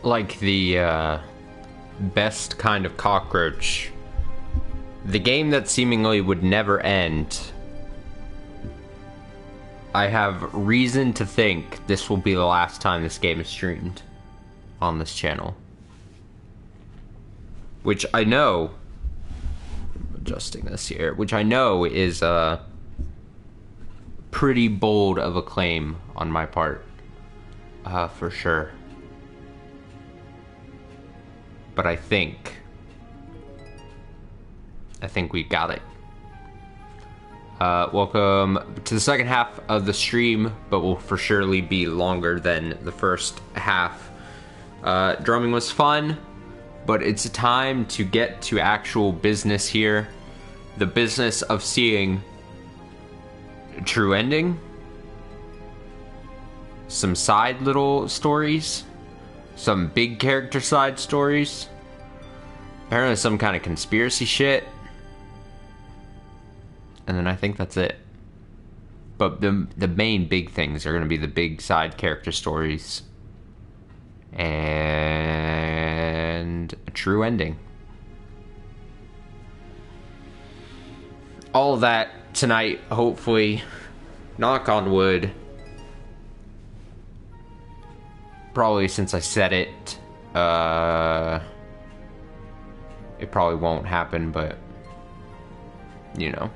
like the best kind of cockroach. The game that seemingly would never end. I have reason to think this will be the last time this game is streamed on this channel. Which I know, adjusting this here, which I know is pretty bold of a claim on my part, for sure. But I think we got it. Welcome to the second half of the stream, but will for surely be longer than the first half. Drumming was fun, but it's time to get to actual business here. The business of seeing a true ending, some side little stories, some big character side stories, apparently some kind of conspiracy shit, and then I think that's it. But the main big things are going to be the big side character stories and a true ending. All of that tonight, hopefully. Knock on wood. Probably since I said it, it probably won't happen, but you know,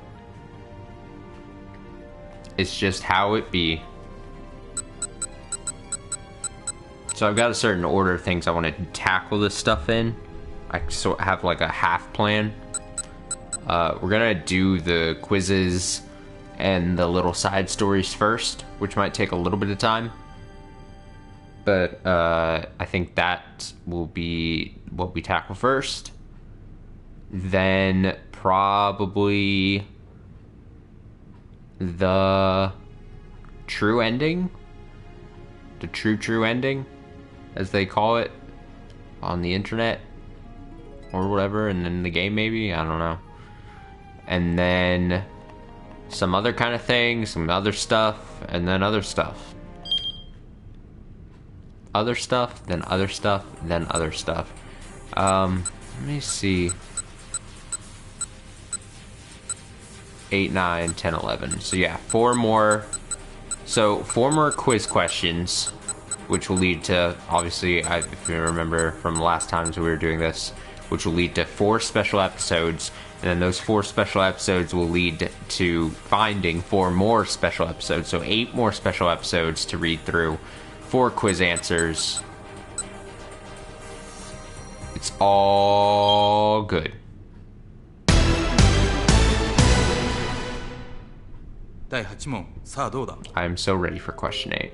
it's just how it be. So I've got a certain order of things I want to tackle this stuff in. I sort of have like a half plan. We're gonna do the quizzes and the little side stories first, which might take a little bit of time. But I think that will be what we tackle first. Then probably the true ending. The true ending, as they call it on the internet or whatever, and then the game maybe, I don't know. And then some other kind of thing, some other stuff, and then other stuff. Other stuff, then other stuff, then other stuff. Let me see. 8, 9, 10, 11. So yeah, 4 more. So 4 more quiz questions, which will lead to, obviously, if you remember from last times we were doing this, which will lead to 4 special episodes. And then those 4 special episodes will lead to finding 4 more special episodes. So 8 more special episodes to read through. 4 quiz answers. It's all good. I am so ready for question 8.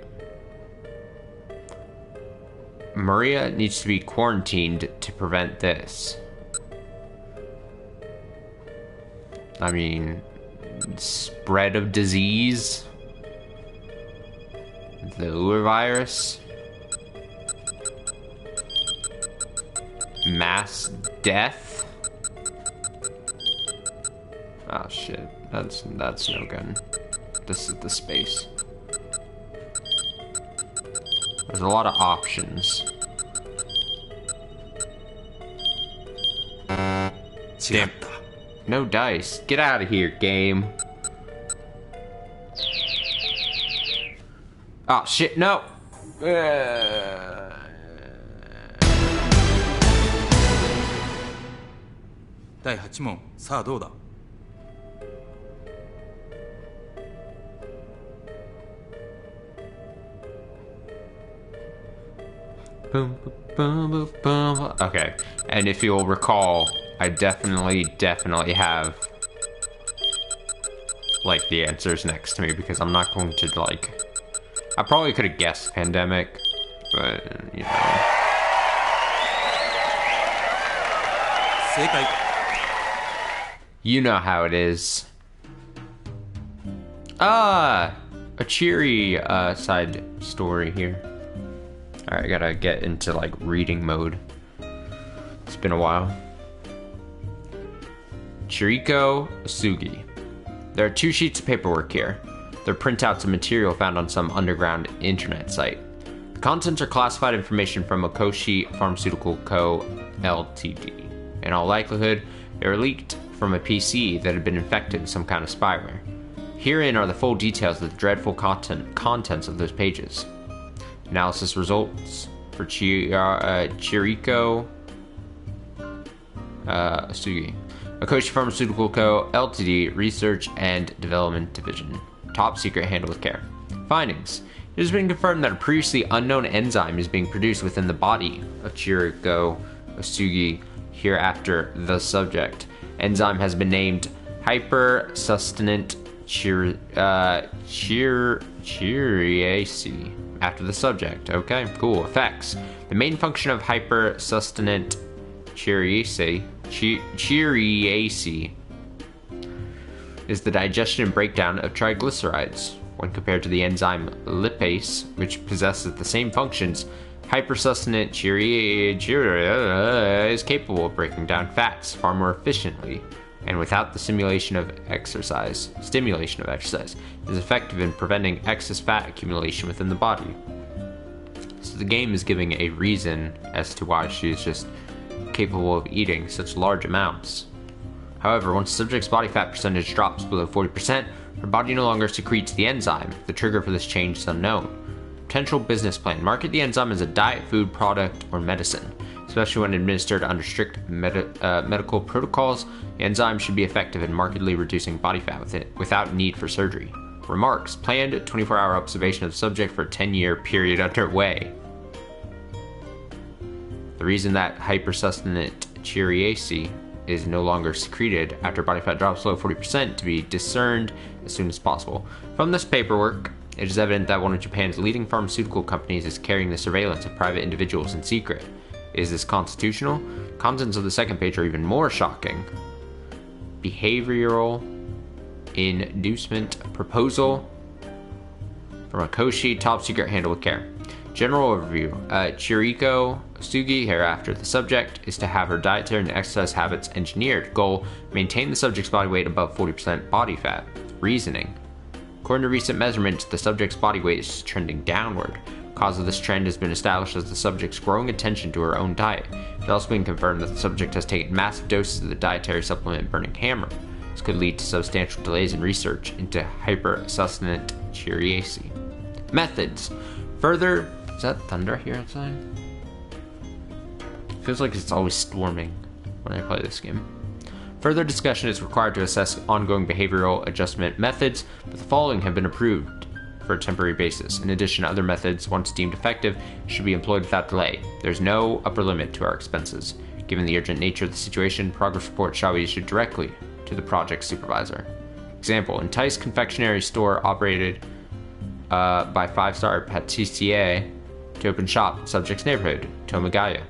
Maria needs to be quarantined to prevent this. I mean, spread of disease, the Ur virus, mass death. Oh shit, that's no good. This is the space. There's a lot of options. Damn. No dice. Get out of here, game. Oh shit, no. Boom, boom, boom, boom. Okay, and if you'll recall, I definitely have like the answers next to me, because I'm not going to like, I probably could have guessed pandemic, but you know. You know how it is. A cheery side story here. Alright, I gotta get into like reading mode. It's been a while. Chiriko Sugi. There are 2 sheets of paperwork here. They're printouts of material found on some underground internet site. The contents are classified information from Okoshi Pharmaceutical Co. Ltd. In all likelihood, they were leaked from a PC that had been infected with some kind of spyware. Herein are the full details of the dreadful contents of those pages. Analysis results for Chiriko Sugi. Okoshi Pharmaceutical Co. Ltd. Research and Development Division. Top secret, handled with care. Findings. It has been confirmed that a previously unknown enzyme is being produced within the body of Chiriko Osugi, hereafter the subject. Enzyme has been named hypersuccinate chiriaceae after the subject. Okay, cool. Effects. The main function of hypersuccinate chiriaceae is the digestion and breakdown of triglycerides. When compared to the enzyme lipase, which possesses the same functions, hypersuccinate chiriaceae is capable of breaking down fats far more efficiently and without the stimulation of exercise. It is effective in preventing excess fat accumulation within the body. So the game is giving a reason as to why she is just capable of eating such large amounts. However, once the subject's body fat percentage drops below 40%, her body no longer secretes the enzyme. The trigger for this change is unknown. Potential business plan. Market the enzyme as a diet, food, product, or medicine. Especially when administered under strict medical protocols, the enzyme should be effective in markedly reducing body fat without need for surgery. Remarks. Planned 24-hour observation of the subject for a 10-year period underway. The reason that hypersuccinate chiriaceae is no longer secreted after body fat drops below 40% to be discerned as soon as possible. From this paperwork, it is evident that one of Japan's leading pharmaceutical companies is carrying the surveillance of private individuals in secret. Is this constitutional? Contents of the second page are even more shocking. Behavioral inducement proposal from Okoshi, top secret, handled with care. General overview. Chiriko Sugi, hereafter the subject, is to have her dietary and exercise habits engineered. Goal, maintain the subject's body weight above 40% body fat. Reasoning. According to recent measurements, the subject's body weight is trending downward. Cause of this trend has been established as the subject's growing attention to her own diet. It has also been confirmed that the subject has taken massive doses of the dietary supplement Burning Hammer. This could lead to substantial delays in research into hypersuccinate chiriaceae. Methods. Further... Is that thunder here outside? Feels like it's always storming when I play this game. Further discussion is required to assess ongoing behavioral adjustment methods, but the following have been approved for a temporary basis. In addition, other methods, once deemed effective, should be employed without delay. There's no upper limit to our expenses. Given the urgent nature of the situation, progress reports shall be issued directly to the project supervisor. Example, Entice confectionery store operated by 5-star pâtissier to open shop in subject's neighborhood, Tomagaya.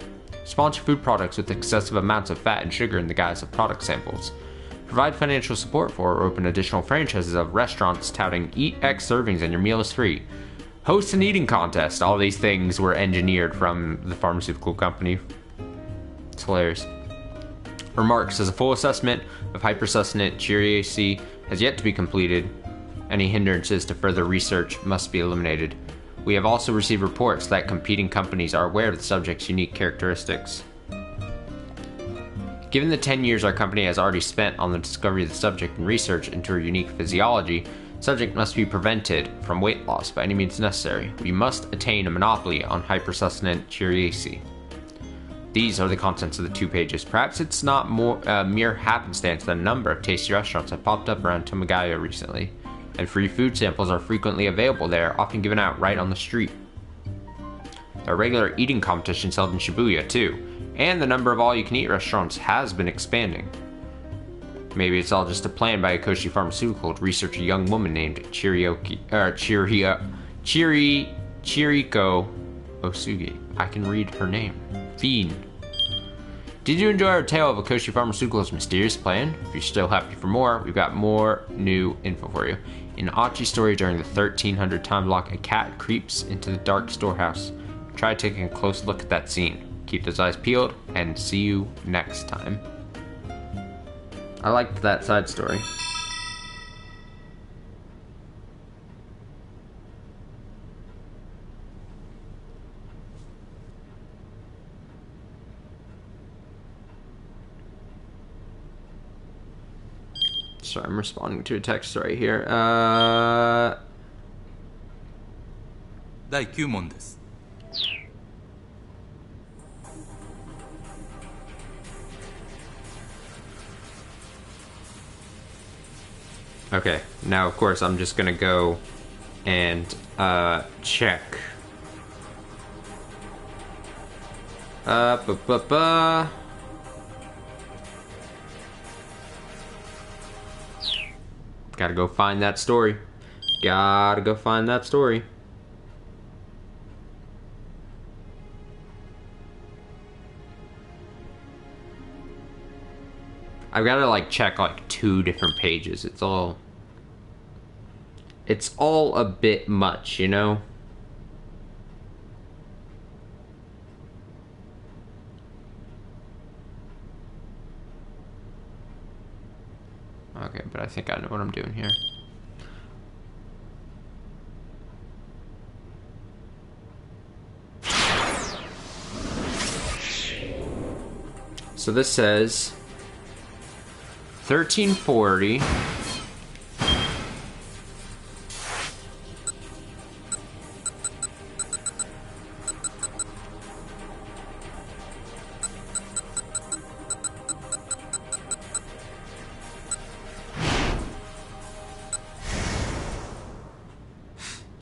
Sponsor food products with excessive amounts of fat and sugar in the guise of product samples. Provide financial support for or open additional franchises of restaurants touting eat X servings and your meal is free. Host an eating contest. All these things were engineered from the pharmaceutical company. It's hilarious. Remarks. As a full assessment of hypersuccinate chiriaceae has yet to be completed, any hindrances to further research must be eliminated. We have also received reports that competing companies are aware of the subject's unique characteristics. Given the 10 years our company has already spent on the discovery of the subject and research into her unique physiology, the subject must be prevented from weight loss by any means necessary. We must attain a monopoly on hypersuccinate chiriaceae. These are the contents of the 2 pages. Perhaps it's not mere happenstance that a number of tasty restaurants have popped up around Tomagaya recently, and free food samples are frequently available there, often given out right on the street. There are regular eating competitions held in Shibuya, too, and the number of all-you-can-eat restaurants has been expanding. Maybe it's all just a plan by Okoshi Pharmaceutical to research a young woman named Chiriko Osugi. I can read her name. Fiend. Did you enjoy our tale of Okoshi Pharmaceutical's mysterious plan? If you're still happy for more, we've got more new info for you. In Achi's story, during the 1300 time block, a cat creeps into the dark storehouse. Try taking a close look at that scene. Keep those eyes peeled, and see you next time. I liked that side story. Sorry, I'm responding to a text right here. 第9問です。 Okay, now of course I'm just gonna go and check. Gotta go find that story. Gotta go find that story. I've gotta like check like 2 different pages. It's all a bit much, you know? Okay, but I think I know what I'm doing here. So this says 1340.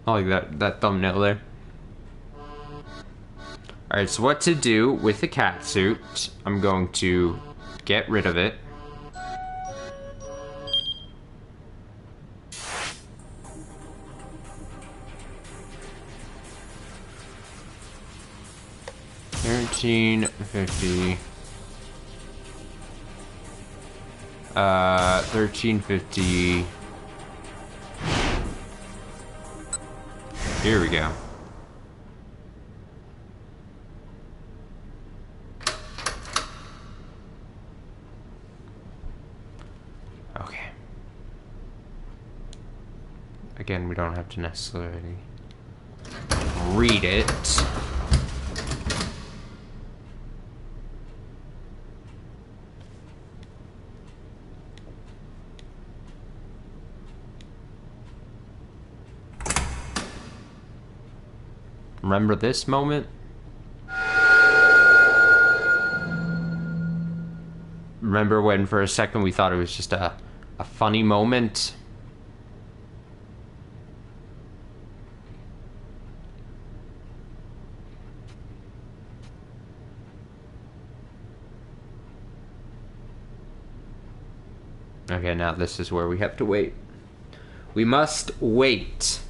I like that thumbnail there. Alright, so what to do with the cat suit? I'm going to get rid of it. $13.50. 1350. Here we go. Okay. Again, we don't have to necessarily read it. Remember this moment? Remember when for a second we thought it was just a funny moment? Okay, now this is where we have to wait. We must wait.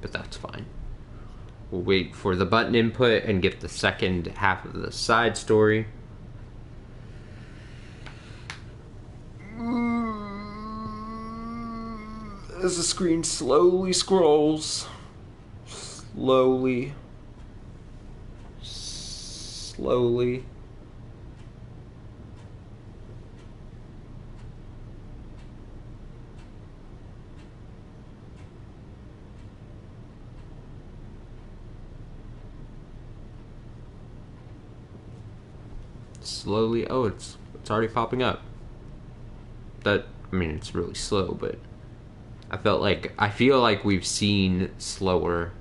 But that's fine. We'll wait for the button input and get the second half of the side story. As the screen slowly scrolls. Slowly. Slowly. Oh, it's already popping up. That, I mean, it's really slow, but I feel like we've seen slower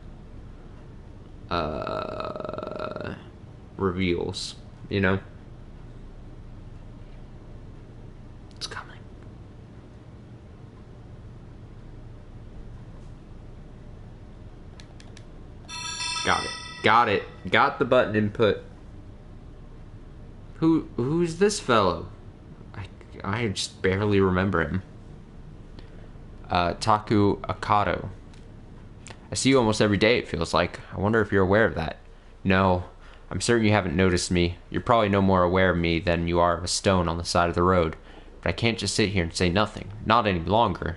reveals, you know? It's coming. Got it. Got the button input. Who's this fellow? I just barely remember him. Taku Akado. I see you almost every day, it feels like. I wonder if you're aware of that. No, I'm certain you haven't noticed me. You're probably no more aware of me than you are of a stone on the side of the road. But I can't just sit here and say nothing. Not any longer.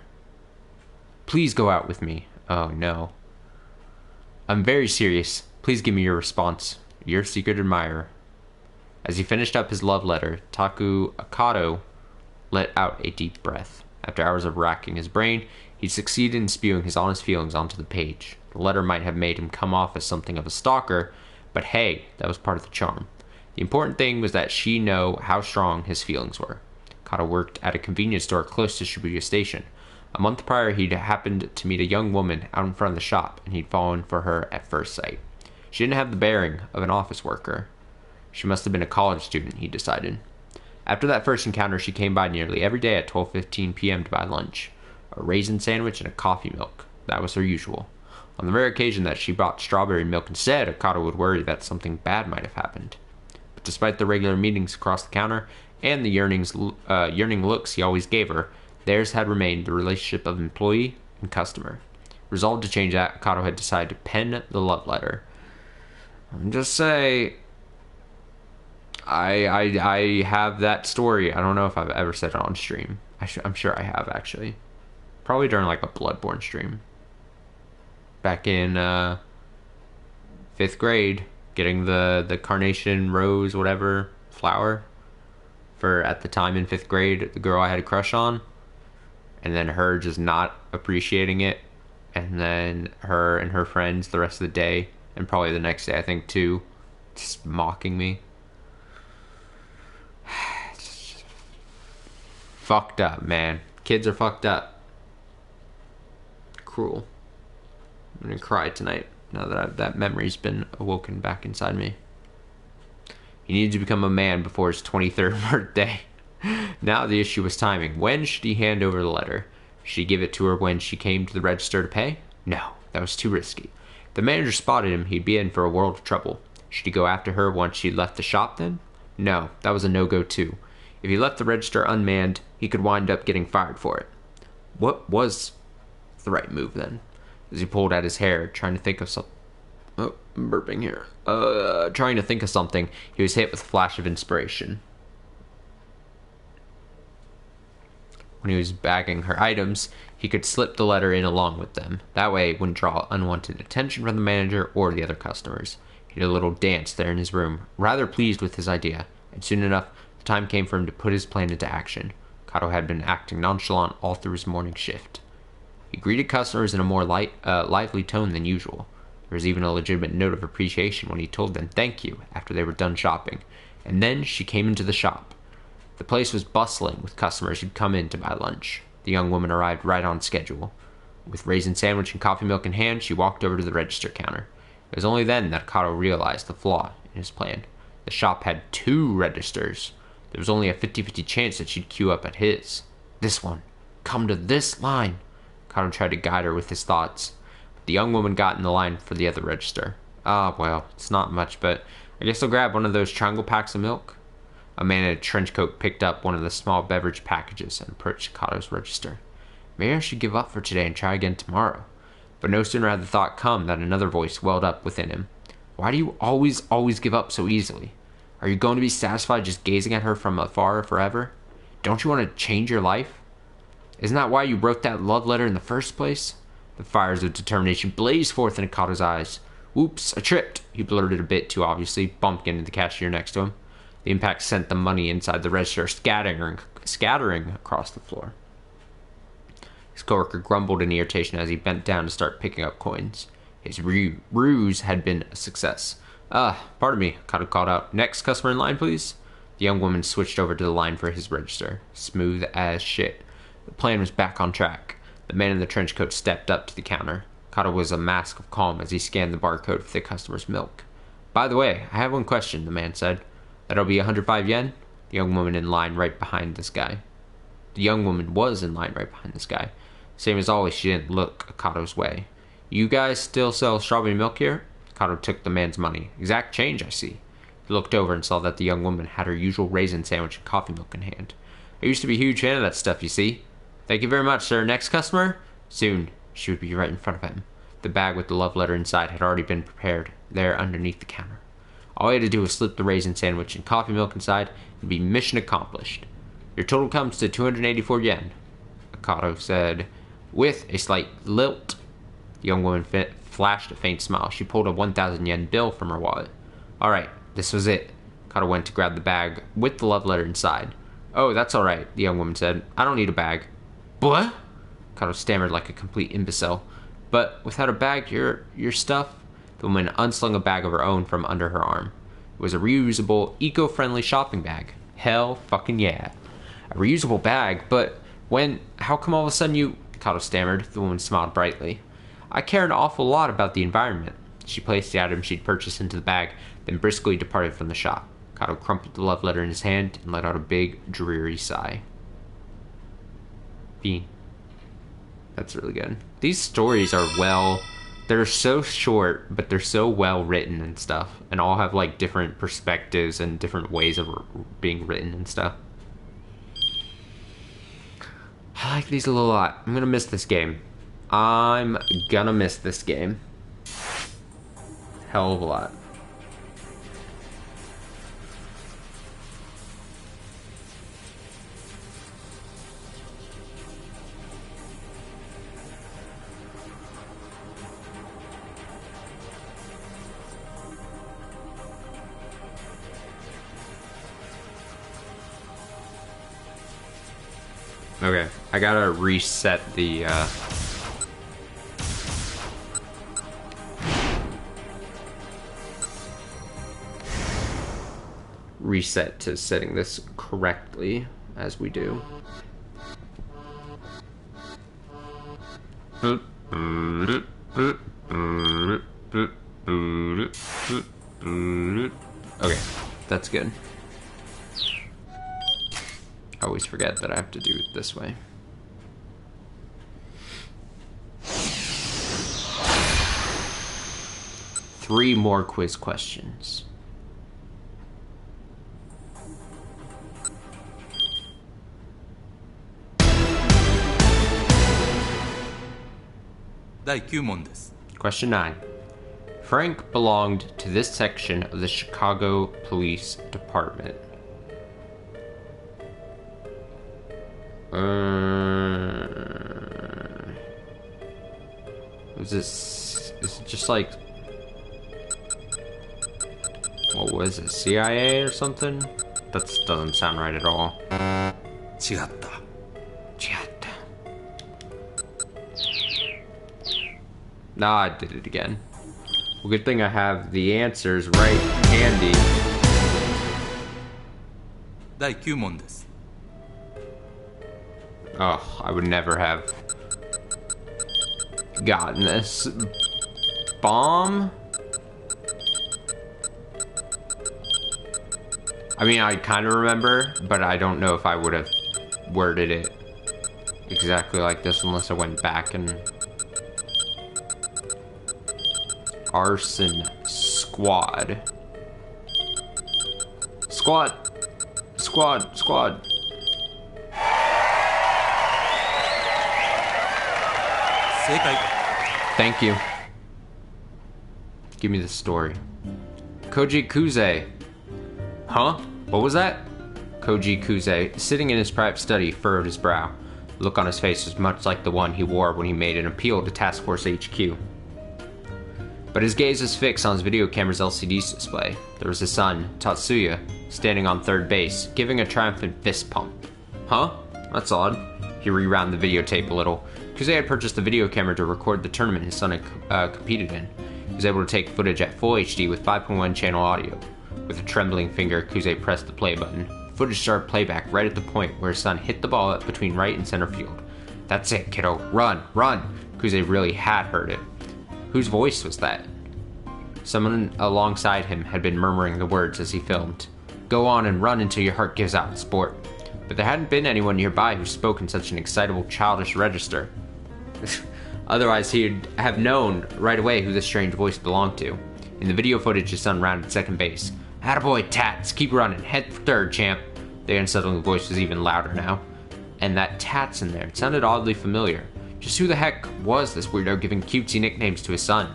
Please go out with me. Oh, no. I'm very serious. Please give me your response. Your secret admirer. As he finished up his love letter, Taku Akado let out a deep breath. After hours of racking his brain, he succeeded in spewing his honest feelings onto the page. The letter might have made him come off as something of a stalker, but hey, that was part of the charm. The important thing was that she know how strong his feelings were. Kato worked at a convenience store close to Shibuya Station. A month prior, he'd happened to meet a young woman out in front of the shop, and he'd fallen for her at first sight. She didn't have the bearing of an office worker. She must have been a college student, he decided. After that first encounter, she came by nearly every day at 12:15 p.m. to buy lunch. A raisin sandwich and a coffee milk. That was her usual. On the rare occasion that she bought strawberry milk instead, Kato would worry that something bad might have happened. But despite the regular meetings across the counter and the yearning looks he always gave her, theirs had remained the relationship of employee and customer. Resolved to change that, Kato had decided to pen the love letter. I'm just say, I have that story. I don't know if I've ever said it on stream. I'm sure I have, actually. Probably during like a Bloodborne stream. Back in 5th grade, getting the carnation rose, whatever, flower, for at the time in 5th grade, the girl I had a crush on. And then her just not appreciating it. And then her and her friends the rest of the day, and probably the next day, I think, too, just mocking me. Fucked up, man. Kids are fucked up. Cruel. I'm gonna cry tonight now that that memory's been awoken back inside me. He needed to become a man before his 23rd birthday. Now the issue was timing. When should he hand over the letter? Should he give it to her when she came to the register to pay? No, that was too risky. If the manager spotted him, he'd be in for a world of trouble. Should he go after her once she'd left the shop then? No, that was a no-go too. If he left the register unmanned, he could wind up getting fired for it. What was the right move then? As he pulled at his hair, trying to think of something. Oh, I'm burping here. Trying to think of something, he was hit with a flash of inspiration. When he was bagging her items, he could slip the letter in along with them. That way it wouldn't draw unwanted attention from the manager or the other customers. He did a little dance there in his room, rather pleased with his idea, and soon enough, the time came for him to put his plan into action. Kato had been acting nonchalant all through his morning shift. He greeted customers in a more lively tone than usual. There was even a legitimate note of appreciation when he told them thank you after they were done shopping. And then she came into the shop. The place was bustling with customers who'd come in to buy lunch. The young woman arrived right on schedule. With raisin sandwich and coffee milk in hand, she walked over to the register counter. It was only then that Kato realized the flaw in his plan. The shop had 2 registers. There was only a 50-50 chance that she'd queue up at his. This one. Come to this line. Kato tried to guide her with his thoughts. But the young woman got in the line for the other register. Well, it's not much, but I guess I'll grab one of those triangle packs of milk. A man in a trench coat picked up one of the small beverage packages and approached Kato's register. Maybe I should give up for today and try again tomorrow. But no sooner had the thought come than another voice welled up within him. Why do you always give up so easily? Are you going to be satisfied just gazing at her from afar forever? Don't you want to change your life? Isn't that why you wrote that love letter in the first place? The fires of determination blazed forth in Kato's eyes. Whoops, I tripped, he blurted a bit too obviously, bumping into the cashier next to him. The impact sent the money inside the register scattering across the floor. His coworker grumbled in irritation as he bent down to start picking up coins. His ruse had been a success. Pardon me, Kato called out. Next customer in line, please. The young woman switched over to the line for his register. Smooth as shit. The plan was back on track. The man in the trench coat stepped up to the counter. Kato was a mask of calm as he scanned the barcode for the customer's milk. By the way, I have one question, the man said. That'll be 105 yen? The young woman in line right behind this guy. The young woman was in line right behind this guy. Same as always, she didn't look Kato's way. You guys still sell strawberry milk here? Kato took the man's money. Exact change, I see. He looked over and saw that the young woman had her usual raisin sandwich and coffee milk in hand. I used to be a huge fan of that stuff, you see. Thank you very much, sir. Next customer? Soon, she would be right in front of him. The bag with the love letter inside had already been prepared, there underneath the counter. All he had to do was slip the raisin sandwich and coffee milk inside and be mission accomplished. Your total comes to 284 yen, Kato said, with a slight lilt. The young woman flashed a faint smile. She pulled a 1,000 yen bill from her wallet. All right, this was it. Kato went to grab the bag with the love letter inside. Oh, that's all right, the young woman said. I don't need a bag. What? Kato stammered like a complete imbecile. But without a bag, your stuff? The woman unslung a bag of her own from under her arm. It was a reusable, eco-friendly shopping bag. Hell fucking yeah. A reusable bag? But how come all of a sudden you... Kato stammered. The woman smiled brightly. I care an awful lot about the environment. She placed the item she'd purchased into the bag, then briskly departed from the shop. Kato crumpled the love letter in his hand and let out a big, dreary sigh. Bean. That's really good. These stories are they're so short, but they're so well written and stuff, and all have like different perspectives and different ways of being written and stuff. I like these a lot. I'm gonna miss this game. I'm gonna miss this game. Hell of a lot. Okay, I gotta reset the, reset to setting this correctly, as we do. Okay, that's good. I always forget that I have to do it this way. Three more quiz questions. Question 9. Frank belonged to this section of the Chicago Police Department. Is it just like, what was it, CIA or something? That doesn't sound right at all. Chiatta. Nah, I did it again. Well, good thing I have the answers right handy. Oh, I would never have gotten this. Bomb? I mean, I kind of remember, but I don't know if I would have worded it exactly like this unless I went back and... Arson squad. Squad. Thank you. Give me the story. Koji Kuze. Huh? What was that? Koji Kuze, sitting in his private study, furrowed his brow. The look on his face was much like the one he wore when he made an appeal to Task Force HQ. But his gaze was fixed on his video camera's LCD display. There was his son, Tatsuya, standing on third base, giving a triumphant fist pump. Huh? That's odd. He rewound the videotape a little. Kuze had purchased a video camera to record the tournament his son had competed in. He was able to take footage at full HD with 5.1 channel audio. With a trembling finger, Kuze pressed the play button. Footage started playback right at the point where his son hit the ball up between right and center field. That's it, kiddo. Run, run! Kuze really had heard it. Whose voice was that? Someone alongside him had been murmuring the words as he filmed. Go on and run until your heart gives out, sport. But there hadn't been anyone nearby who spoke in such an excitable, childish register. Otherwise, he'd have known right away who the strange voice belonged to. In the video footage, his son rounded second base. Attaboy, Tats, keep running, head for third, champ. The unsettling voice was even louder now. And that Tats in there, it sounded oddly familiar. Just who the heck was this weirdo giving cutesy nicknames to his son?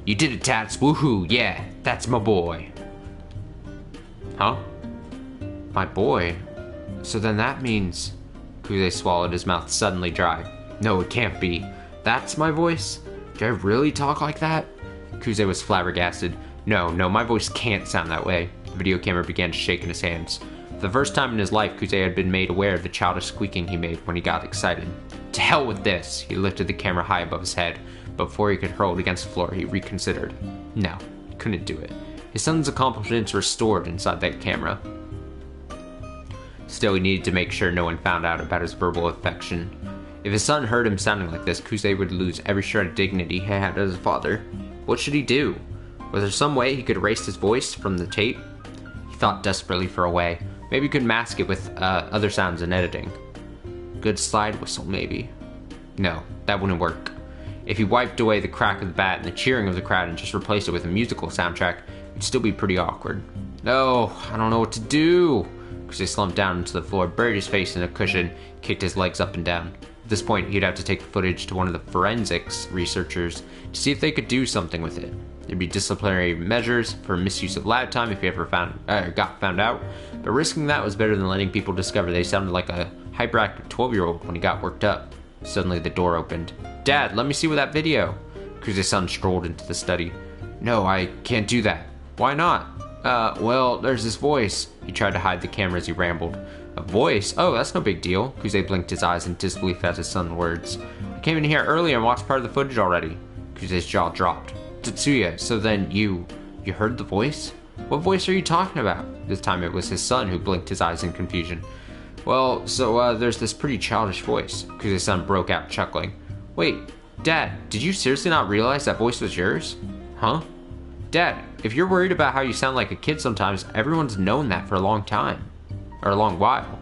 You did it, Tats, woohoo, yeah, that's my boy. Huh? My boy? So then that means... Kuze swallowed, his mouth suddenly dry. No, it can't be. That's my voice? Do I really talk like that? Kuze was flabbergasted. No, my voice can't sound that way. The video camera began to shake in his hands. For the first time in his life, Kuze had been made aware of the childish squeaking he made when he got excited. To hell with this! He lifted the camera high above his head. But before he could hurl it against the floor, he reconsidered. No, he couldn't do it. His son's accomplishments were stored inside that camera. Still, he needed to make sure no one found out about his verbal affection. If his son heard him sounding like this, Kuze would lose every shred of dignity he had as a father. What should he do? Was there some way he could erase his voice from the tape? He thought desperately for a way. Maybe he could mask it with other sounds in editing. Good slide whistle, maybe. No, that wouldn't work. If he wiped away the crack of the bat and the cheering of the crowd and just replaced it with a musical soundtrack, it'd still be pretty awkward. No, I don't know what to do. Kuze slumped down into the floor, buried his face in a cushion, kicked his legs up and down. At this point, he'd have to take the footage to one of the forensics researchers to see if they could do something with it. There'd be disciplinary measures for misuse of lab time if he ever got found out, but risking that was better than letting people discover they sounded like a hyperactive 12-year-old when he got worked up. Suddenly the door opened. Dad, let me see that video. Kuze's son strolled into the study. No, I can't do that. Why not? Well, there's this voice. He tried to hide the camera as he rambled. A voice? Oh, that's no big deal. Kuze blinked his eyes in disbelief at his son's words. I came in here earlier and watched part of the footage already. Kuze's jaw dropped. Tetsuya, so then you heard the voice? What voice are you talking about? This time it was his son who blinked his eyes in confusion. Well, so there's this pretty childish voice. Kuze's son broke out chuckling. Wait, Dad, did you seriously not realize that voice was yours? Huh? Dad, if you're worried about how you sound like a kid sometimes, everyone's known that for a long time. Or a long while.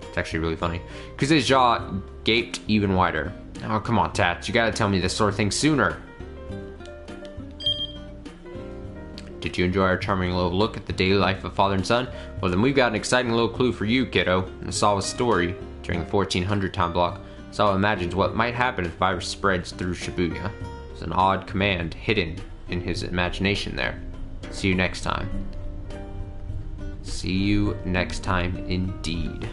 It's actually really funny. Kuze's jaw gaped even wider. Oh, come on, Tats, you gotta tell me this sort of thing sooner. Did you enjoy our charming little look at the daily life of father and son? Well, then we've got an exciting little clue for you, kiddo. Nasawa's story during the 1400 time block. Nasawa imagines what might happen if the virus spreads through Shibuya. There's an odd command hidden in his imagination there. See you next time. See you next time, indeed.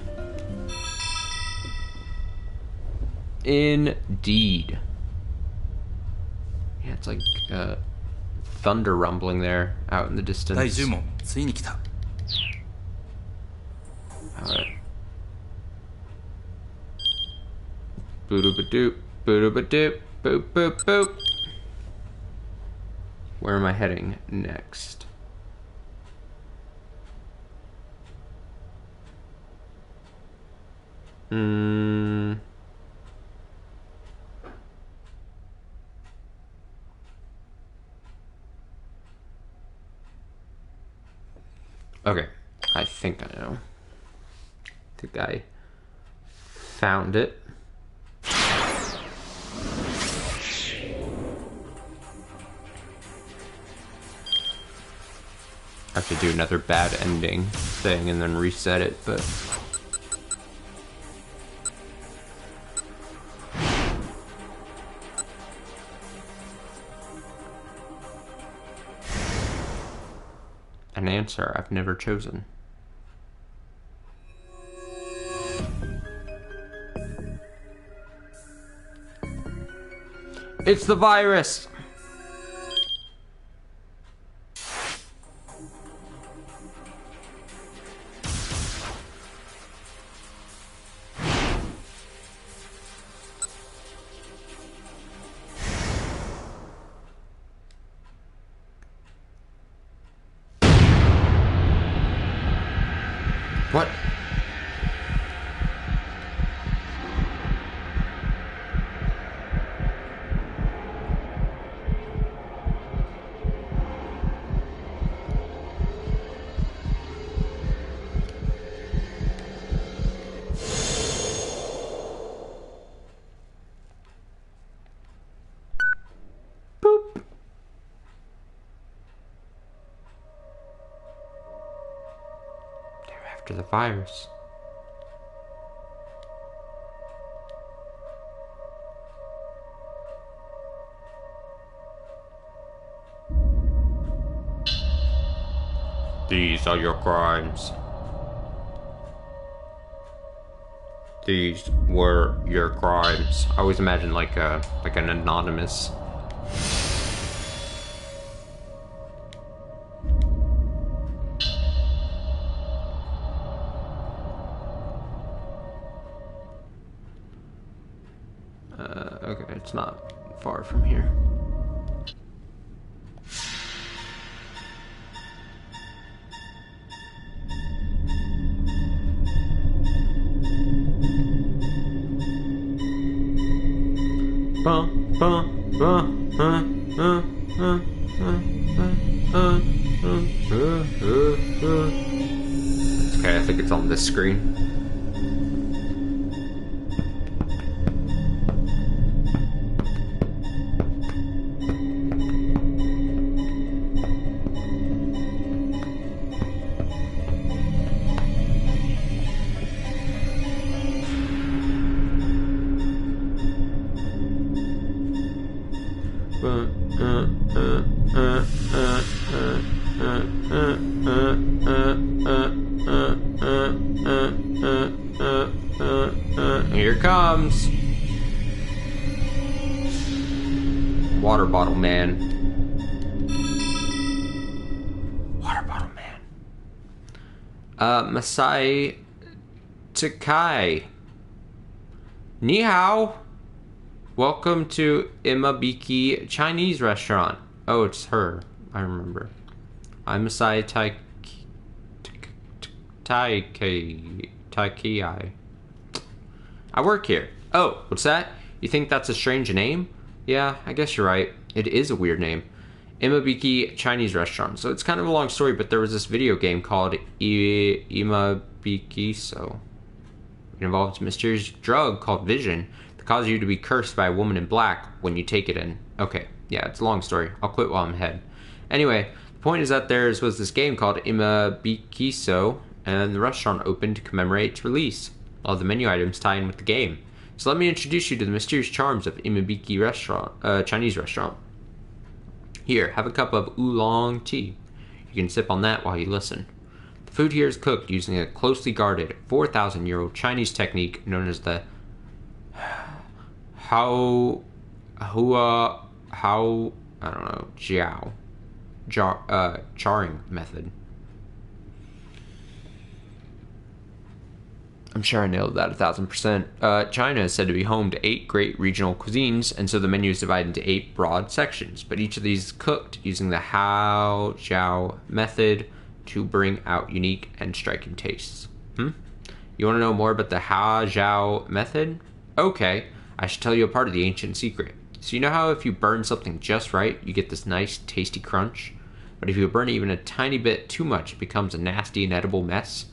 Indeed. Yeah, it's like thunder rumbling there out in the distance. Alright. Boop-a-doop, boop-a-doop, boop, boop, boop. Where am I heading next? Okay, I think I know. I think I found it. I have to do another bad ending thing and then reset it, but... An answer I've never chosen. It's the virus! What? Boop. They're after the virus. These are your crimes. These were your crimes. I always imagine like an anonymous. Okay, it's not far from here. Okay, I think it's on this screen. Here comes Water Bottle Man. Water Bottle Man. Masai Takai. Ni hao. Welcome to Imabiki Chinese restaurant. Oh, it's her. I remember. I'm Masai Taiki. I work here. Oh, what's that? You think that's a strange name? Yeah, I guess you're right. It is a weird name. Imabiki Chinese restaurant. So it's kind of a long story, but there was this video game called Imabiki. So it involves a mysterious drug called Vision that causes you to be cursed by a woman in black when you take it in. Okay, yeah, it's a long story. I'll quit while I'm ahead. Anyway, the point is that there was this game called Imabikiso, and the restaurant opened to commemorate its release. All the menu items tie in with the game. So let me introduce you to the mysterious charms of Imabiki restaurant, Chinese restaurant. Here, have a cup of oolong tea. You can sip on that while you listen. The food here is cooked using a closely guarded 4,000-year-old Chinese technique known as the charring method. I'm sure I nailed that 1,000%. China is said to be home to 8 great regional cuisines, and so the menu is divided into 8 broad sections, but each of these is cooked using the Hao Zhao method to bring out unique and striking tastes. You want to know more about the Hao Zhao method? Okay, I should tell you a part of the ancient secret. So you know how if you burn something just right, you get this nice, tasty crunch? But if you burn it even a tiny bit too much, it becomes a nasty, inedible mess.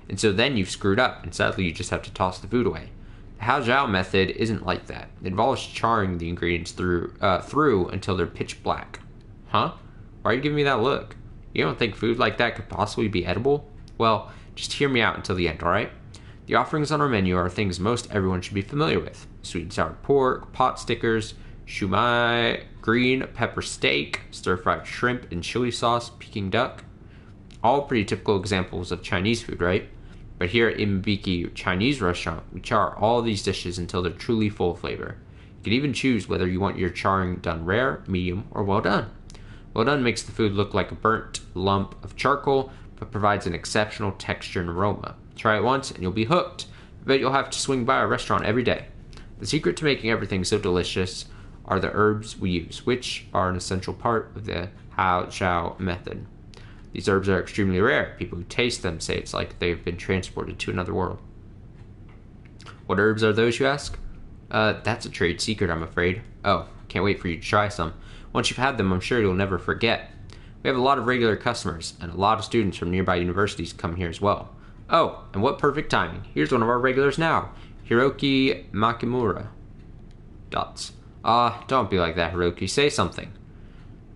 And so then you've screwed up, and sadly you just have to toss the food away. The Hao Zhao method isn't like that. It involves charring the ingredients through until they're pitch black. Huh? Why are you giving me that look? You don't think food like that could possibly be edible? Well, just hear me out until the end, alright? The offerings on our menu are things most everyone should be familiar with. Sweet and sour pork, pot stickers, shumai, green pepper steak, stir-fried shrimp and chili sauce, Peking duck. All pretty typical examples of Chinese food, right? But here at Imabiki Chinese restaurant, we char all these dishes until they're truly full of flavor. You can even choose whether you want your charring done rare, medium, or well done. Well done makes the food look like a burnt lump of charcoal, but provides an exceptional texture and aroma. Try it once and you'll be hooked. I bet you'll have to swing by our restaurant every day. The secret to making everything so delicious are the herbs we use, which are an essential part of the Hao Zhao method. These herbs are extremely rare. People who taste them say it's like they've been transported to another world. What herbs are those, you ask? That's a trade secret, I'm afraid. Oh, can't wait for you to try some. Once you've had them, I'm sure you'll never forget. We have a lot of regular customers, and a lot of students from nearby universities come here as well. Oh, and what perfect timing. Here's one of our regulars now, Hiroki Makimura. Don't be like that, Hiroki. Say something.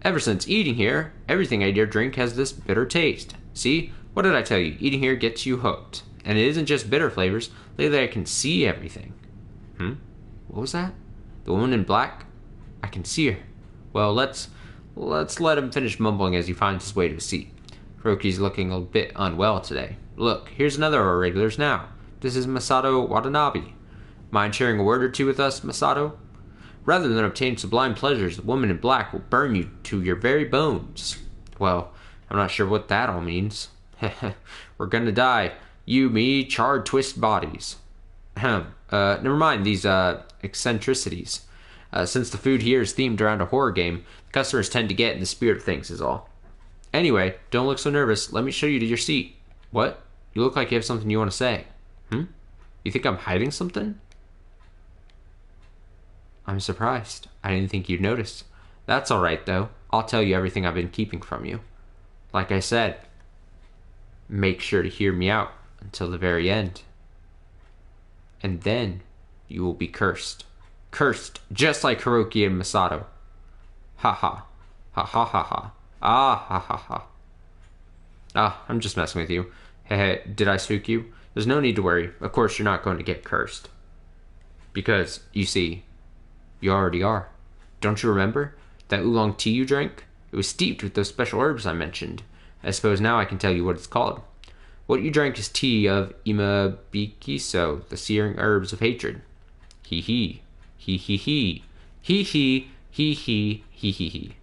Ever since eating here, everything I dare drink has this bitter taste. See? What did I tell you? Eating here gets you hooked. And it isn't just bitter flavors. Lately I can see everything. What was that? The woman in black? I can see her. Well, let's let him finish mumbling as he finds his way to a seat. Hiroki's looking a bit unwell today. Look, here's another of our regulars now. This is Masato Watanabe. Mind sharing a word or two with us, Masato? Rather than obtain sublime pleasures, the woman in black will burn you to your very bones. Well, I'm not sure what that all means. We're gonna die. You, me, charred, twist bodies. Never mind these, eccentricities. Since the food here is themed around a horror game, customers tend to get in the spirit of things is all. Anyway, don't look so nervous. Let me show you to your seat. What? You look like you have something you want to say. You think I'm hiding something? I'm surprised. I didn't think you'd notice. That's alright, though. I'll tell you everything I've been keeping from you. Like I said, make sure to hear me out until the very end. And then you will be cursed. Cursed, just like Hiroki and Masato. Ha ha. Ha ha ha ha. Ah ha ha ha. Ah, I'm just messing with you. Hey, did I spook you? There's no need to worry. Of course you're not going to get cursed. Because, you see, you already are. Don't you remember? That oolong tea you drank? It was steeped with those special herbs I mentioned. I suppose now I can tell you what it's called. What you drank is tea of imabikiso, the searing herbs of hatred. Hee hee. Hee hee hee. Hee hee. Hee hee. Hee hee hee.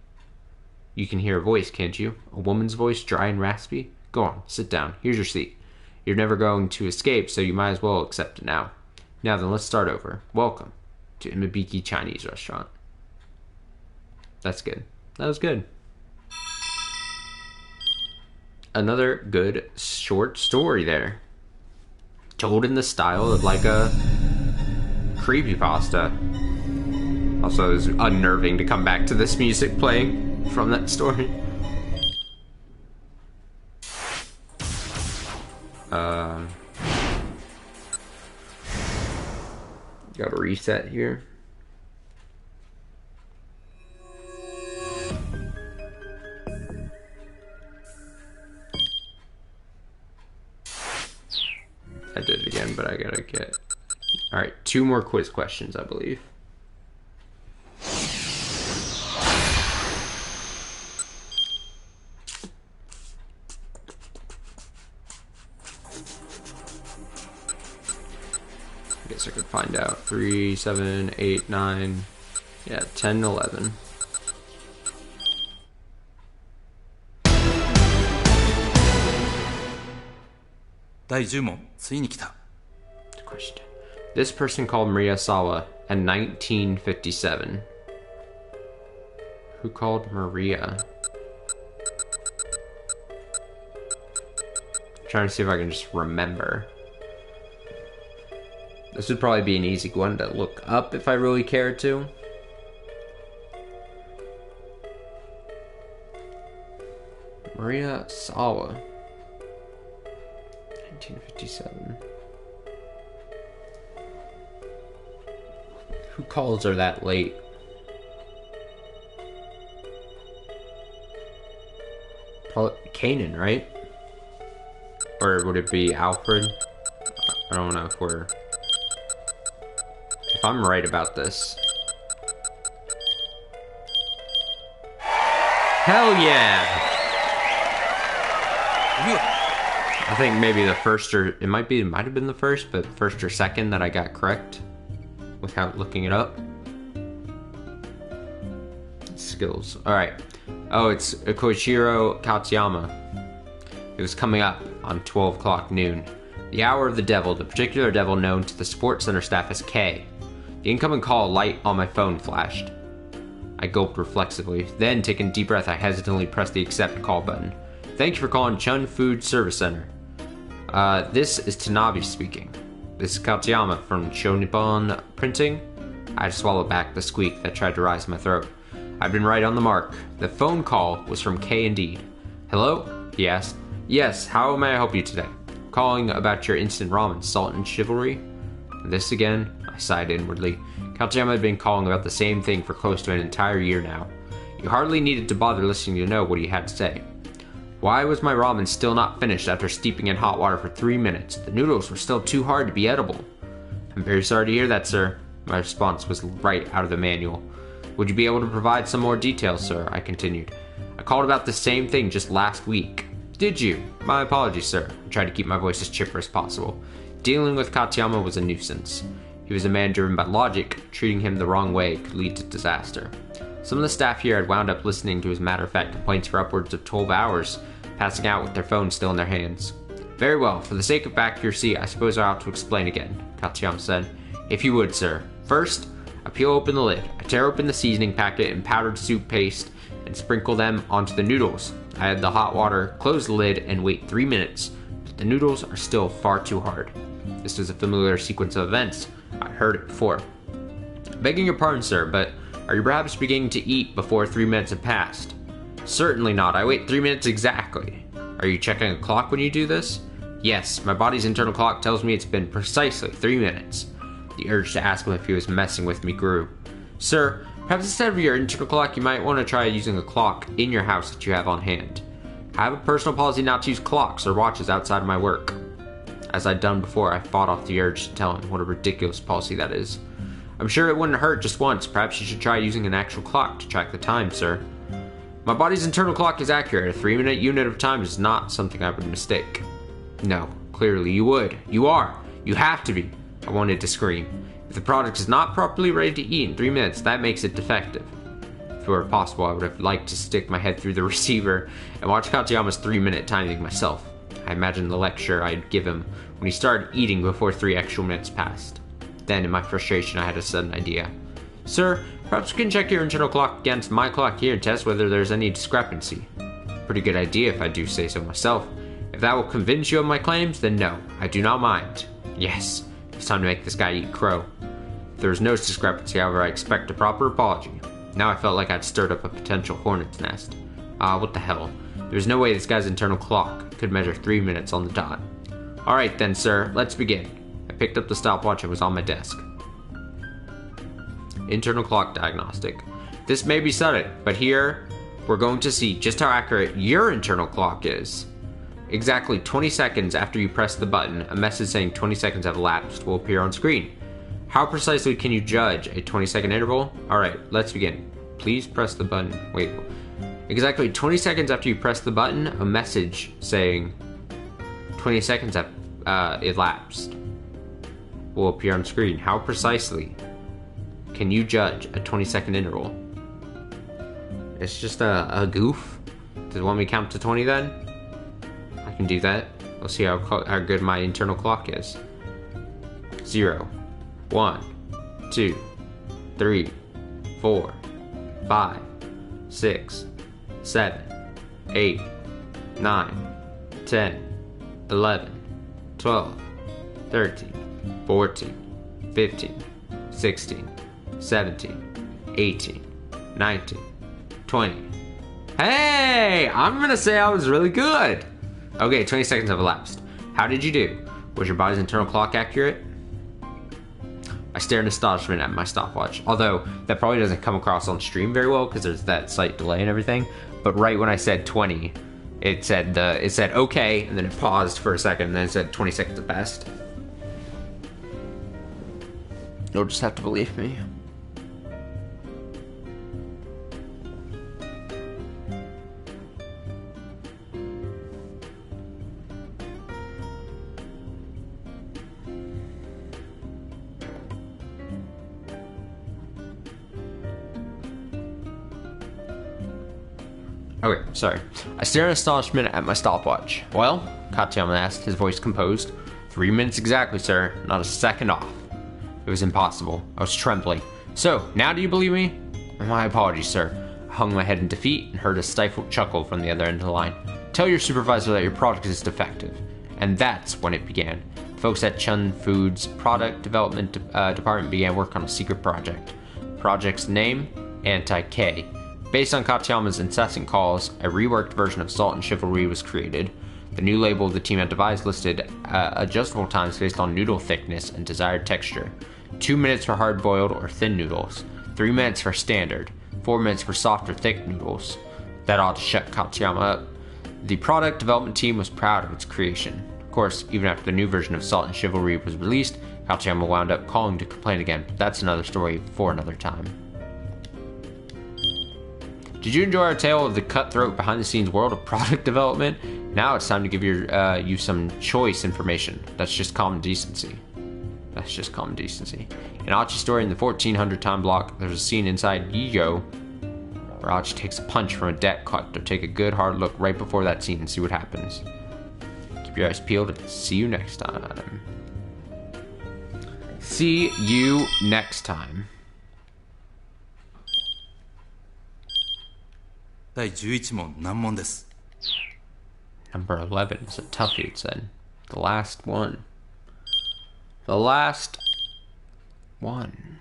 You can hear a voice, can't you? A woman's voice, dry and raspy? Go on, sit down. Here's your seat. You're never going to escape, so you might as well accept it now. Now then, let's start over. Welcome to Imabiki Chinese Restaurant. That's good. That was good. Another good short story there. Told in the style of like a creepypasta. Also, it was unnerving to come back to this music playing from that story. Gotta reset here. I did it again, but I gotta get... Alright, 2 more quiz questions, I believe. I guess I could find out. 3, 7, 8, 9... Yeah, 10, 11. Question. This person called Maria Sawa in 1957. Who called Maria? I'm trying to see if I can just remember. This would probably be an easy one to look up if I really cared to. Maria Sawa. 1957. Who calls her that late? Probably Kanan, right? Or would it be Alfred? I don't know if we're... If I'm right about this. Hell yeah! I think maybe the first or... It might have been the first, but first or second that I got correct. Without looking it up. Skills. Alright. Oh, it's Koichiro Katsuyama. It was coming up on 12 o'clock noon. The hour of the devil, the particular devil known to the support center staff as K. The incoming call light on my phone flashed. I gulped reflexively. Then, taking a deep breath, I hesitantly pressed the accept call button. Thank you for calling Chun Food Service Center. This is Tanabe speaking. This is Katsuyama from Shonippon Printing. I had to swallow back the squeak that tried to rise in my throat. I'd been right on the mark. The phone call was from K indeed. Hello? He asked. Yes, how may I help you today? Calling about your instant ramen, salt and chivalry? This again? I sighed inwardly. Katsuyama had been calling about the same thing for close to an entire year now. You hardly needed to bother listening to know what he had to say. Why was my ramen still not finished after steeping in hot water for 3 minutes? The noodles were still too hard to be edible. I'm very sorry to hear that, sir. My response was right out of the manual. Would you be able to provide some more details, sir? I continued. I called about the same thing just last week. Did you? My apologies, sir. I tried to keep my voice as chipper as possible. Dealing with Katsuyama was a nuisance. He was a man driven by logic. Treating him the wrong way could lead to disaster. Some of the staff here had wound up listening to his matter-of-fact complaints for upwards of 12 hours, passing out with their phones still in their hands. Very well, for the sake of accuracy, I suppose I ought to explain again, Katsuyama said. If you would, sir. First, I peel open the lid. I tear open the seasoning packet and powdered soup paste and sprinkle them onto the noodles. I add the hot water, close the lid, and wait 3 minutes. But the noodles are still far too hard. This was a familiar sequence of events. I heard it before. Begging your pardon, sir, but are you perhaps beginning to eat before 3 minutes have passed? Certainly not. I wait 3 minutes exactly. Are you checking a clock when you do this? Yes, my body's internal clock tells me it's been precisely 3 minutes. The urge to ask him if he was messing with me grew. Sir, perhaps instead of your internal clock, you might want to try using a clock in your house that you have on hand. I have a personal policy not to use clocks or watches outside of my work. As I'd done before, I fought off the urge to tell him what a ridiculous policy that is. I'm sure it wouldn't hurt just once. Perhaps you should try using an actual clock to track the time, sir. My body's internal clock is accurate. A 3-minute unit of time is not something I would mistake. No, clearly you would. You are. You have to be. I wanted to scream. If the product is not properly ready to eat in 3 minutes, that makes it defective. If it were possible, I would have liked to stick my head through the receiver and watch Katayama's 3-minute timing myself. I imagined the lecture I'd give him when he started eating before 3 actual minutes passed. Then, in my frustration, I had a sudden idea. Sir, perhaps we can check your internal clock against my clock here and test whether there's any discrepancy. Pretty good idea if I do say so myself. If that will convince you of my claims, then no, I do not mind. Yes, it's time to make this guy eat crow. If there is no discrepancy, however, I expect a proper apology. Now I felt like I'd stirred up a potential hornet's nest. What the hell. There's no way this guy's internal clock could measure 3 minutes on the dot. Alright then, sir, let's begin. I picked up the stopwatch and was on my desk. Internal clock diagnostic. This may be sudden, but here we're going to see just how accurate your internal clock is. Exactly 20 seconds after you press the button, a message saying 20 seconds have elapsed will appear on screen. How precisely can you judge a 20-second interval? Alright, let's begin. Please press the button. Wait. Exactly 20 seconds after you press the button, a message saying 20 seconds have elapsed will appear on screen. How precisely can you judge a 20-second interval? It's just a goof. Does it want me to count to 20 then? I can do that. We'll see how good my internal clock is. 0, 1, 2, 3, 4, 5, 6, 7, 8, 9, 10, 11, 12, 13, 14, 15, 16, 17, 18, 19, 20. Hey! I'm gonna say I was really good! Okay, 20 seconds have elapsed. How did you do? Was your body's internal clock accurate? I stared in astonishment at my stopwatch, although that probably doesn't come across on stream very well because there's that slight delay and everything. But right when I said 20, it said okay, and then it paused for a second, and then it said 20 seconds have passed. You'll just have to believe me. Okay, sorry. I stared in astonishment at my stopwatch. Well, Katayama asked, his voice composed. 3 minutes exactly, sir. Not a second off. It was impossible. I was trembling. So, now do you believe me? My apologies, sir. I hung my head in defeat and heard a stifled chuckle from the other end of the line. Tell your supervisor that your product is defective. And that's when it began. Folks at Chun Food's product development department began work on a secret project. Project's name? Anti-K. Based on Katayama's incessant calls, a reworked version of Salt and Chivalry was created. The new label the team had devised listed adjustable times based on noodle thickness and desired texture. 2 minutes for hard-boiled or thin noodles, 3 minutes for standard, 4 minutes for soft or thick noodles. That ought to shut Katayama up. The product development team was proud of its creation. Of course, even after the new version of Salt and Chivalry was released, Katayama wound up calling to complain again, but that's another story for another time. Did you enjoy our tale of the cutthroat behind-the-scenes world of product development? Now it's time to give you some choice information. That's just common decency. That's just common decency. In Achi's story in the 1400 time block, there's a scene inside Yigo where Achi takes a punch from a debt collector. Take a good hard look right before that scene and see what happens. Keep your eyes peeled and see you next time. See you next time. 第11問難問です。 Number 11 is a toughie, it said. The last one. The last one.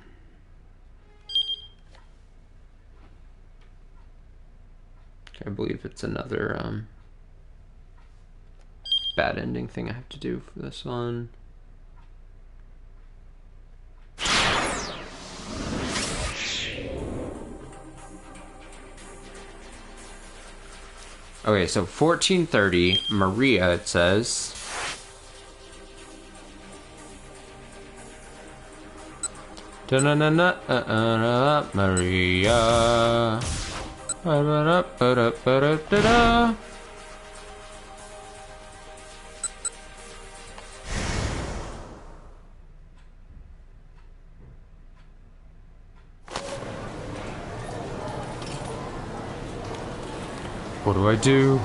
I believe it's another bad ending thing I have to do for this one. Okay, so 1430, Maria, it says. Maria. What do I do?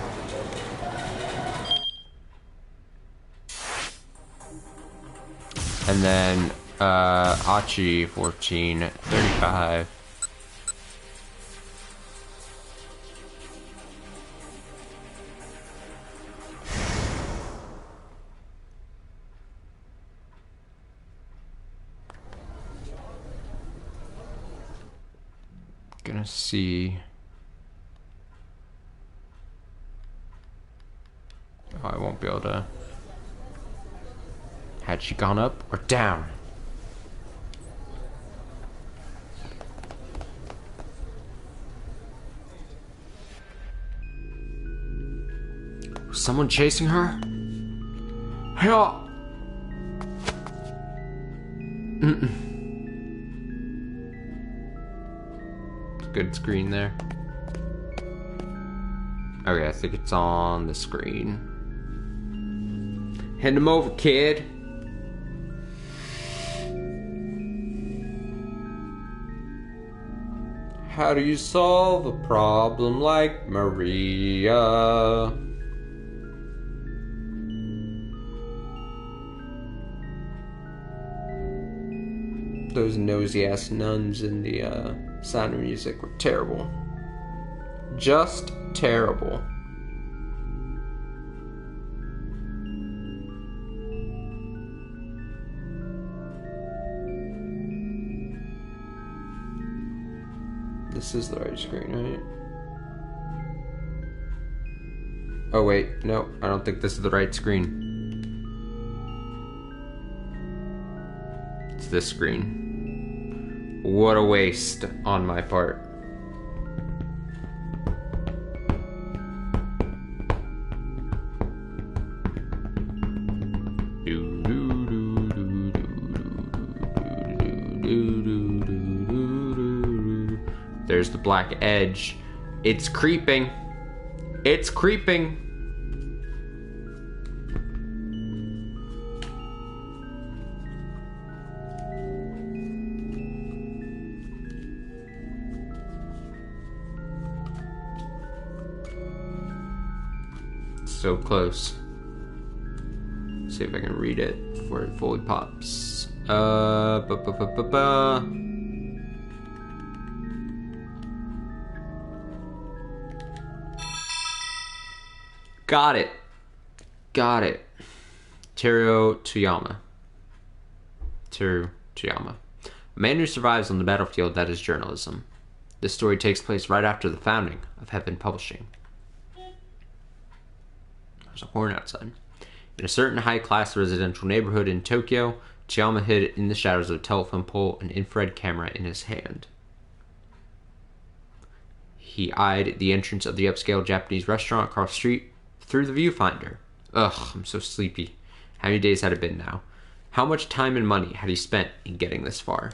And then Achi 1435. Gonna see. Oh, I won't be able to. Had she gone up or down? Was someone chasing her? Help! It's a good screen there. Okay, I think it's on the screen. Hand him over, kid. How do you solve a problem like Maria? Those nosy ass nuns in the Sound of Music were terrible. Just terrible. This is the right screen, right? Oh wait, no, I don't think this is the right screen. It's this screen. What a waste on my part. There's the black edge. It's creeping. It's creeping. So close. See if I can read it before it fully pops. Got it. Got it. Teru Toyama. A man who survives on the battlefield, that is journalism. This story takes place right after the founding of Heaven Publishing. There's a horn outside. In a certain high-class residential neighborhood in Tokyo, Toyama hid in the shadows of a telephone pole, an infrared camera in his hand. He eyed the entrance of the upscale Japanese restaurant across the street through the viewfinder. Ugh, I'm so sleepy. How many days had it been now? How much time and money had he spent in getting this far?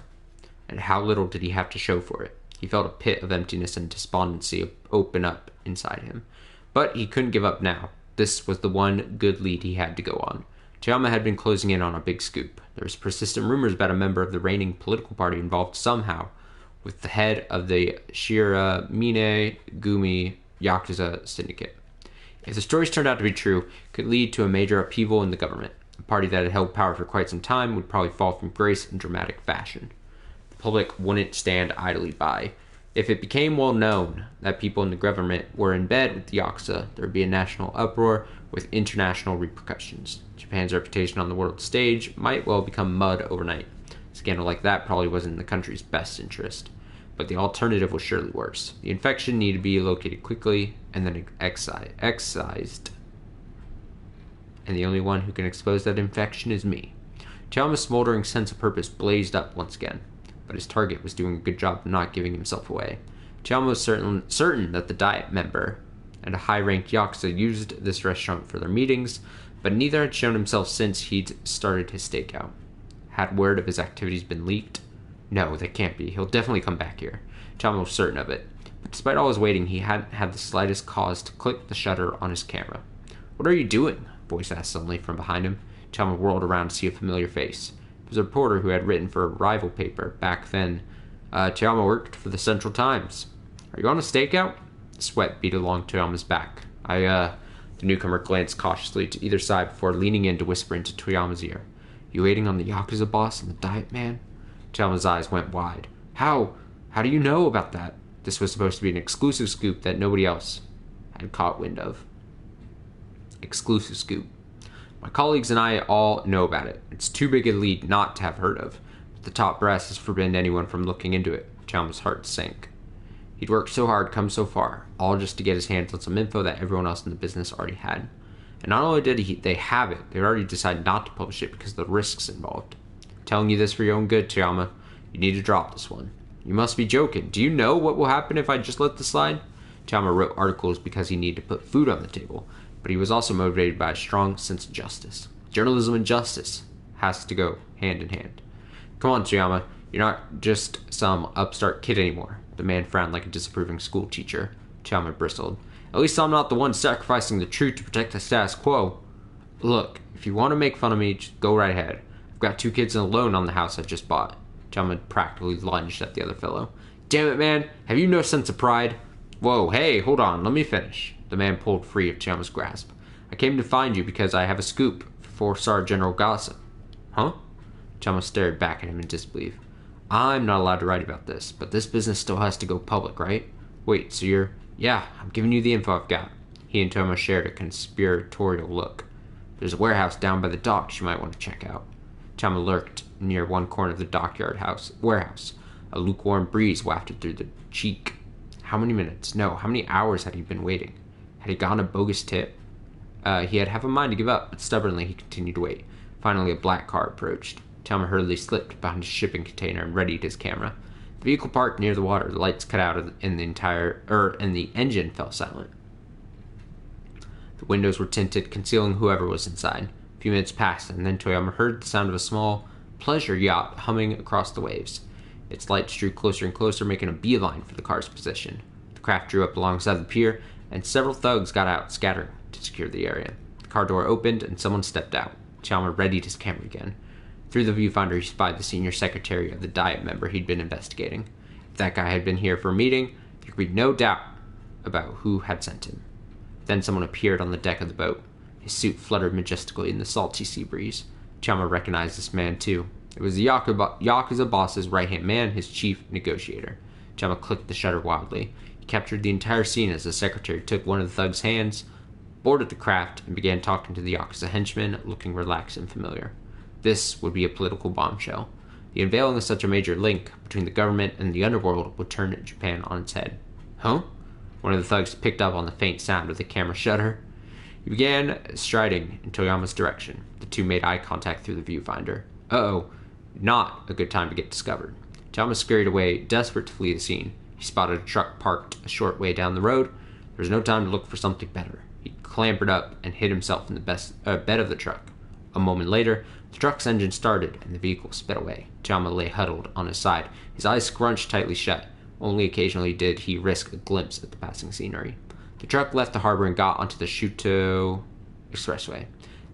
And how little did he have to show for it? He felt a pit of emptiness and despondency open up inside him. But he couldn't give up now. This was the one good lead he had to go on. Toyama had been closing in on a big scoop. There was persistent rumors about a member of the reigning political party involved somehow with the head of the Shiramine Gumi Yakuza syndicate. If the stories turned out to be true, it could lead to a major upheaval in the government. A party that had held power for quite some time would probably fall from grace in dramatic fashion. The public wouldn't stand idly by. If it became well known that people in the government were in bed with the Yakuza, there would be a national uproar with international repercussions. Japan's reputation on the world stage might well become mud overnight. A scandal like that probably wasn't in the country's best interest. but the alternative was surely worse. The infection needed to be located quickly and then excised. And the only one who can expose that infection is me. Toyama's smoldering sense of purpose blazed up once again, but his target was doing a good job of not giving himself away. Toyama was certain that the Diet member and a high-ranked Yakuza used this restaurant for their meetings, but neither had shown himself since he'd started his stakeout. Had word of his activities been leaked? No, they can't be. He'll definitely come back here. Toyama was certain of it. But despite all his waiting, he hadn't had the slightest cause to click the shutter on his camera. "What are you doing?" a voice asked suddenly from behind him. Toyama whirled around to see a familiar face. It was a reporter who had written for a rival paper back then. Toyama worked for the Central Times. "Are you on a stakeout?" Sweat beat along Toyama's back. The newcomer glanced cautiously to either side before leaning in to whisper into Toyama's ear. "You waiting on the Yakuza boss and the Diet man?" Toyama's eyes went wide. How do you know about that?" This was supposed to be an exclusive scoop that nobody else had caught wind of. Exclusive scoop. "My colleagues and I all know about it. It's too big a lead not to have heard of. But the top brass has forbidden anyone from looking into it." Toyama's heart sank. He'd worked so hard, come so far, all just to get his hands on some info that everyone else in the business already had. And not only did they have it, they'd already decided not to publish it because of the risks involved. "I'm telling you this for your own good, Toyama. You need to drop this one." "You must be joking. Do you know what will happen if I just let this slide?" Toyama wrote articles because he needed to put food on the table, but he was also motivated by a strong sense of justice. Journalism and justice has to go hand in hand. "Come on, Toyama. You're not just some upstart kid anymore." The man frowned like a disapproving school teacher. Toyama bristled. "At least I'm not the one sacrificing the truth to protect the status quo." "Look, if you want to make fun of me, just go right ahead. I've got 2 kids and a loan on the house I just bought." Toyama practically lunged at the other fellow. "Damn it, man. Have you no sense of pride?" "Whoa, hey, hold on. Let me finish." The man pulled free of Toyama's grasp. "I came to find you because I have a scoop for 4-star General Gossip." "Huh?" Toyama stared back at him in disbelief. "I'm not allowed to write about this, but this business still has to go public, right?" "Wait, so you're..." "Yeah, I'm giving you the info I've got." He and Toyama shared a conspiratorial look. "There's a warehouse down by the docks you might want to check out." Toyama lurked near one corner of the dockyard warehouse. A lukewarm breeze wafted through the cheek. How many hours had he been waiting? Had he gotten a bogus tip? He had half a mind to give up, but stubbornly he continued to wait. Finally, a black car approached. Toyama hurriedly slipped behind his shipping container and readied his camera. The vehicle parked near the water. The lights cut out and the engine fell silent. The windows were tinted, concealing whoever was inside. A few minutes passed, and then Toyama heard the sound of a small pleasure yacht humming across the waves. Its lights drew closer and closer, making a beeline for the car's position. The craft drew up alongside the pier, and several thugs got out, scattering to secure the area. The car door opened, and someone stepped out. Toyama readied his camera again. Through the viewfinder, he spied the senior secretary of the Diet member he'd been investigating. If that guy had been here for a meeting, there could be no doubt about who had sent him. Then someone appeared on the deck of the boat. His suit fluttered majestically in the salty sea breeze. Toyama recognized this man, too. It was the Yakuza boss's right-hand man, his chief negotiator. Toyama clicked the shutter wildly. He captured the entire scene as the secretary took one of the thug's hands, boarded the craft, and began talking to the Yakuza henchman, looking relaxed and familiar. This would be a political bombshell. The unveiling of such a major link between the government and the underworld would turn Japan on its head. "Huh?" One of the thugs picked up on the faint sound of the camera shutter. He began striding in Toyama's direction. The two made eye contact through the viewfinder. Uh-oh. Not a good time to get discovered. Toyama scurried away, desperate to flee the scene. He spotted a truck parked a short way down the road. There was no time to look for something better. He clambered up and hid himself in the bed of the truck. A moment later, the truck's engine started and the vehicle sped away. Toyama lay huddled on his side, his eyes scrunched tightly shut. Only occasionally did he risk a glimpse at the passing scenery. The truck left the harbor and got onto the Shuto Expressway.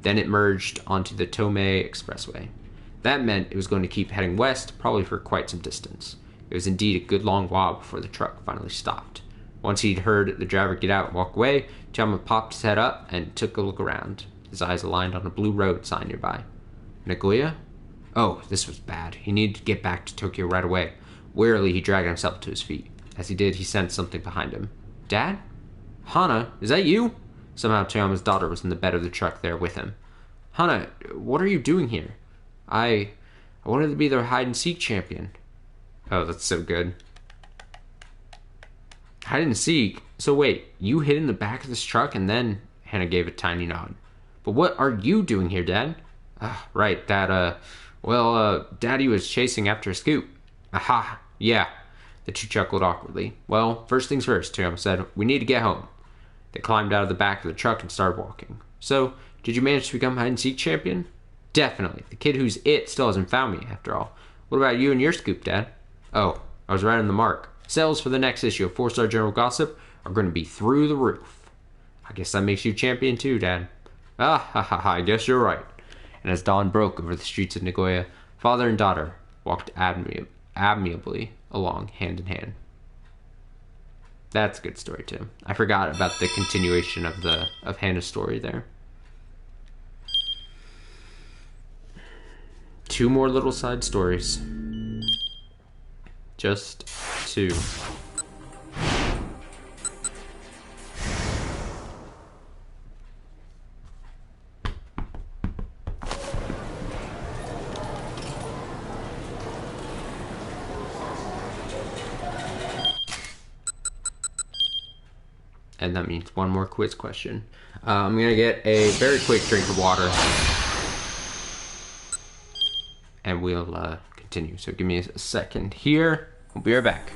Then it merged onto the Tomei Expressway. That meant it was going to keep heading west, probably for quite some distance. It was indeed a good long while before the truck finally stopped. Once he'd heard the driver get out and walk away, Toyama popped his head up and took a look around. His eyes aligned on a blue road sign nearby. Nagoya? Oh, this was bad. He needed to get back to Tokyo right away. Wearily, he dragged himself to his feet. As he did, he sensed something behind him. Dad? Hana, is that you? Somehow Toyama's daughter was in the bed of the truck there with him. Hana, what are you doing here? I wanted to be their hide-and-seek champion. Oh, that's so good. Hide and seek? So wait, you hid in the back of this truck and then... Hannah gave a tiny nod. But what are you doing here, Dad? Right, Daddy was chasing after a scoop. Aha, yeah. The two chuckled awkwardly. Well, first things first, Tom said. We need to get home. They climbed out of the back of the truck and started walking. So, did you manage to become hide-and-seek champion? Definitely. The kid who's it still hasn't found me, after all. What about you and your scoop, Dad? Oh, I was right on the mark. Sales for the next issue of 4-Star General Gossip are going to be through the roof. I guess that makes you champion too, Dad. I guess you're right. And as dawn broke over the streets of Nagoya, father and daughter walked amiably along, hand in hand. That's a good story too. I forgot about the continuation of Hannah's story there. 2 more little side stories. Just 2. And that means 1 more quiz question. I'm gonna get a very quick drink of water. And we'll continue. So give me a second here. We'll be right back.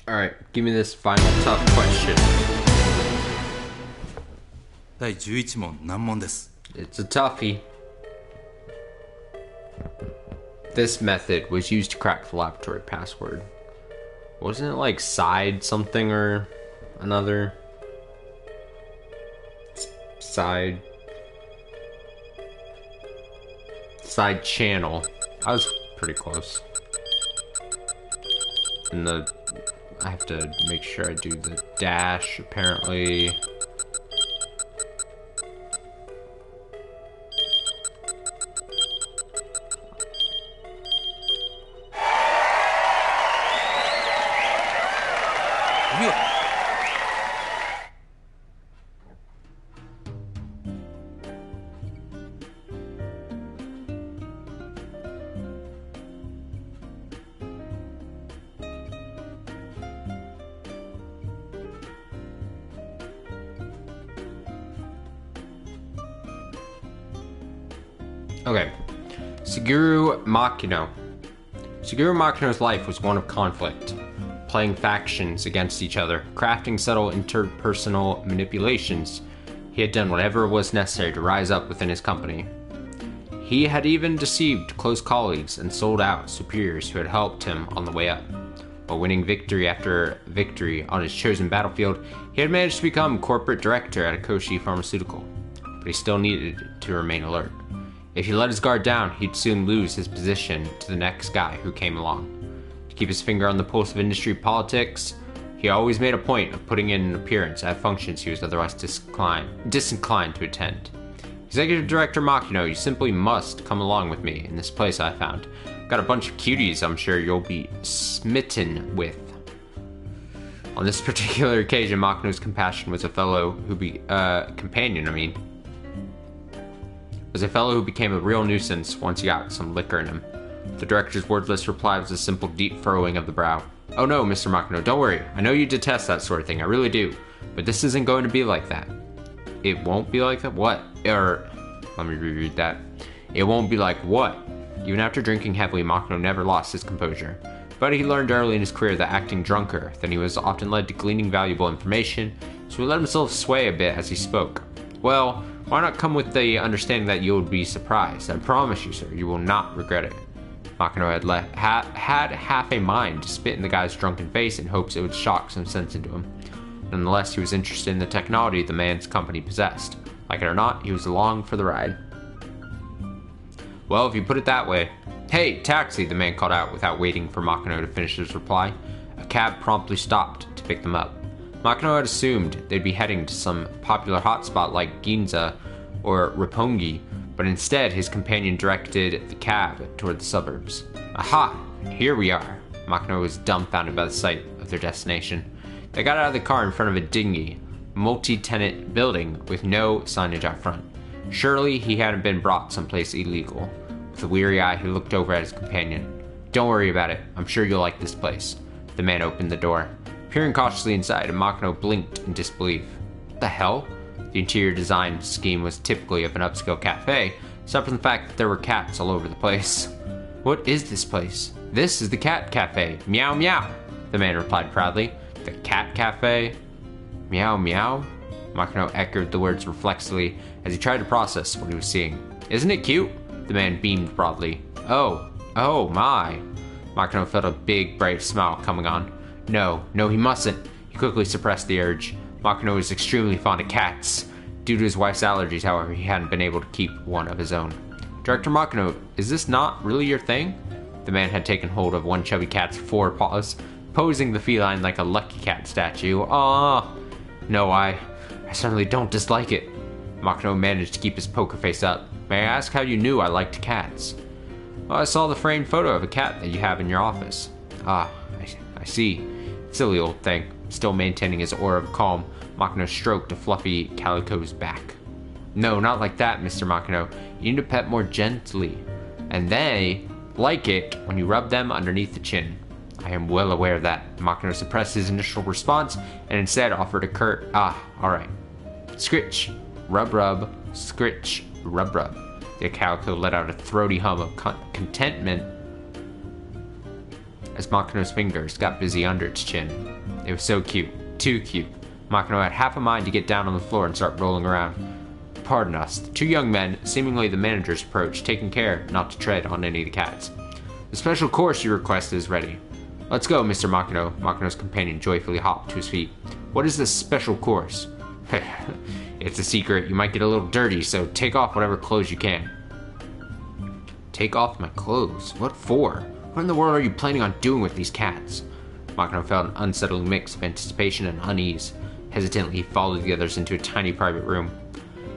Alright, give me this final tough question. 第11問難問です。 It's a toughie. This method was used to crack the laboratory password. Wasn't it like side something or another? Side channel. I was pretty close. And I have to make sure I do the dash, apparently. Okay, Shigeru Makino. Shigeru Makino's life was one of conflict, playing factions against each other, crafting subtle interpersonal manipulations. He had done whatever was necessary to rise up within his company. He had even deceived close colleagues and sold out superiors who had helped him on the way up. While winning victory after victory on his chosen battlefield, he had managed to become corporate director at Akoshi Pharmaceutical, but he still needed to remain alert. If he let his guard down, he'd soon lose his position to the next guy who came along. To keep his finger on the pulse of industry politics, he always made a point of putting in an appearance at functions he was otherwise disinclined to attend. Executive Director Makino, you simply must come along with me in this place I found. Got a bunch of cuties I'm sure you'll be smitten with. On this particular occasion, Makino's companion was a fellow who became a real nuisance once he got some liquor in him. The director's wordless reply was a simple deep furrowing of the brow. Oh no, Mr. Makino, don't worry. I know you detest that sort of thing, I really do. But this isn't going to be like that. It won't be like that? What? Let me reread that. It won't be like what? Even after drinking heavily, Makino never lost his composure. But he learned early in his career that acting drunker than he was often led to gleaning valuable information, so he let himself sway a bit as he spoke. Well, Why not come with the understanding that you will be surprised? I promise you, sir, you will not regret it. Makino had half a mind to spit in the guy's drunken face in hopes it would shock some sense into him. Nonetheless, he was interested in the technology the man's company possessed. Like it or not, he was along for the ride. Well, if you put it that way. Hey, taxi, the man called out without waiting for Makino to finish his reply. A cab promptly stopped to pick them up. Makino had assumed they'd be heading to some popular hotspot like Ginza or Roppongi, but instead his companion directed the cab toward the suburbs. Aha! Here we are. Makino was dumbfounded by the sight of their destination. They got out of the car in front of a dingy, multi-tenant building with no signage out front. Surely he hadn't been brought someplace illegal. With a weary eye, he looked over at his companion. Don't worry about it. I'm sure you'll like this place. The man opened the door. Peering cautiously inside, Makino blinked in disbelief. What the hell? The interior design scheme was typically of an upscale cafe, except for the fact that there were cats all over the place. What is this place? This is the cat cafe. Meow meow, the man replied proudly. The cat cafe? Meow meow? Makino echoed the words reflexively as he tried to process what he was seeing. Isn't it cute? The man beamed broadly. Oh my. Makino felt a big, bright smile coming on. No, he mustn't. He quickly suppressed the urge. Makino was extremely fond of cats. Due to his wife's allergies, however, he hadn't been able to keep one of his own. Director Makino, is this not really your thing? The man had taken hold of one chubby cat's forepaws, posing the feline like a lucky cat statue. Ah, no, I certainly don't dislike it. Makino managed to keep his poker face up. May I ask how you knew I liked cats? Well, I saw the framed photo of a cat that you have in your office. Ah, I see. Silly old thing. Still maintaining his aura of calm, Makino stroked a fluffy calico's back. No, not like that, Mr. Makino. You need to pet more gently. And they like it when you rub them underneath the chin. I am well aware of that. Makino suppressed his initial response and instead offered a curt, alright. Scritch, rub rub, scritch, rub rub. The calico let out a throaty hum of contentment as Makino's fingers got busy under its chin. It was so cute. Too cute. Makino had half a mind to get down on the floor and start rolling around. Pardon us. The two young men, seemingly the manager's approach, taking care not to tread on any of the cats. The special course you requested is ready. Let's go, Mr. Makino. Makino's companion joyfully hopped to his feet. What is this special course? It's a secret. You might get a little dirty, so take off whatever clothes you can. Take off my clothes? What for? What in the world are you planning on doing with these cats? Makino felt an unsettling mix of anticipation and unease. Hesitantly, he followed the others into a tiny private room.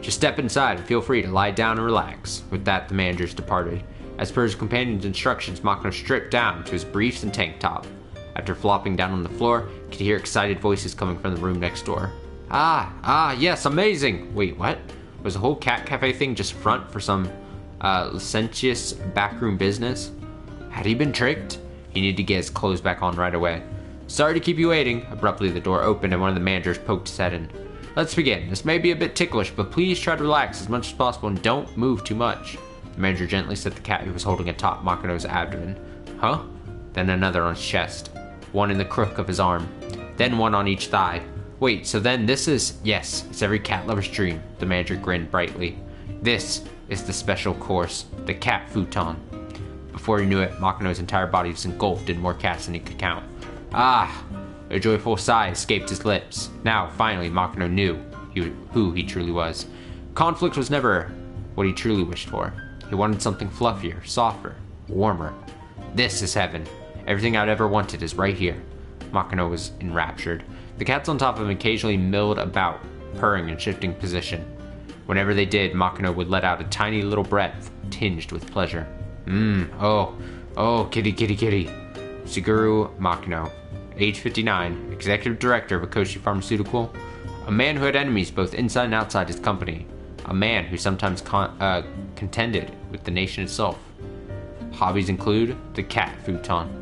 Just step inside and feel free to lie down and relax. With that, the managers departed. As per his companion's instructions, Makino stripped down to his briefs and tank top. After flopping down on the floor, he could hear excited voices coming from the room next door. Yes, amazing! Wait, what? Was the whole cat cafe thing just front for some, licentious backroom business? Had he been tricked? He needed to get his clothes back on right away. Sorry to keep you waiting. Abruptly, the door opened and one of the managers poked his head in. Let's begin. This may be a bit ticklish, but please try to relax as much as possible and don't move too much. The manager gently set the cat who was holding atop Makino's abdomen. Huh? Then another on his chest. One in the crook of his arm. Then one on each thigh. Wait, so then this is... Yes, it's every cat lover's dream. The manager grinned brightly. This is the special course. The cat futon. Before he knew it, Makino's entire body was engulfed in more cats than he could count. A joyful sigh escaped his lips. Now, finally, Makino knew who he truly was. Conflict was never what he truly wished for. He wanted something fluffier, softer, warmer. This is heaven. Everything I'd ever wanted is right here. Makino was enraptured. The cats on top of him occasionally milled about, purring and shifting position. Whenever they did, Makino would let out a tiny little breath, tinged with pleasure. Kitty, kitty, kitty. Suguru Makino, age 59, executive director of Akoshi Pharmaceutical, a man who had enemies both inside and outside his company, a man who sometimes contended with the nation itself. Hobbies include the cat futon.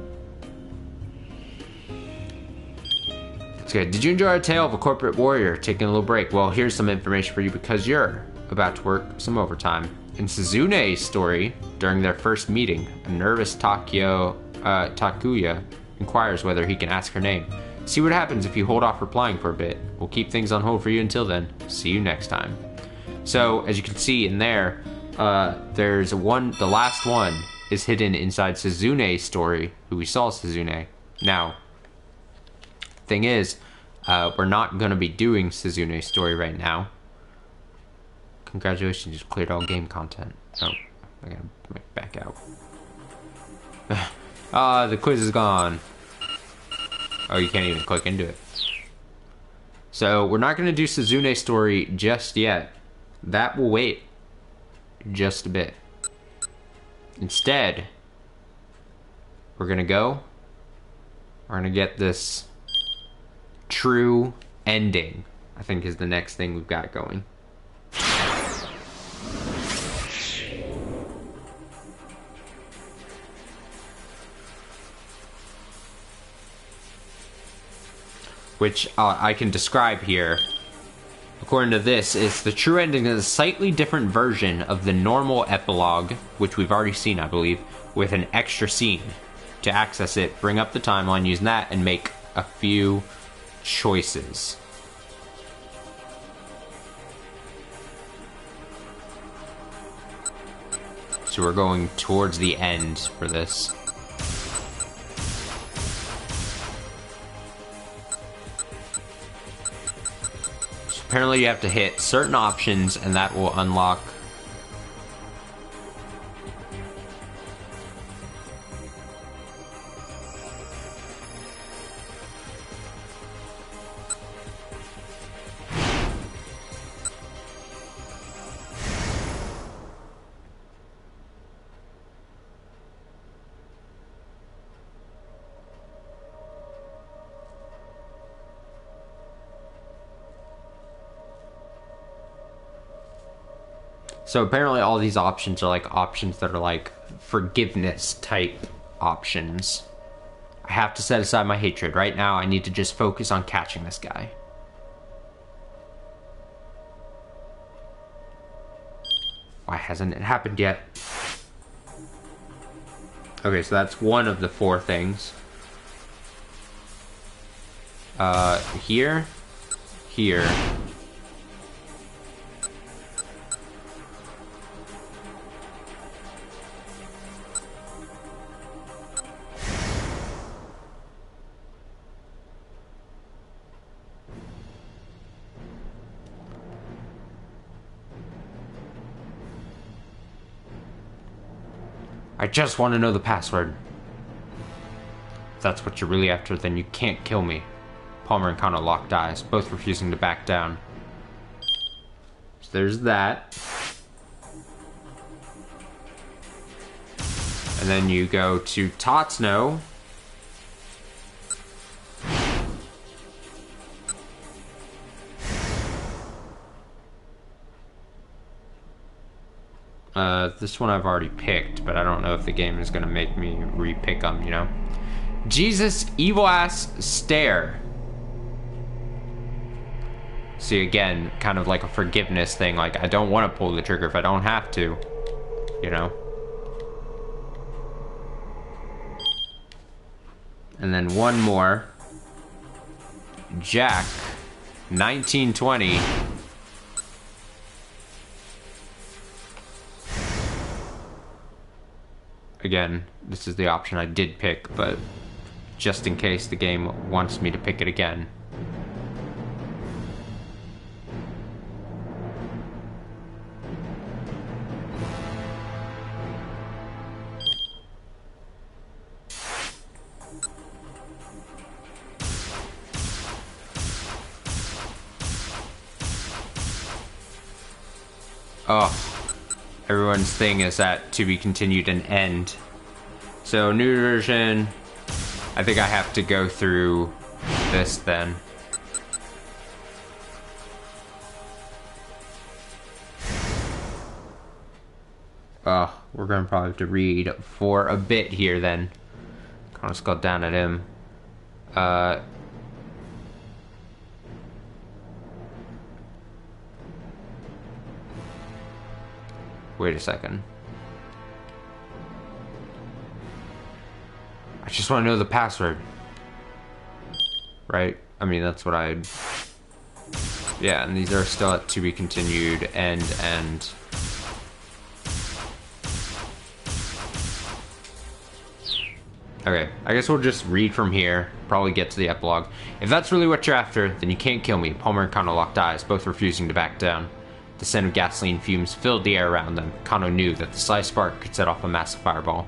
That's good. Did you enjoy our tale of a corporate warrior taking a little break? Well, here's some information for you because you're about to work some overtime. In Suzune's story, during their first meeting, a nervous Takuya inquires whether he can ask her name. See what happens if you hold off replying for a bit. We'll keep things on hold for you until then. See you next time. So, as you can see in there, there's one, the last one is hidden inside Suzune's story, who we saw Suzune. Now, thing is, we're not going to be doing Suzune's story right now. Congratulations, you cleared all game content. Oh, I gotta back out. Ah, the quiz is gone. Oh, you can't even click into it. So, we're not going to do Suzune's story just yet. That will wait just a bit. Instead, we're going to go. We're going to get this true ending, I think is the next thing we've got going. Which I can describe here. According to this, it's the true ending is a slightly different version of the normal epilogue, which we've already seen, I believe, with an extra scene. To access it, bring up the timeline using that, and make a few choices. So we're going towards the end for this. Apparently you have to hit certain options and that will unlock So apparently all these options are like options that are like forgiveness type options. I have to set aside my hatred. Right now I need to just focus on catching this guy. Why hasn't it happened yet? Okay, so that's one of the four things. Here. I just want to know the password. If that's what you're really after, then you can't kill me. Palmer and Kano locked eyes, both refusing to back down. So there's that. And then you go to Tatsuno. This one I've already picked, but I don't know if the game is going to make me re-pick them, you know? Jesus, evil ass stare. See, again, kind of like a forgiveness thing. Like, I don't want to pull the trigger if I don't have to, you know? And then one more. Jack, 1920. Again, this is the option I did pick, but just in case the game wants me to pick it again. Oh. Everyone's thing is that to be continued and end. So new version, I think I have to go through this then. Oh, we're gonna probably have to read for a bit here then. Kind of skull down at him. Wait a second. I just want to know the password. Right? I mean, that's what I'd Yeah, and these are still at to be continued, and. Okay, I guess we'll just read from here, probably get to the epilogue. If that's really what you're after, then you can't kill me. Palmer and Kano locked eyes, both refusing to back down. The scent of gasoline fumes filled the air around them. Kano knew that the slight spark could set off a massive fireball.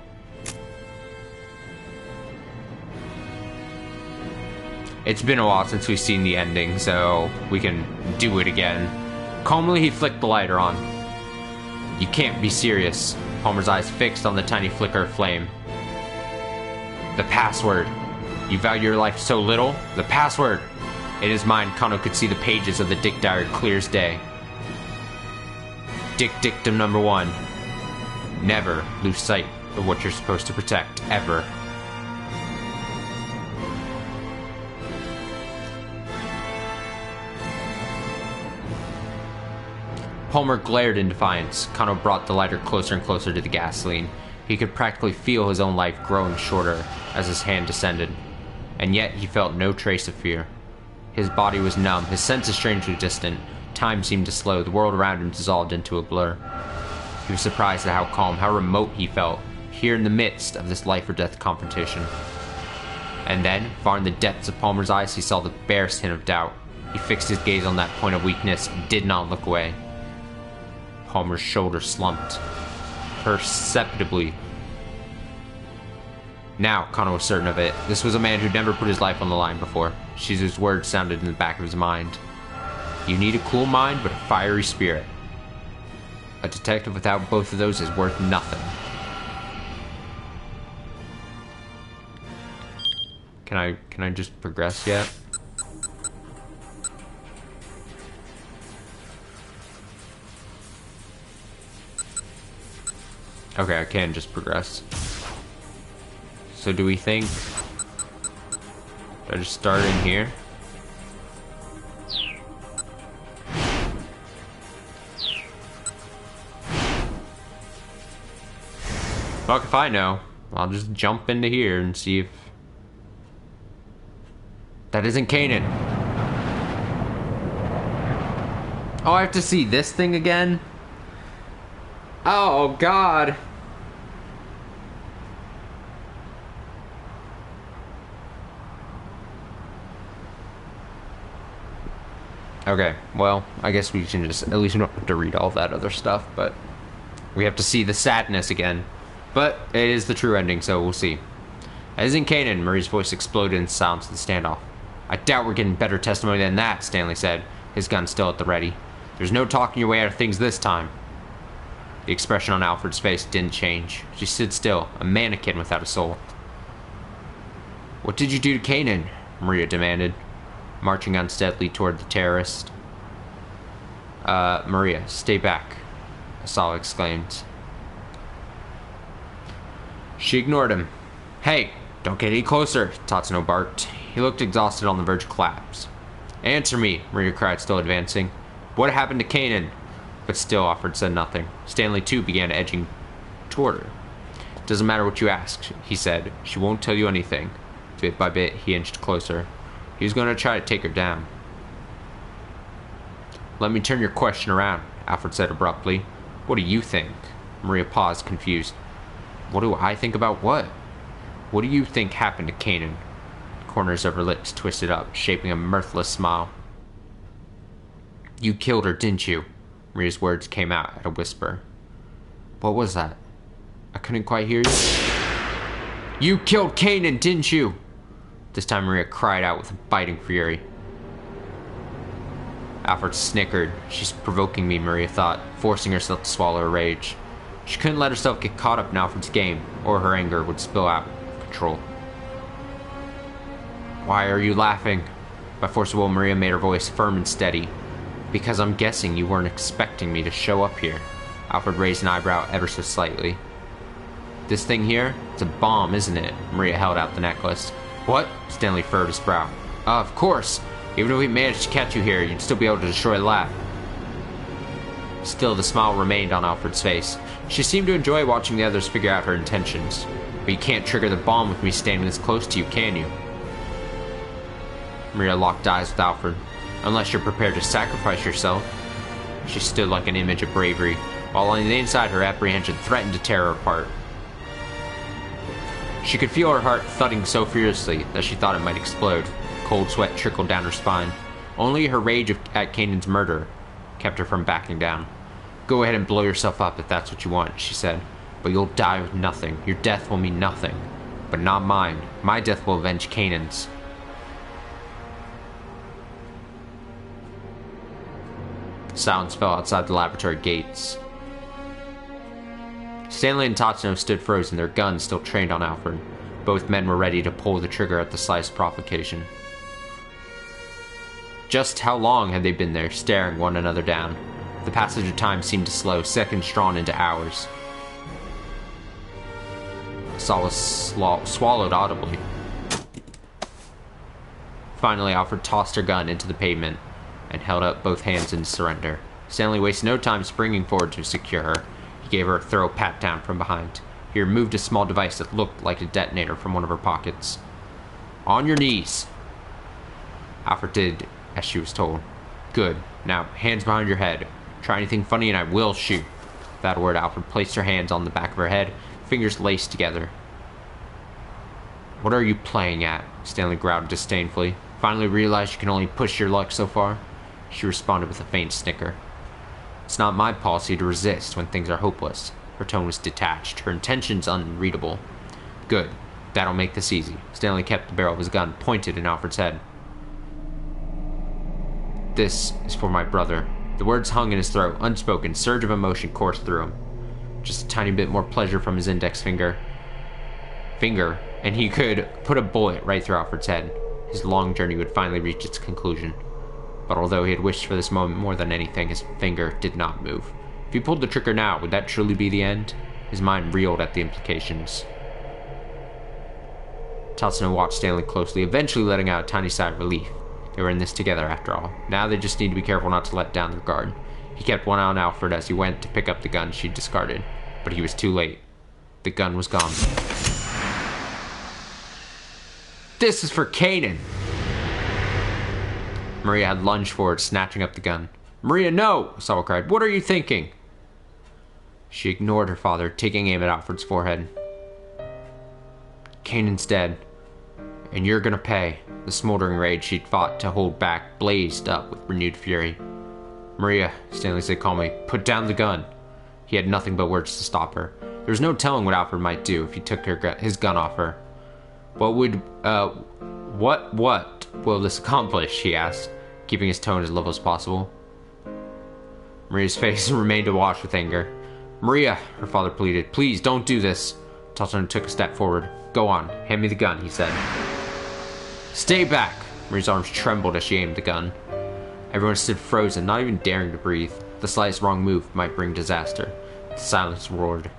It's been a while since we've seen the ending, so we can do it again. Calmly, he flicked the lighter on. You can't be serious. Palmer's eyes fixed on the tiny flicker of flame. The password. You value your life so little? The password! In his mind, Kano could see the pages of the Dick Diary clear as day. Dick Dictum number 1. Never lose sight of what you're supposed to protect, ever. Palmer glared in defiance. Kano brought the lighter closer and closer to the gasoline. He could practically feel his own life growing shorter as his hand descended. And yet he felt no trace of fear. His body was numb, his senses strangely distant. Time seemed to slow, the world around him dissolved into a blur. He was surprised at how calm, how remote he felt, here in the midst of this life-or-death confrontation. And then, far in the depths of Palmer's eyes, he saw the barest hint of doubt. He fixed his gaze on that point of weakness, did not look away. Palmer's shoulders slumped. Perceptibly. Now, Kano was certain of it. This was a man who'd never put his life on the line before. Shizu's words sounded in the back of his mind. You need a cool mind, but a fiery spirit. A detective without both of those is worth nothing. Can I just progress yet? Okay, I can just progress. So do we think... Do I just start in here? Fuck if I know. I'll just jump into here and see if... That isn't Kanan. Oh, I have to see this thing again? Oh, God. Okay, well, I guess we can just... At least we don't have to read all that other stuff, but... We have to see the sadness again. But it is the true ending, so we'll see. As in Kanan, Marie's voice exploded in silence of the standoff. I doubt we're getting better testimony than that, Stanley said, his gun still at the ready. There's no talking your way out of things this time. The expression on Alfred's face didn't change. She stood still, a mannequin without a soul. What did you do to Kanan? Maria demanded, marching unsteadily toward the terrorist. Maria, stay back, Asala exclaimed. She ignored him. Hey, don't get any closer, Tatsuno barked. He looked exhausted on the verge of collapse. Answer me, Maria cried, still advancing. What happened to Kanan? But still, Alfred said nothing. Stanley, too, began edging toward her. Doesn't matter what you ask, he said. She won't tell you anything. Bit by bit, he inched closer. He was going to try to take her down. Let me turn your question around, Alfred said abruptly. What do you think? Maria paused, confused. What do I think about what? What do you think happened to Kanan? The corners of her lips twisted up, shaping a mirthless smile. You killed her, didn't you? Maria's words came out at a whisper. What was that? I couldn't quite hear you. You killed Kanan, didn't you? This time Maria cried out with biting fury. Alfred snickered. She's provoking me, Maria thought, forcing herself to swallow her rage. She couldn't let herself get caught up in Alfred's game, or her anger would spill out of control. Why are you laughing? By force of will, Maria made her voice firm and steady. Because I'm guessing you weren't expecting me to show up here. Alfred raised an eyebrow ever so slightly. This thing here? It's a bomb, isn't it? Maria held out the necklace. What? Stanley furrowed his brow. Of course. Even if we managed to catch you here, you'd still be able to destroy the lab. Still, the smile remained on Alfred's face. She seemed to enjoy watching the others figure out her intentions. But you can't trigger the bomb with me standing this close to you, can you? Maria locked eyes with Alfred. Unless you're prepared to sacrifice yourself. She stood like an image of bravery, while on the inside her apprehension threatened to tear her apart. She could feel her heart thudding so furiously that she thought it might explode. Cold sweat trickled down her spine. Only her rage at Kanan's murder kept her from backing down. "Go ahead and blow yourself up if that's what you want," she said. "But you'll die with nothing. Your death will mean nothing. But not mine. My death will avenge Kanan's." Silence fell outside the laboratory gates. Stanley and Tatsuno stood frozen, their guns still trained on Alfred. Both men were ready to pull the trigger at the slightest provocation. Just how long had they been there, staring one another down? The passage of time seemed to slow, seconds drawn into hours. Sawa swallowed audibly. Finally, Alfred tossed her gun into the pavement and held up both hands in surrender. Stanley wasted no time springing forward to secure her. He gave her a thorough pat-down from behind. He removed a small device that looked like a detonator from one of her pockets. "On your knees." Alfred did as she was told. "Good. Now, hands behind your head. Try anything funny and I will shoot." With that word, Alfred placed her hands on the back of her head, fingers laced together. "What are you playing at?" Stanley growled disdainfully. "Finally realized you can only push your luck so far?" She responded with a faint snicker. "It's not my policy to resist when things are hopeless." Her tone was detached, her intentions unreadable. "Good. That'll make this easy." Stanley kept the barrel of his gun pointed in Alfred's head. "This is for my brother." The words hung in his throat, unspoken, surge of emotion coursed through him. Just a tiny bit more pleasure from his index finger, and he could put a bullet right through Alfred's head. His long journey would finally reach its conclusion. But although he had wished for this moment more than anything, his finger did not move. If he pulled the trigger now, would that truly be the end? His mind reeled at the implications. Tatsuno watched Stanley closely, eventually letting out a tiny sigh of relief. They were in this together after all. Now they just need to be careful not to let down their guard. He kept one eye on Alfred as he went to pick up the gun she'd discarded, but he was too late. The gun was gone. "This is for Kanan!" Maria had lunged forward, snatching up the gun. "Maria, no!" Sawa cried. "What are you thinking?" She ignored her father, taking aim at Alfred's forehead. "Kanan's dead, and you're gonna pay." The smoldering rage she'd fought to hold back blazed up with renewed fury. "Maria," Stanley said calmly, "put down the gun." He had nothing but words to stop her. There was no telling what Alfred might do if he took his gun off her. What will this accomplish?" he asked, keeping his tone as level as possible. Maria's face remained awash with anger. "Maria," her father pleaded, "please don't do this." Tatsuno took a step forward. "Go on, hand me the gun," he said. "Stay back!" Maria's arms trembled as she aimed the gun. Everyone stood frozen, not even daring to breathe. The slightest wrong move might bring disaster. The silence roared.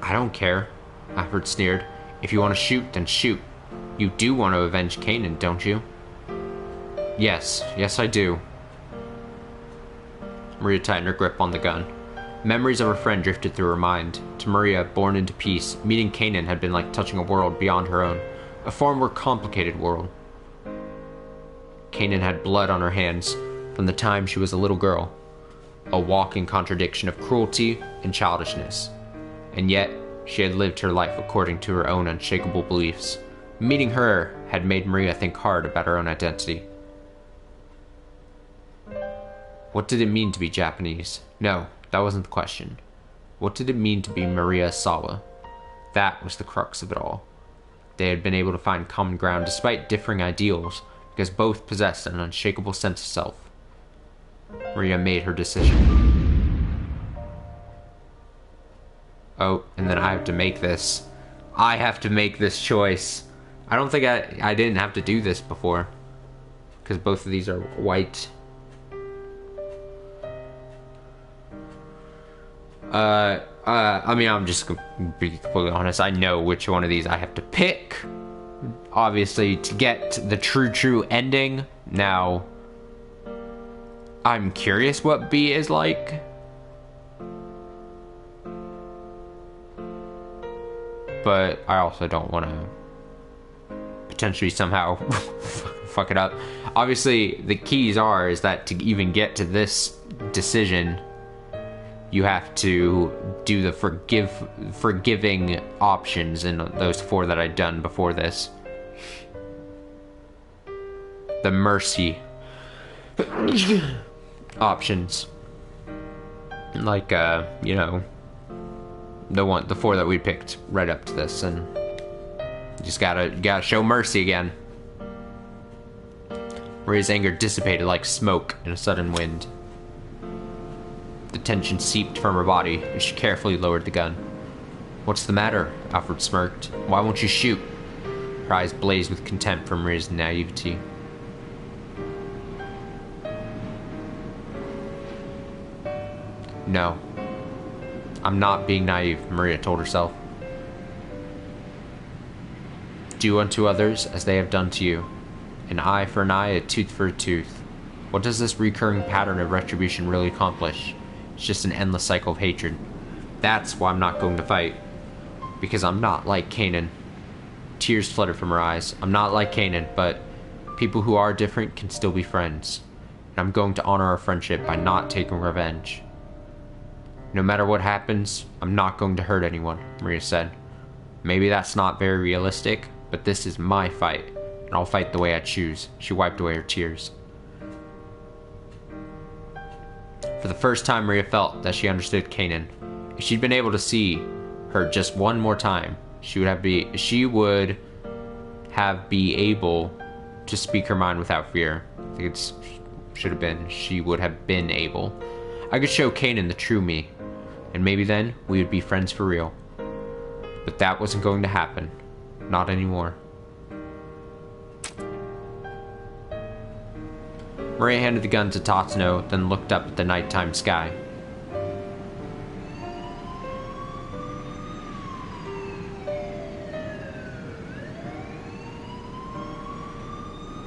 "I don't care," Alfred sneered. "If you want to shoot, then shoot. You do want to avenge Kanan, don't you?" Yes, I do." Maria tightened her grip on the gun. Memories of her friend drifted through her mind. To Maria, born into peace, meeting Kanan had been like touching a world beyond her own. A far more complicated world. Kanan had blood on her hands from the time she was a little girl. A walking contradiction of cruelty and childishness. And yet, she had lived her life according to her own unshakable beliefs. Meeting her had made Maria think hard about her own identity. What did it mean to be Japanese? No, that wasn't the question. What did it mean to be Maria Sawa? That was the crux of it all. They had been able to find common ground despite differing ideals, because both possessed an unshakable sense of self. Maria made her decision. Oh, and then I have to make this. I have to make this choice. I don't think I didn't have to do this before, because both of these are white. I mean, I'm just gonna be completely honest. I know which one of these I have to pick, obviously, to get the true ending. Now, I'm curious what B is like. But I also don't want to potentially somehow fuck it up. Obviously, the keys is that to even get to this decision, you have to do the forgiving options in those 4 that I'd done before this. The mercy options. Like, you know, the 4 that we picked right up to this, and you just gotta show mercy again. Maria's anger dissipated like smoke in a sudden wind. The tension seeped from her body as she carefully lowered the gun. "What's the matter?" Alfred smirked. "Why won't you shoot?" Her eyes blazed with contempt for Maria's naivety. "No. I'm not being naive," Maria told herself. "Do unto others as they have done to you. An eye for an eye, a tooth for a tooth. What does this recurring pattern of retribution really accomplish? It's just an endless cycle of hatred. That's why I'm not going to fight. Because I'm not like Kanan." Tears flooded from her eyes. "I'm not like Kanan, but people who are different can still be friends. And I'm going to honor our friendship by not taking revenge. No matter what happens, I'm not going to hurt anyone," Maria said. "Maybe that's not very realistic, but this is my fight, and I'll fight the way I choose." She wiped away her tears. For the first time, Maria felt that she understood Kanan. If she'd been able to see her just one more time, she would have be able to speak her mind without fear. I think should have been, she would have been able. "I could show Kanan the true me, and maybe then we would be friends for real." But that wasn't going to happen. Not anymore. Maria handed the gun to Tatsuno, then looked up at the nighttime sky.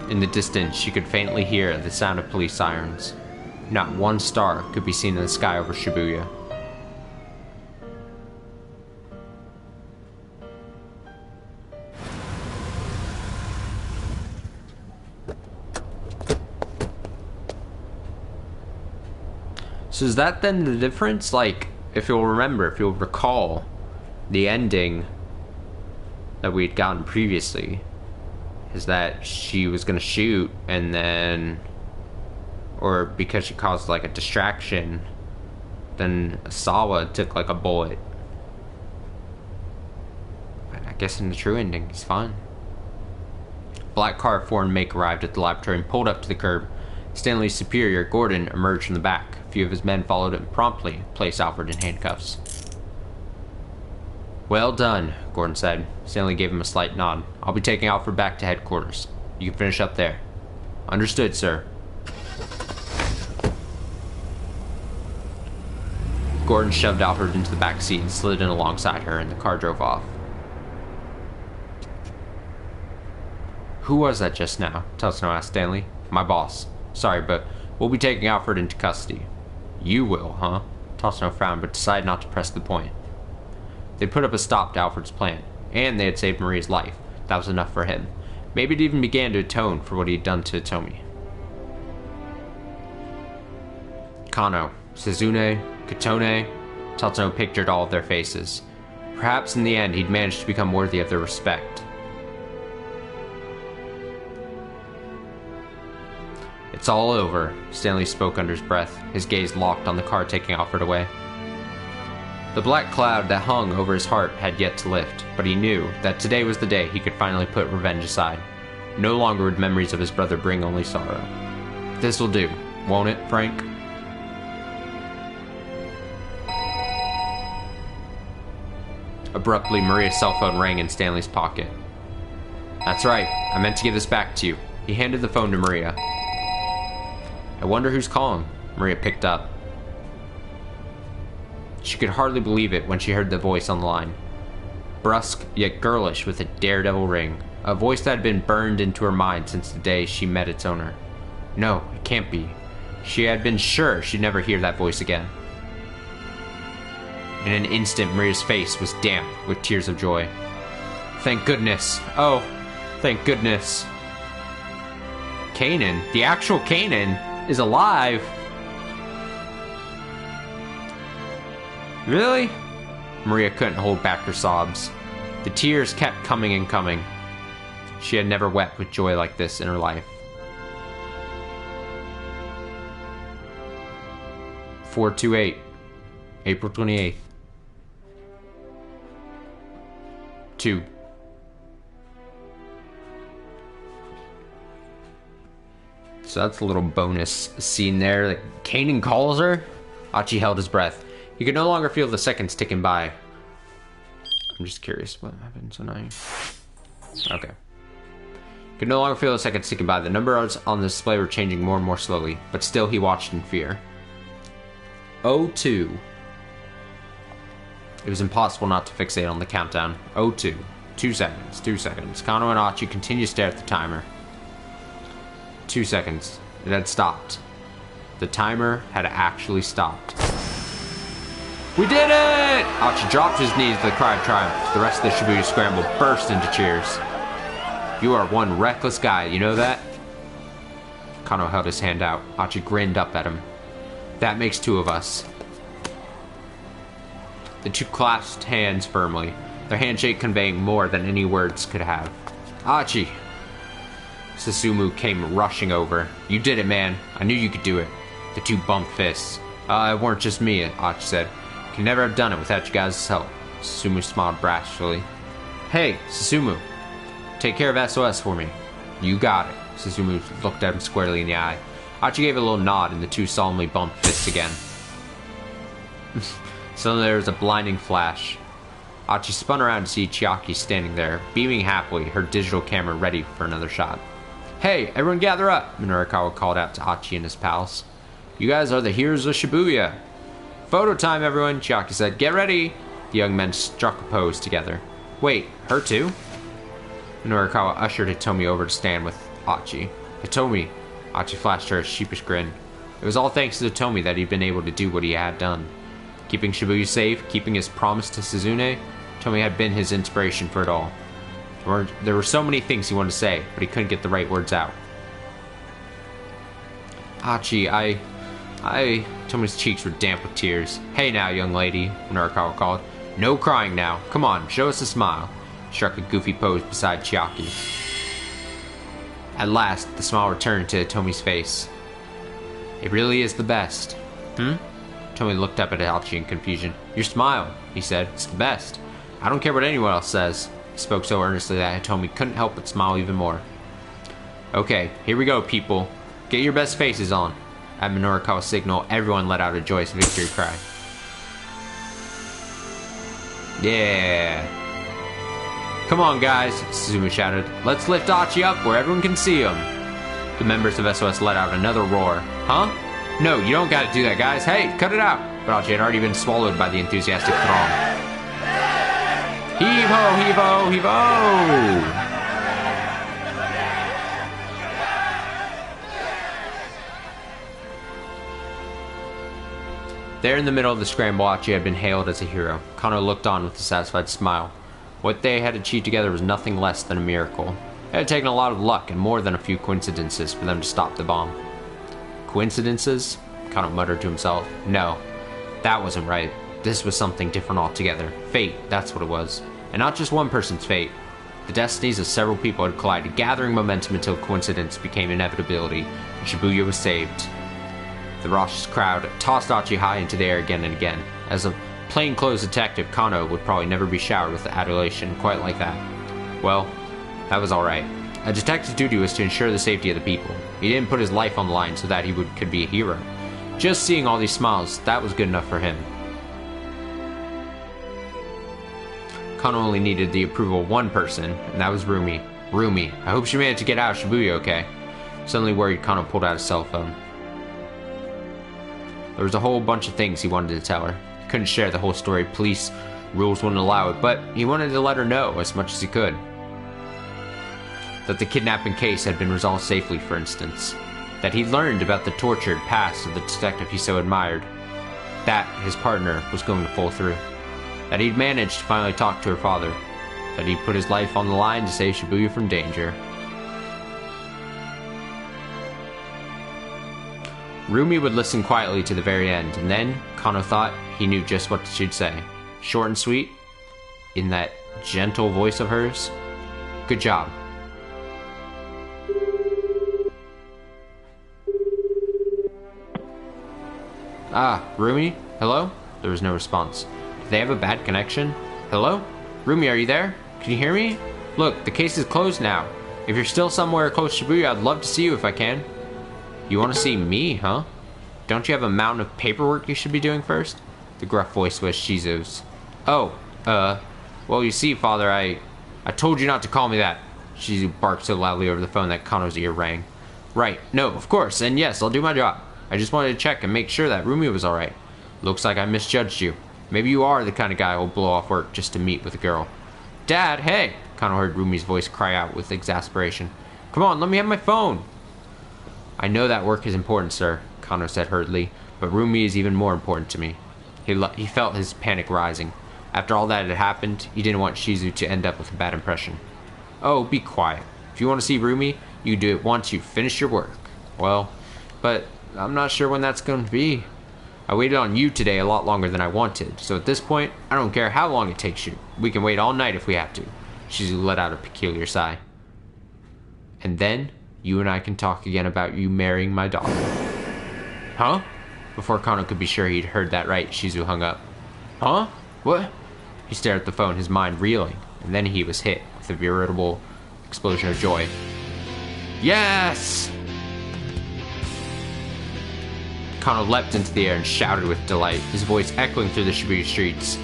In the distance, she could faintly hear the sound of police sirens. Not one star could be seen in the sky over Shibuya. So is that then the difference? Like, if you'll recall the ending that we had gotten previously, is that she was gonna shoot and then, or because she caused like a distraction, then Asawa took like a bullet. I guess in the true ending, he's fine. Black car of foreign make arrived at the laboratory and pulled up to the curb. Stanley's superior, Gordon, emerged from the back. A few of his men followed and promptly placed Alfred in handcuffs. "Well done," Gordon said. Stanley gave him a slight nod. "I'll be taking Alfred back to headquarters. You can finish up there." "Understood, sir." Gordon shoved Alfred into the back seat and slid in alongside her, and the car drove off. "Who was that just now?" Tatsuno asked Stanley. "My boss. Sorry, but we'll be taking Alfred into custody." "You will, huh?" Tatsuno frowned, but decided not to press the point. They'd put up a stop to Alfred's plan, and they had saved Maria's life. That was enough for him. Maybe it even began to atone for what he had done to Tomi. Kano, Suzune, Katone, Tatsuno pictured all of their faces. Perhaps in the end he'd managed to become worthy of their respect. "It's all over," Stanley spoke under his breath, his gaze locked on the car taking Alfred away. The black cloud that hung over his heart had yet to lift, but he knew that today was the day he could finally put revenge aside. No longer would memories of his brother bring only sorrow. "This'll do, won't it, Frank?" Abruptly, Maria's cell phone rang in Stanley's pocket. "That's right, I meant to give this back to you." He handed the phone to Maria. "I wonder who's calling." Maria picked up. She could hardly believe it when she heard the voice on the line. Brusque, yet girlish with a daredevil ring. A voice that had been burned into her mind since the day she met its owner. No, it can't be. She had been sure she'd never hear that voice again. In an instant, Maria's face was damp with tears of joy. "Thank goodness. Oh, thank goodness." Kanan, the actual Kanan, is alive. Really? Maria couldn't hold back her sobs. The tears kept coming and coming. She had never wept with joy like this in her life. 428, April 28th. 2. So that's a little bonus scene there. Like, Kanan calls her. Archie held his breath. He could no longer feel the seconds ticking by. I'm just curious what happened tonight. Okay. He could no longer feel the seconds ticking by. The numbers on the display were changing more and more slowly, but still he watched in fear. 02. It was impossible not to fixate on the countdown. 02. 2 seconds. 2 seconds. Kano and Archie continued to stare at the timer. 2 seconds. It had stopped. The timer had actually stopped. We did it! Archie dropped his knees with a cry of triumph. The rest of the Shibuya Scramble burst into cheers. You are one reckless guy, you know that? Kano held his hand out. Archie grinned up at him. That makes 2 of us. The 2 clasped hands firmly, their handshake conveying more than any words could have. Archie! Susumu came rushing over. You did it, man. I knew you could do it. The 2 bumped fists. It weren't just me, Archie said. Could never have done it without you guys' help. Susumu smiled brashly. Hey, Susumu. Take care of SOS for me. You got it. Susumu looked at him squarely in the eye. Archie gave a little nod and the 2 solemnly bumped fists again. Suddenly there was a blinding flash. Archie spun around to see Chiaki standing there, beaming happily, her digital camera ready for another shot. Hey, everyone gather up, Minorukawa called out to Archie and his pals. You guys are the heroes of Shibuya. Photo time, everyone, Chiaki said. Get ready. The young men struck a pose together. Wait, her too? Minorukawa ushered Hitomi over to stand with Archie. Hitomi. Archie flashed her a sheepish grin. It was all thanks to Hitomi that he'd been able to do what he had done. Keeping Shibuya safe, keeping his promise to Suzune, Hitomi had been his inspiration for it all. There were so many things he wanted to say, but he couldn't get the right words out. Archie, Tomi's cheeks were damp with tears. Hey now, young lady, Minorukawa called. No crying now. Come on, show us a smile. He struck a goofy pose beside Chiaki. At last, the smile returned to Tomi's face. It really is the best. Tomi looked up at Archie in confusion. Your smile, he said. It's the best. I don't care what anyone else says. He spoke so earnestly that Hitomi couldn't help but smile even more. Okay, here we go, people. Get your best faces on. At Minorukawa's signal, everyone let out a joyous victory cry. Yeah. Come on, guys, Suzumu shouted. Let's lift Archie up where everyone can see him. The members of SOS let out another roar. Huh? No, you don't gotta do that, guys. Hey, cut it out. But Archie had already been swallowed by the enthusiastic throng. Heave-ho, heave-ho, heave-ho! There in the middle of the scramble, Archie had been hailed as a hero. Kano looked on with a satisfied smile. What they had achieved together was nothing less than a miracle. It had taken a lot of luck and more than a few coincidences for them to stop the bomb. Coincidences? Kano muttered to himself. No, that wasn't right. This was something different altogether. Fate, that's what it was. And not just one person's fate. The destinies of several people had collided, gathering momentum until coincidence became inevitability, and Shibuya was saved. The raucous crowd tossed Archie high into the air again and again. As a plainclothes detective, Kano would probably never be showered with adulation quite like that. Well, that was alright. A detective's duty was to ensure the safety of the people. He didn't put his life on the line so that he could be a hero. Just seeing all these smiles, that was good enough for him. Kano only needed the approval of one person, and that was Rumi. Rumi, I hope she managed to get out of Shibuya okay. Suddenly worried, Kano pulled out his cell phone. There was a whole bunch of things he wanted to tell her. He couldn't share the whole story, police rules wouldn't allow it, but he wanted to let her know as much as he could. That the kidnapping case had been resolved safely, for instance. That he'd learned about the tortured past of the detective he so admired. That his partner was going to pull through. That he'd managed to finally talk to her father. That he'd put his life on the line to save Shibuya from danger. Rumi would listen quietly to the very end, and then Kano thought he knew just what she'd say. Short and sweet, in that gentle voice of hers. Good job. Ah, Rumi? Hello? There was no response. Did they have a bad connection? Hello? Rumi, are you there? Can you hear me? Look, the case is closed now. If you're still somewhere close to Shibuya, I'd love to see you if I can. You want to see me, huh? Don't you have a mountain of paperwork you should be doing first? The gruff voice was Shizu's. Oh, well, you see, Father, I told you not to call me that. Shizu barked so loudly over the phone that Kano's ear rang. Right, no, of course, and yes, I'll do my job. I just wanted to check and make sure that Rumi was alright. Looks like I misjudged you. Maybe you are the kind of guy who'll blow off work just to meet with a girl. Dad, hey! Kano heard Rumi's voice cry out with exasperation. Come on, let me have my phone! I know that work is important, sir, Kano said hurriedly, but Rumi is even more important to me. He felt his panic rising. After all that had happened, he didn't want Shizu to end up with a bad impression. Oh, be quiet. If you want to see Rumi, you do it once you've finished your work. Well, but I'm not sure when that's going to be. I waited on you today a lot longer than I wanted, so at this point, I don't care how long it takes you. We can wait all night if we have to. Shizu let out a peculiar sigh. And then, you and I can talk again about you marrying my daughter. Huh? Before Kano could be sure he'd heard that right, Shizu hung up. Huh? What? He stared at the phone, his mind reeling, and then he was hit with a veritable explosion of joy. Yes! Kano leapt into the air and shouted with delight, his voice echoing through the Shibuya streets.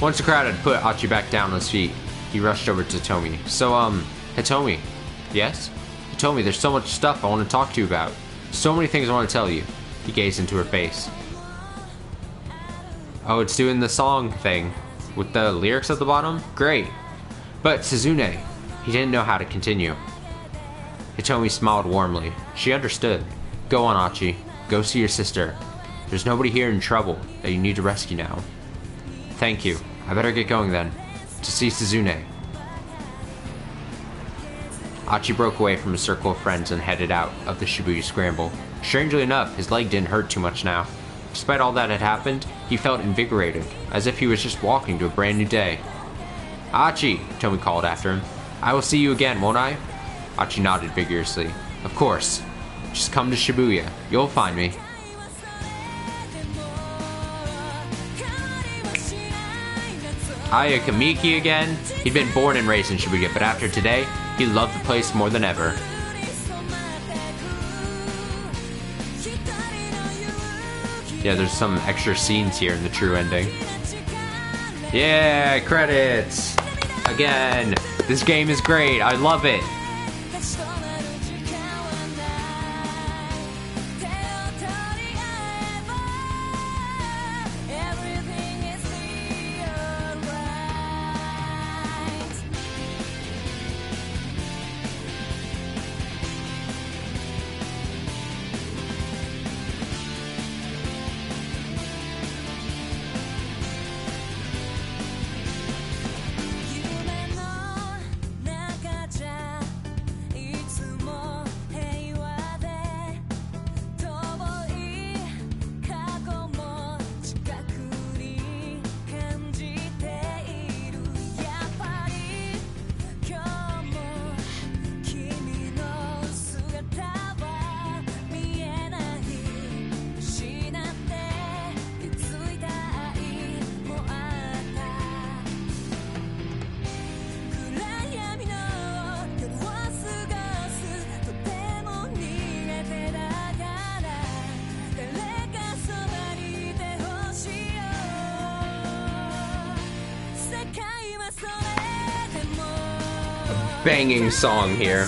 Once the crowd had put Achi back down on his feet, he rushed over to Hitomi. So, Hitomi. Yes? Hitomi, there's so much stuff I want to talk to you about. So many things I want to tell you. He gazed into her face. Oh, it's doing the song thing. With the lyrics at the bottom? Great. But Suzune, he didn't know how to continue. Hitomi smiled warmly. She understood. Go on, Achi. Go see your sister. There's nobody here in trouble that you need to rescue now. Thank you. I better get going then. To see Suzune. Achi broke away from his circle of friends and headed out of the Shibuya Scramble. Strangely enough, his leg didn't hurt too much now. Despite all that had happened, he felt invigorated, as if he was just walking to a brand new day. Achi, Tomi called after him. I will see you again, won't I? Achi nodded vigorously. Of course. Just come to Shibuya. You'll find me. Ayaka Miki again. He'd been born and raised in Shibuya, but after today, he loved the place more than ever. Yeah, there's some extra scenes here in the true ending. Yeah, credits! Again, this game is great. I love it. Banging song here.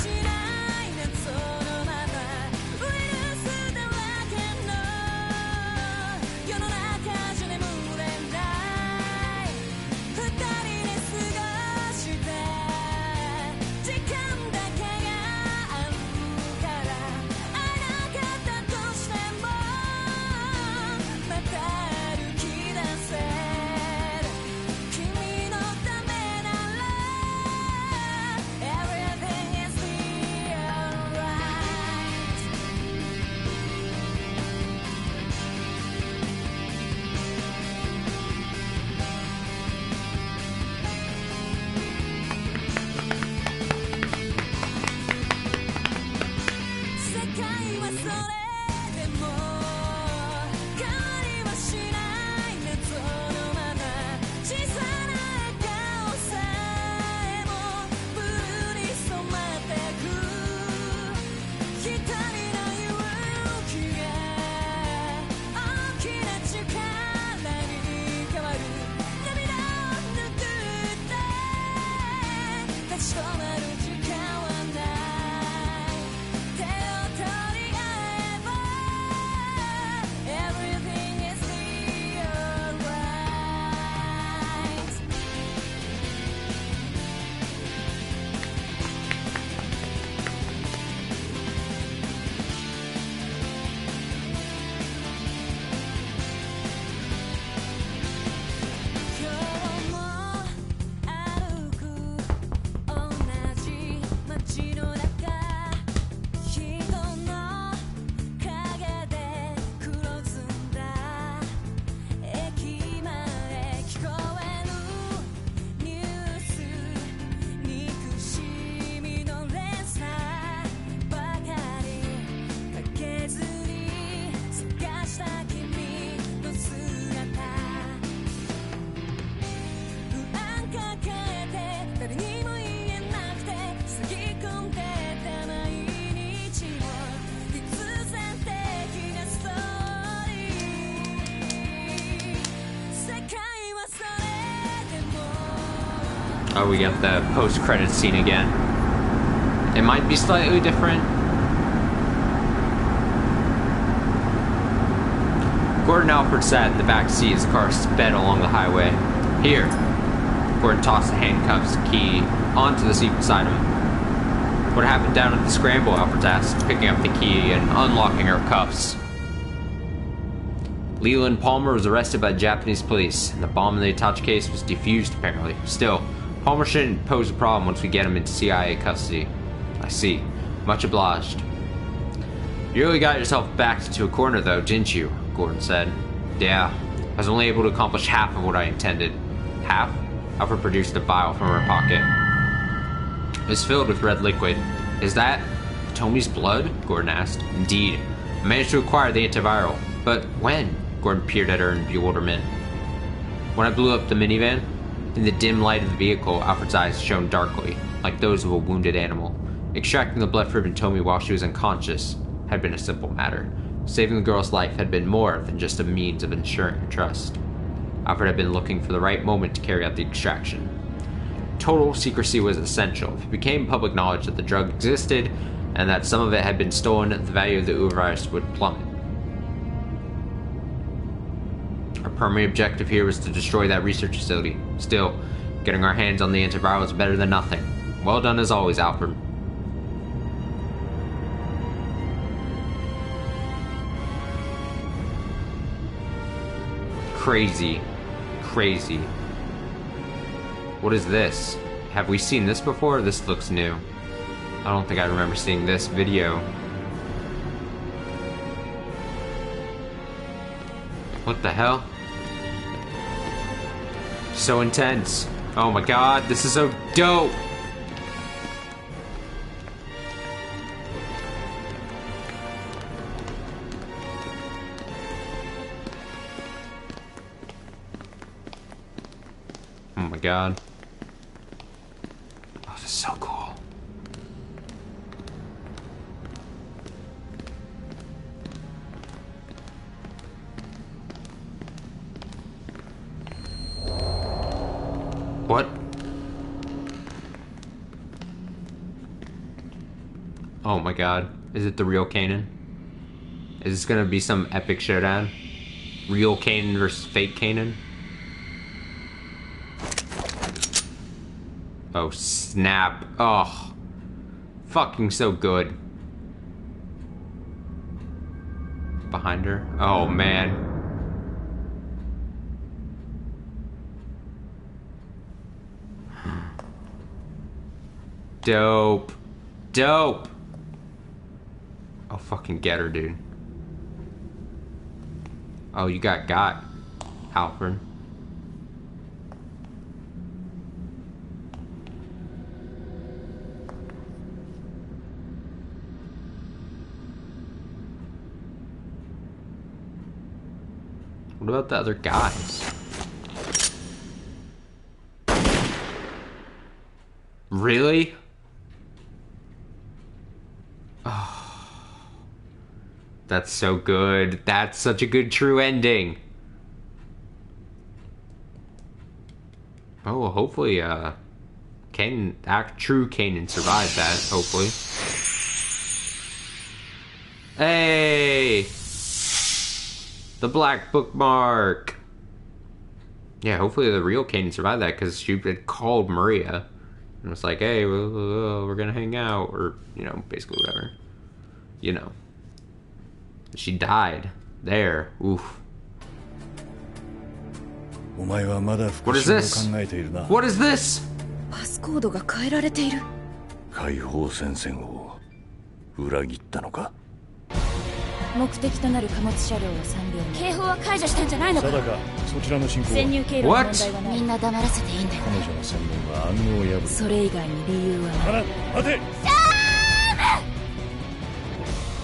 Oh, we got the post-credits scene again. It might be slightly different. Gordon Alford sat in the back seat as the car sped along the highway. Here. Gordon tossed the handcuffs key onto the seat beside him. What happened down at the Scramble? Alfred asked, picking up the key and unlocking her cuffs. Leland Palmer was arrested by Japanese police, and the bomb in the attache case was defused, apparently. Still, Palmer shouldn't pose a problem once we get him into CIA custody. I see. Much obliged. You really got yourself backed into a corner, though, didn't you? Gordon said. Yeah. I was only able to accomplish half of what I intended. Half? Alfred produced a vial from her pocket. It was filled with red liquid. Is that Tommy's blood? Gordon asked. Indeed. I managed to acquire the antiviral. But when? Gordon peered at her in bewilderment. When I blew up the minivan? In the dim light of the vehicle, Alfred's eyes shone darkly, like those of a wounded animal. Extracting the blood from Tomi while she was unconscious had been a simple matter. Saving the girl's life had been more than just a means of ensuring her trust. Alfred had been looking for the right moment to carry out the extraction. Total secrecy was essential. If it became public knowledge that the drug existed and that some of it had been stolen, the value of the virus would plummet. Our primary objective here was to destroy that research facility. Still, getting our hands on the antiviral is better than nothing. Well done as always, Alfred. Crazy. Crazy. What is this? Have we seen this before? This looks new. I don't think I remember seeing this video. What the hell? So intense. Oh my god, this is so dope! Oh my god. Oh, this is so cool. What? Oh my god. Is it the real Kanan? Is this gonna be some epic showdown? Real Kanan versus fake Kanan? Oh snap. Oh. Fucking so good. Behind her? Oh man. Dope. Dope. Oh, fucking get her, dude. Oh, you got, Alfred. What about the other guys? Really? Oh, that's so good. That's such a good true ending. Oh, well, hopefully, Kanan, true Kanan survived that, hopefully. Hey! The black bookmark! Yeah, hopefully the real Kanan survived that, because she had called Maria. And was like, hey, we're gonna hang out, or, you know, basically whatever. You know. She died. There. Oof. What is this? What is this? パスコードが変えられている。解放戦線を裏切ったのか。目的となる貨物車両を3両に。警報は解除したんじゃないのか。定か、そちらの進行は。潜入経路の問題はない。みんな黙らせていいんだよ。彼女の専門は暗号破り。それ以外に理由はない。待て。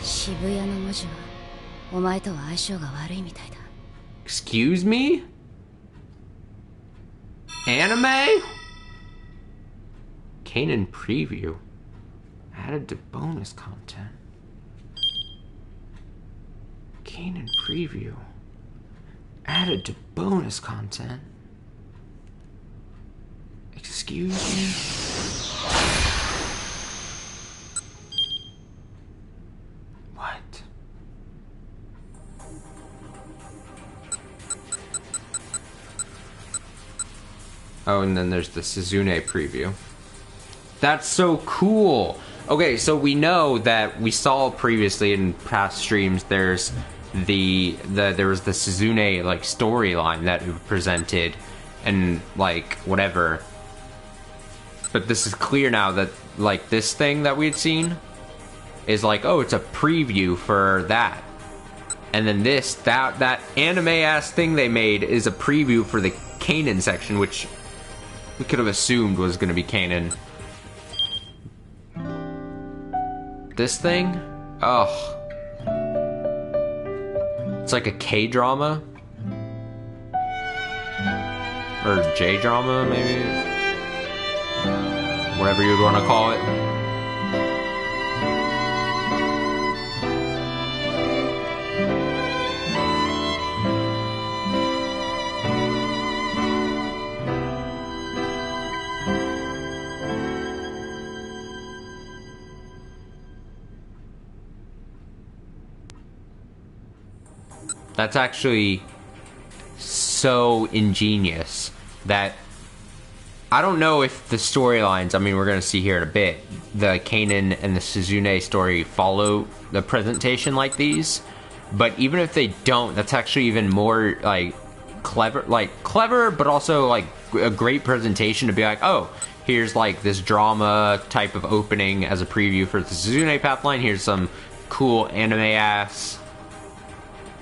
渋谷の文字はお前とは相性が悪いみたいだ。Excuse me? Anime? Kanan preview. Added to bonus content. Kanan preview. Added to bonus content. Excuse me? What? Oh, and then there's the Suzune preview. That's so cool. Okay, so we know that we saw previously in past streams there's there was the Suzune like storyline that it presented and like whatever. But this is clear now that like this thing that we had seen is like, oh, it's a preview for that. And then this that anime ass thing they made is a preview for the Kanan section, which we could have assumed was going to be Kanan. This thing? Oh. It's like a K-drama? Or J-drama, maybe? Whatever you'd want to call it. That's actually so ingenious that I don't know if the storylines, I mean, we're going to see here in a bit, the Kanan and the Suzune story follow the presentation like these, but even if they don't, that's actually even more like clever, but also like a great presentation to be like, oh, here's like this drama type of opening as a preview for the Suzune pathline. Here's some cool anime ass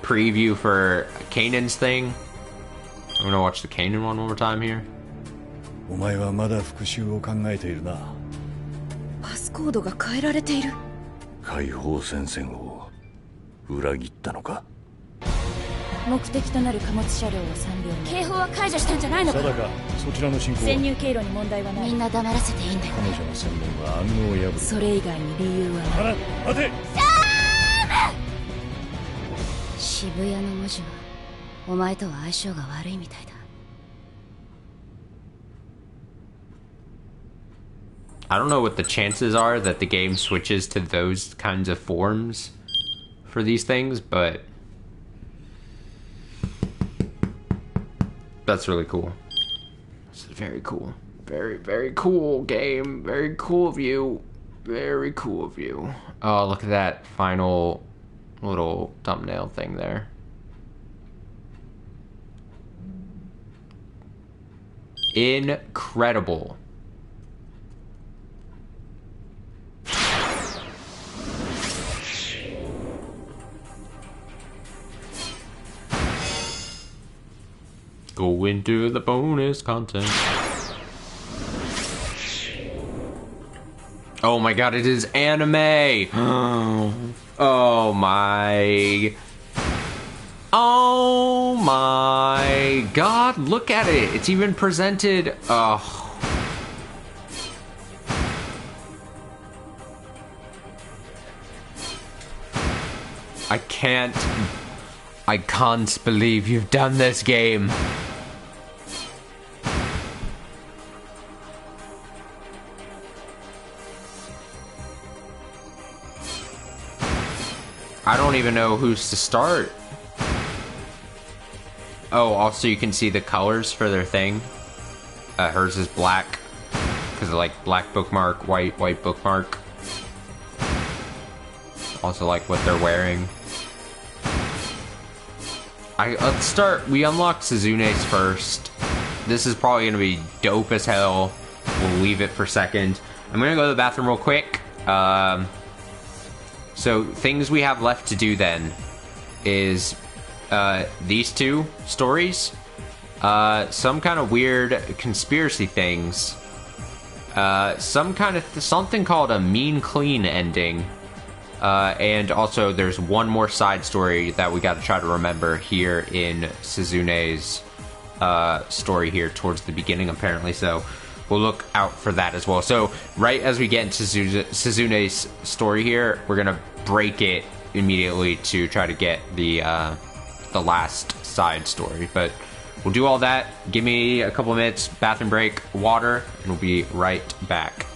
preview for Kanan's thing. I'm gonna watch the Kanan one more time here. お前はまだ復讐を考えているな。パスコードが変えられている。解放戦線を裏切ったのか。目的となる貨物車両を3両目。警報は解除したんじゃないのか。定か、そちらの進行は。潜入経路に問題はない。みんな黙らせていいんだよ。彼女の専門は暗号を破る。それ以外に理由はない。待て。渋谷の文字はお前とは相性が悪いみたいだ。I don't know what the chances are that the game switches to those kinds of forms for these things, but that's really cool. This is very cool. Very, very cool game. Very cool of you. Very cool of you. Oh, look at that final little thumbnail thing there. Incredible. Go into the bonus content. Oh my god, it is anime! Oh my... Oh my god, look at it! It's even presented... Oh. I can't believe you've done this game. I don't even know who's to start. Oh, also you can see the colors for their thing. Hers is black, because of like black bookmark, white bookmark. Also like what they're wearing. Let's start, we unlocked Suzune's first. This is probably going to be dope as hell. We'll leave it for second. I'm going to go to the bathroom real quick. So things we have left to do then is these two stories, some kind of weird conspiracy things, something called a mean clean ending, and also there's one more side story that we got to try to remember here in Suzune's story here towards the beginning apparently, so we'll look out for that as well. So right as we get into Suzune's story here, we're gonna break it immediately to try to get the last side story. But we'll do all that. Give me a couple of minutes, bathroom break, water, and we'll be right back.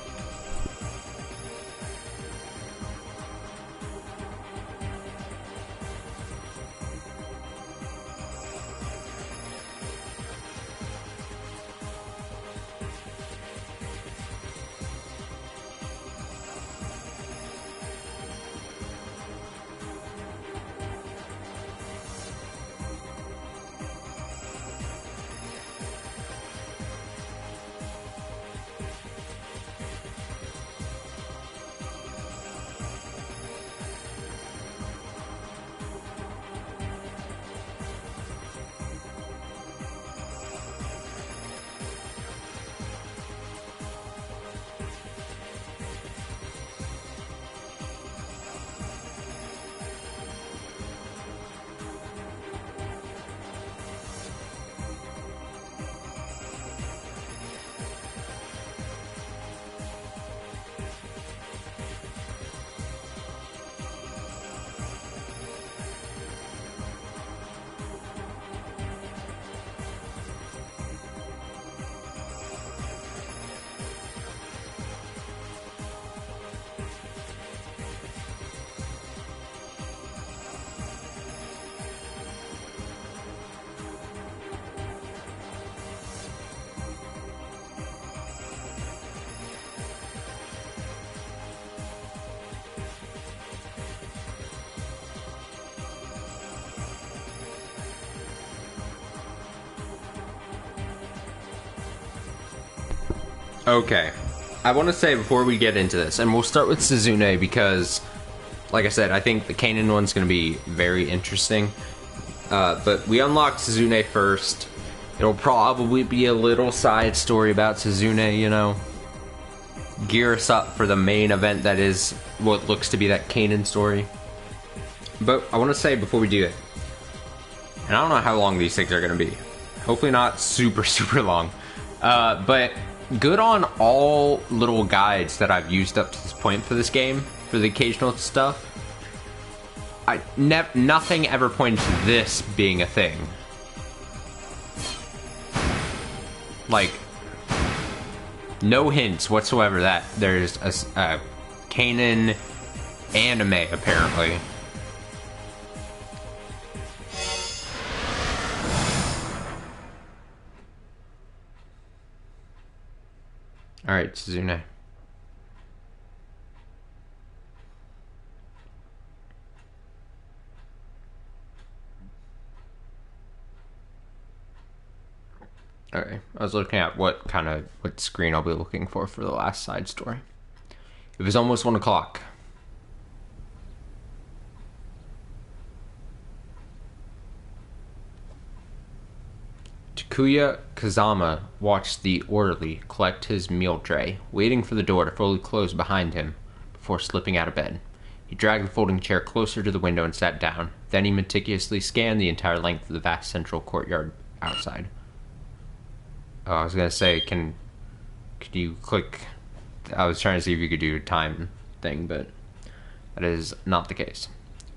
Okay, I want to say before we get into this, and we'll start with Suzune because, like I said, I think the Kanan one's going to be very interesting. But we unlocked Suzune first. It'll probably be a little side story about Suzune, you know. Gear us up for the main event that is what looks to be that Kanan story. But I want to say before we do it, and I don't know how long these things are going to be. Hopefully not super, super long. But good on all little guides that I've used up to this point for this game, for the occasional stuff. Nothing ever pointed to this being a thing. Like, no hints whatsoever that there's a Kanan anime, apparently. Alright, Suzune. Okay, I was looking at what screen I'll be looking for the last side story. It was almost 1 o'clock. Takuya Kazama watched the orderly collect his meal tray, waiting for the door to fully close behind him before slipping out of bed. He dragged the folding chair closer to the window and sat down. Then he meticulously scanned the entire length of the vast central courtyard outside. Oh, I was gonna say, could you click? I was trying to see if you could do a time thing, but that is not the case.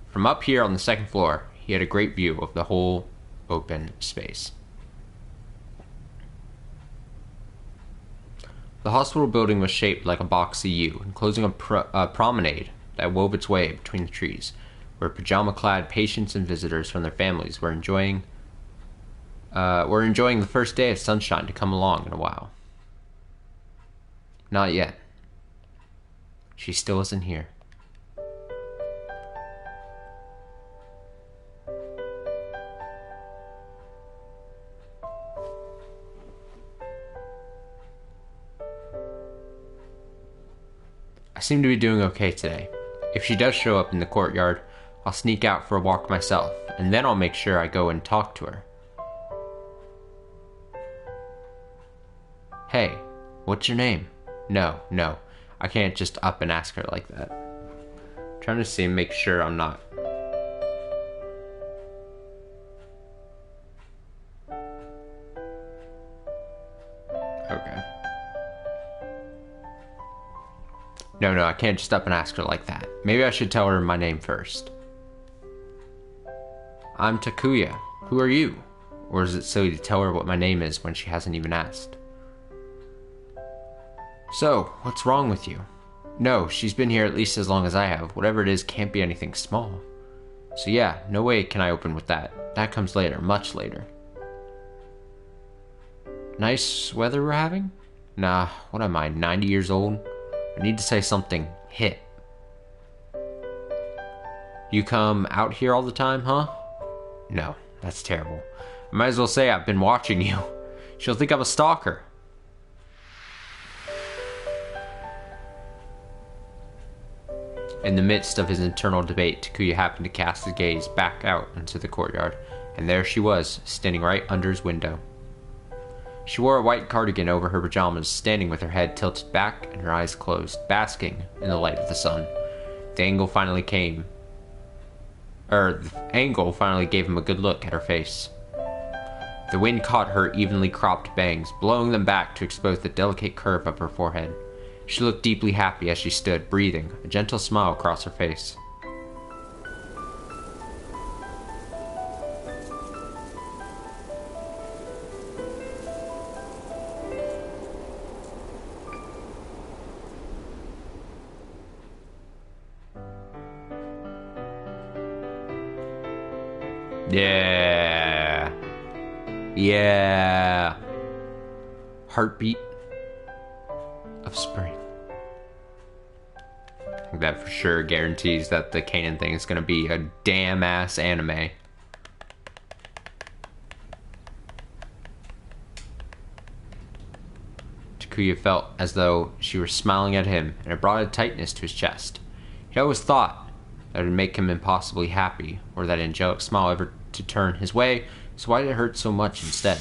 From up here on the second floor, he had a great view of the whole open space. The hospital building was shaped like a boxy U, enclosing a promenade that wove its way between the trees, where pajama-clad patients and visitors from their families were enjoying the first day of sunshine to come along in a while. Not yet. She still isn't here. I seem to be doing okay today. If she does show up in the courtyard, I'll sneak out for a walk myself, and then I'll make sure I go and talk to her. Hey, what's your name? No, I can't just up and ask her like that. I'm trying to make sure I'm not... Okay. No, I can't just up and ask her like that. Maybe I should tell her my name first. I'm Takuya. Who are you? Or is it silly to tell her what my name is when she hasn't even asked? So, what's wrong with you? No, she's been here at least as long as I have. Whatever it is can't be anything small. So yeah, no way can I open with that. That comes later, much later. Nice weather we're having? Nah, what am I, 90 years old? I need to say something. Hit. You come out here all the time, huh? No, that's terrible. I might as well say I've been watching you. She'll think I'm a stalker. In the midst of his internal debate, Takuya happened to cast his gaze back out into the courtyard, and there she was, standing right under his window. She wore a white cardigan over her pajamas, standing with her head tilted back and her eyes closed, basking in the light of the sun. The angle finally gave him a good look at her face. The wind caught her evenly cropped bangs, blowing them back to expose the delicate curve of her forehead. She looked deeply happy as she stood, breathing, a gentle smile across her face. Yeah. Yeah. Heartbeat of spring. I think that for sure guarantees that the Kanan thing is going to be a damn ass anime. Takuya felt as though she were smiling at him, and it brought a tightness to his chest. He always thought that it would make him impossibly happy, or that angelic smile ever to turn his way, so why did it hurt so much instead?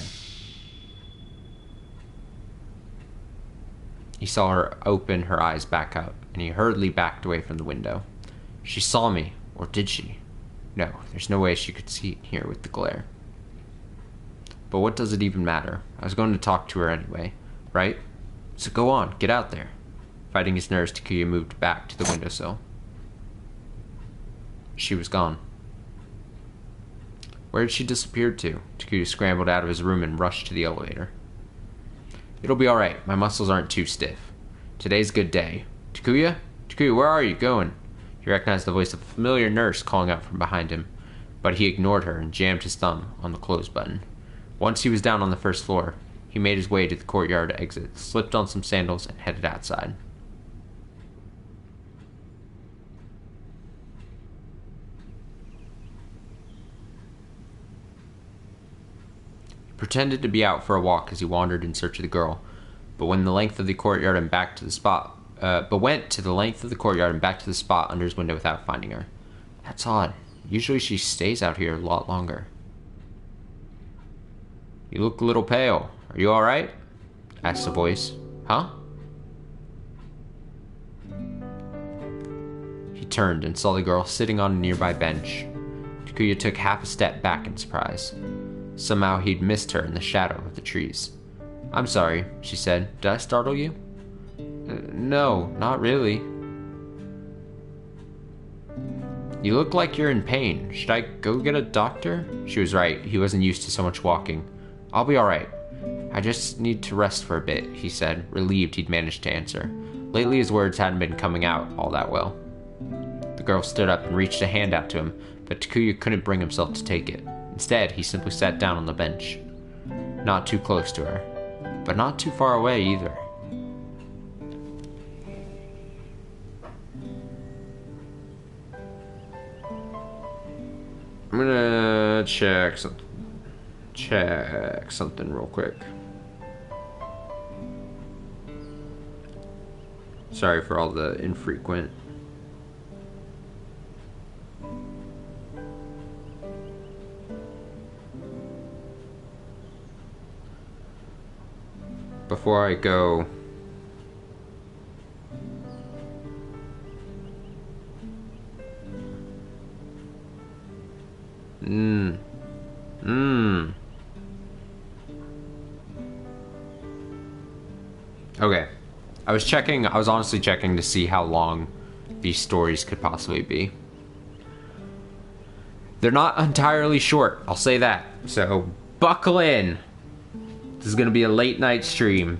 He saw her open her eyes back up, and he hurriedly backed away from the window. She saw me, or did she? No, there's no way she could see here with the glare. But what does it even matter? I was going to talk to her anyway, right? So go on, get out there. Fighting his nerves, Takuya moved back to the windowsill. She was gone. Where had she disappeared to? Takuya scrambled out of his room and rushed to the elevator. It'll be alright, my muscles aren't too stiff. Today's a good day. Takuya? Takuya, where are you going? He recognized the voice of a familiar nurse calling out from behind him, but he ignored her and jammed his thumb on the close button. Once he was down on the first floor, he made his way to the courtyard exit, slipped on some sandals, and headed outside. Pretended to be out for a walk as he wandered in search of the girl, but went to the length of the courtyard and back to the spot under his window without finding her. That's odd. Usually she stays out here a lot longer. You look a little pale. Are you alright? Asked the voice. Huh? He turned and saw the girl sitting on a nearby bench. Takuya took half a step back in surprise. Somehow he'd missed her in the shadow of the trees. I'm sorry, she said. Did I startle you? No, not really. You look like you're in pain. Should I go get a doctor? She was right. He wasn't used to so much walking. I'll be alright. I just need to rest for a bit, he said, relieved he'd managed to answer. Lately his words hadn't been coming out all that well. The girl stood up and reached a hand out to him, but Takuya couldn't bring himself to take it. Instead, he simply sat down on the bench. Not too close to her, but not too far away either. I'm gonna check something real quick. Sorry for all the infrequent. Before I go, Okay. I was honestly checking to see how long these stories could possibly be. They're not entirely short, I'll say that. So, Buckle in. This is gonna be a late night stream.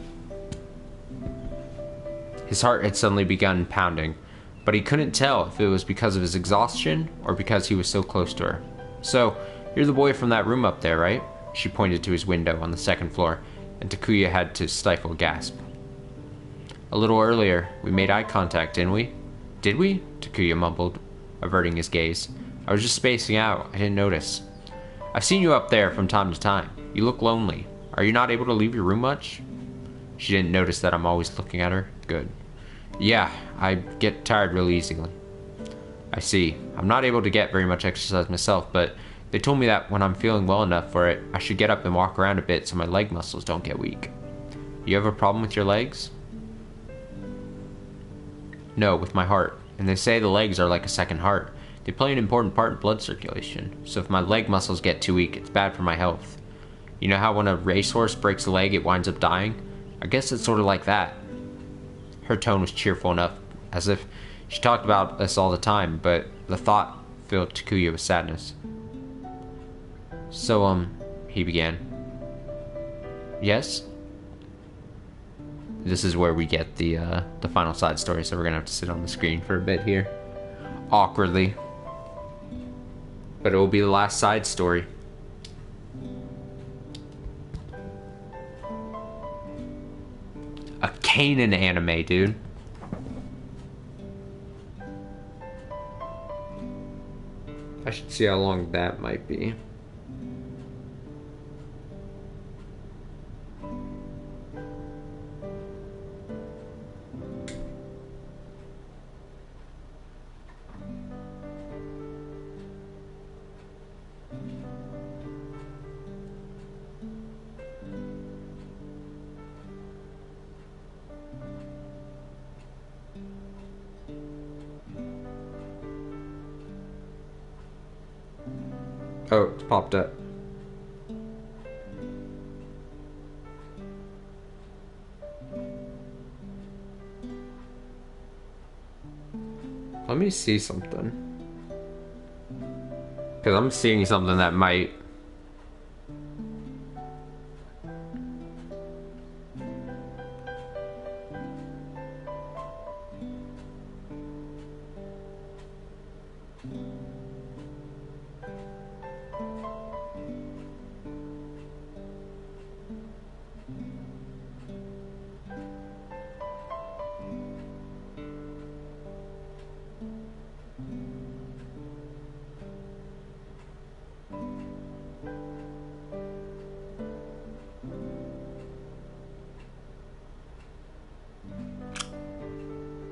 His heart had suddenly begun pounding, but he couldn't tell if it was because of his exhaustion or because he was so close to her. So, you're the boy from that room up there, right? She pointed to his window on the second floor, and Takuya had to stifle a gasp. A little earlier, we made eye contact, didn't we? Did we? Takuya mumbled, averting his gaze. I was just spacing out. I didn't notice. I've seen you up there from time to time. You look lonely. Are you not able to leave your room much? She didn't notice that I'm always looking at her. Good. Yeah, I get tired really easily. I see. I'm not able to get very much exercise myself, but they told me that when I'm feeling well enough for it, I should get up and walk around a bit so my leg muscles don't get weak. You have a problem with your legs? No, with my heart. And they say the legs are like a second heart. They play an important part in blood circulation, so if my leg muscles get too weak, it's bad for my health. You know how when a racehorse breaks a leg, it winds up dying? I guess it's sort of like that. Her tone was cheerful enough, as if she talked about this all the time, but the thought filled Takuya with sadness. So, he began. Yes? This is where we get the final side story, so we're gonna have to sit on the screen for a bit here. Awkwardly. But it will be the last side story. A Kanan anime, dude. I should see how long that might be. Oh, it's popped up. Let me see something. Because I'm seeing something that might...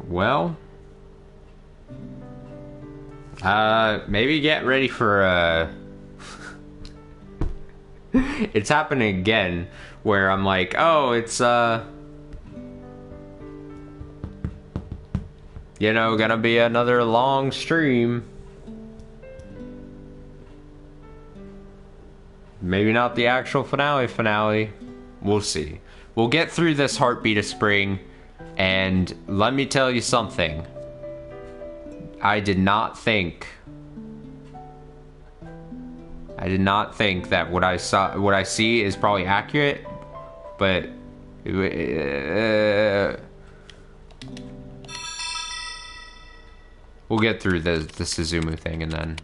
Well, maybe get ready for, it's happening again, where I'm like, oh, it's, you know, gonna be another long stream. Maybe not the actual finale. We'll see. We'll get through this Heartbeat of Spring. And let me tell you something. I did not think that what I see is probably accurate, but we'll get through the Suzumu thing, and then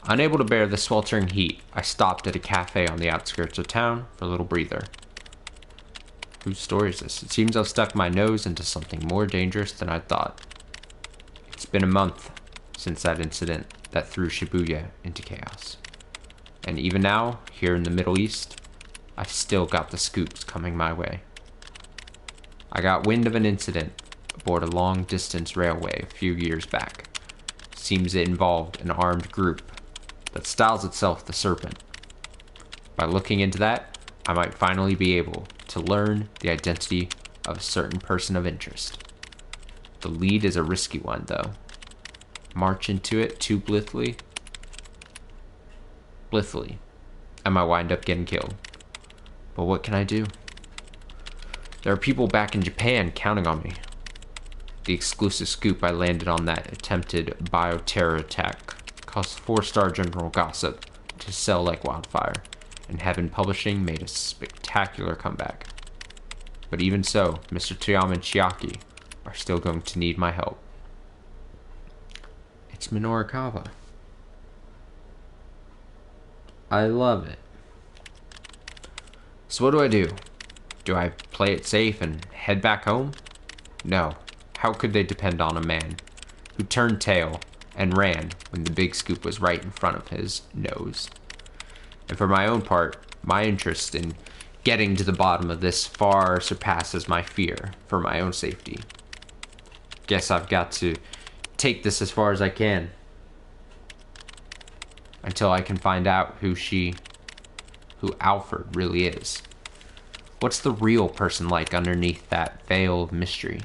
unable to bear the sweltering heat, I stopped at a cafe on the outskirts of town for a little breather. Whose story is this? It seems I've stuck my nose into something more dangerous than I thought. It's been a month since that incident that threw Shibuya into chaos. And even now, here in the Middle East, I've still got the scoops coming my way. I got wind of an incident aboard a long-distance railway a few years back. Seems it involved an armed group that styles itself the Serpent. By looking into that, I might finally be able to learn the identity of a certain person of interest. The lead is a risky one, though. March into it too blithely, I might wind up getting killed. But what can I do? There are people back in Japan counting on me. The exclusive scoop I landed on that attempted bioterror attack caused 4-star general gossip to sell like wildfire. and Heaven Publishing made a spectacular comeback. But even so, Mr. Toyama and Chiaki are still going to need my help. It's Minorikawa. I love it. So what do? Do I play it safe and head back home? No. How could they depend on a man who turned tail and ran when the big scoop was right in front of his nose? And for my own part, my interest in getting to the bottom of this far surpasses my fear for my own safety. Guess I've got to take this as far as I can. Until I can find out who Alfred really is. What's the real person like underneath that veil of mystery?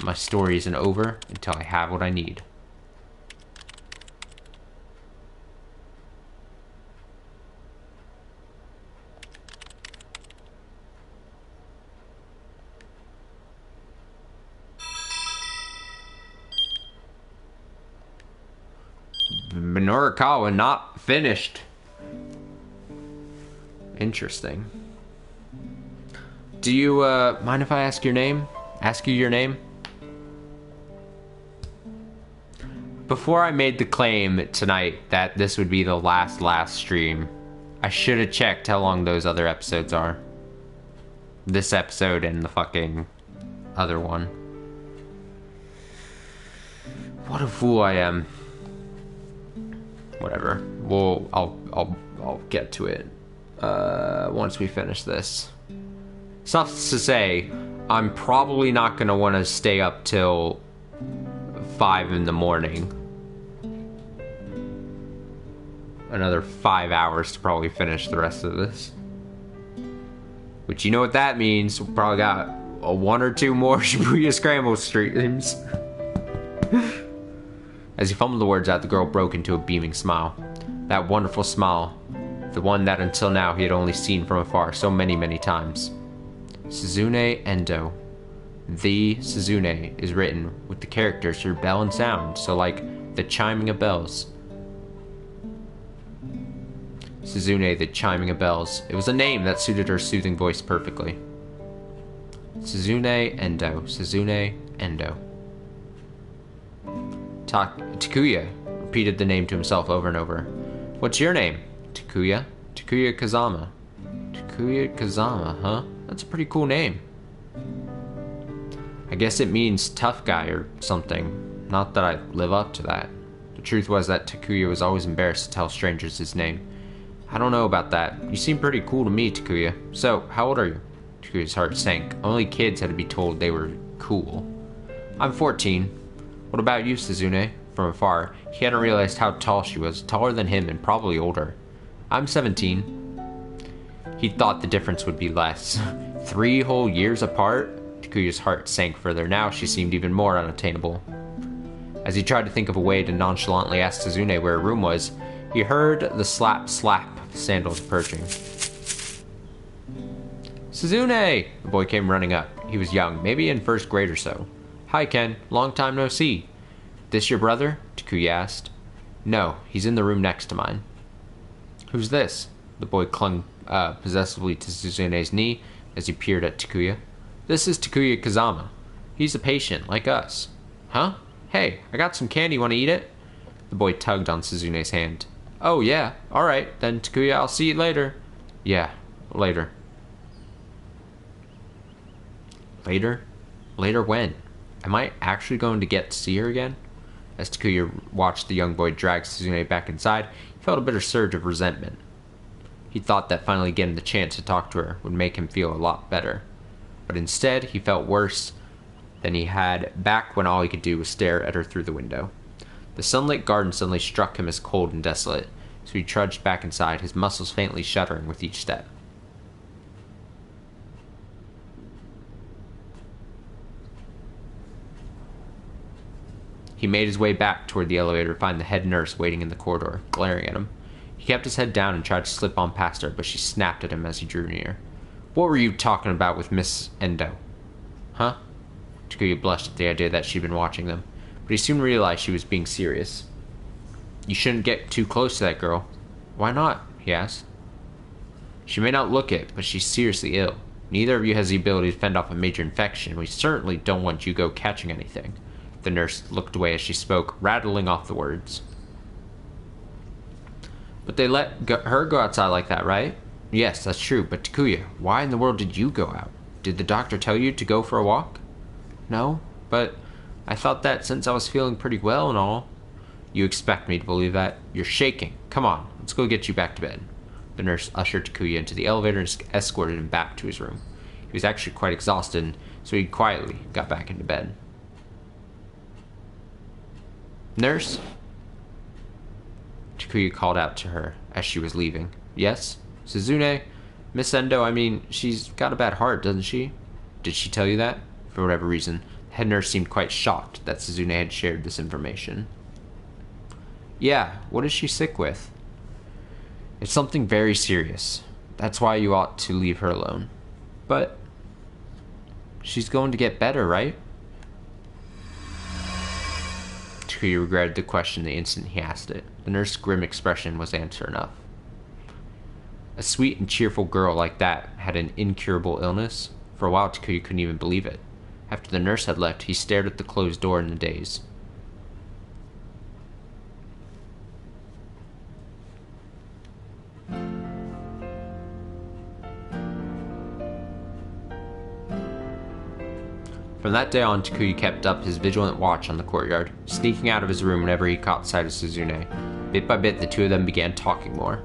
My story isn't over until I have what I need. Minorikawa not finished. Interesting. Do you mind if I ask your name? Ask you your name? Before I made the claim tonight that this would be the last stream, I should have checked how long those other episodes are. This episode and the fucking other one. What a fool I am. Whatever. Well, I'll get to it once we finish this. Suffice to say, I'm probably not gonna want to stay up till 5 in the morning. Another 5 hours to probably finish the rest of this. Which, you know what that means? We probably got a 1 or 2 more Shibuya Scramble streams. As he fumbled the words out, the girl broke into a beaming smile. That wonderful smile. The one that until now he had only seen from afar so many times. Suzune Endo. The Suzune is written with the characters for bell and sound, so like the chiming of bells. Suzune, the chiming of bells. It was a name that suited her soothing voice perfectly. Suzune Endo. Suzune Endo. Takuya repeated the name to himself over and over. What's your name? Takuya. Takuya Kazama. Takuya Kazama, huh? That's a pretty cool name. I guess it means tough guy or something. Not that I live up to that. The truth was that Takuya was always embarrassed to tell strangers his name. I don't know about that. You seem pretty cool to me, Takuya. So, how old are you? Takuya's heart sank. Only kids had to be told they were cool. I'm 14. What about you, Suzune? From afar, he hadn't realized how tall she was. Taller than him and probably older. I'm 17. He thought the difference would be less. 3 whole years apart? Takuya's heart sank further. Now she seemed even more unattainable. As he tried to think of a way to nonchalantly ask Suzune where her room was, he heard the slap of sandals approaching. Suzune! The boy came running up. He was young, maybe in 1st grade or so. Hi, Ken. Long time no see. This your brother? Takuya asked. No, he's in the room next to mine. Who's this? The boy clung possessively to Suzune's knee as he peered at Takuya. This is Takuya Kazama. He's a patient, like us. Huh? Hey, I got some candy. Want to eat it? The boy tugged on Suzune's hand. Oh, yeah. All right. Then, Takuya, I'll see you later. Yeah, later. Later? Later when? Am I actually going to get to see her again? As Takuya watched the young boy drag Suzune back inside, he felt a bitter surge of resentment. He thought that finally getting the chance to talk to her would make him feel a lot better. But instead, he felt worse than he had back when all he could do was stare at her through the window. The sunlit garden suddenly struck him as cold and desolate, so he trudged back inside, his muscles faintly shuddering with each step. He made his way back toward the elevator to find the head nurse waiting in the corridor, glaring at him. He kept his head down and tried to slip on past her, but she snapped at him as he drew near. What were you talking about with Miss Endo? Huh? Takuya blushed at the idea that she'd been watching them, but he soon realized she was being serious. You shouldn't get too close to that girl. Why not? He asked. She may not look it, but she's seriously ill. Neither of you has the ability to fend off a major infection. We certainly don't want you go catching anything. The nurse looked away as she spoke, rattling off the words. But they let her go outside like that, right? Yes, that's true, but Takuya, why in the world did you go out? Did the doctor tell you to go for a walk? No, but I thought that since I was feeling pretty well and all. You expect me to believe that? You're shaking. Come on, let's go get you back to bed. The nurse ushered Takuya into the elevator and escorted him back to his room. He was actually quite exhausted, so he quietly got back into bed. Nurse? Takuya called out to her as she was leaving. Yes? Suzune? Miss Endo, I mean, she's got a bad heart, doesn't she? Did she tell you that? For whatever reason, the head nurse seemed quite shocked that Suzune had shared this information. Yeah, what is she sick with? It's something very serious. That's why you ought to leave her alone. But she's going to get better, right? Takuya regretted the question the instant he asked it. The nurse's grim expression was answer enough. A sweet and cheerful girl like that had an incurable illness? For a while, Takuya couldn't even believe it. After the nurse had left, he stared at the closed door in a daze. From that day on, Takuya kept up his vigilant watch on the courtyard, sneaking out of his room whenever he caught sight of Suzune. Bit by bit, the two of them began talking more.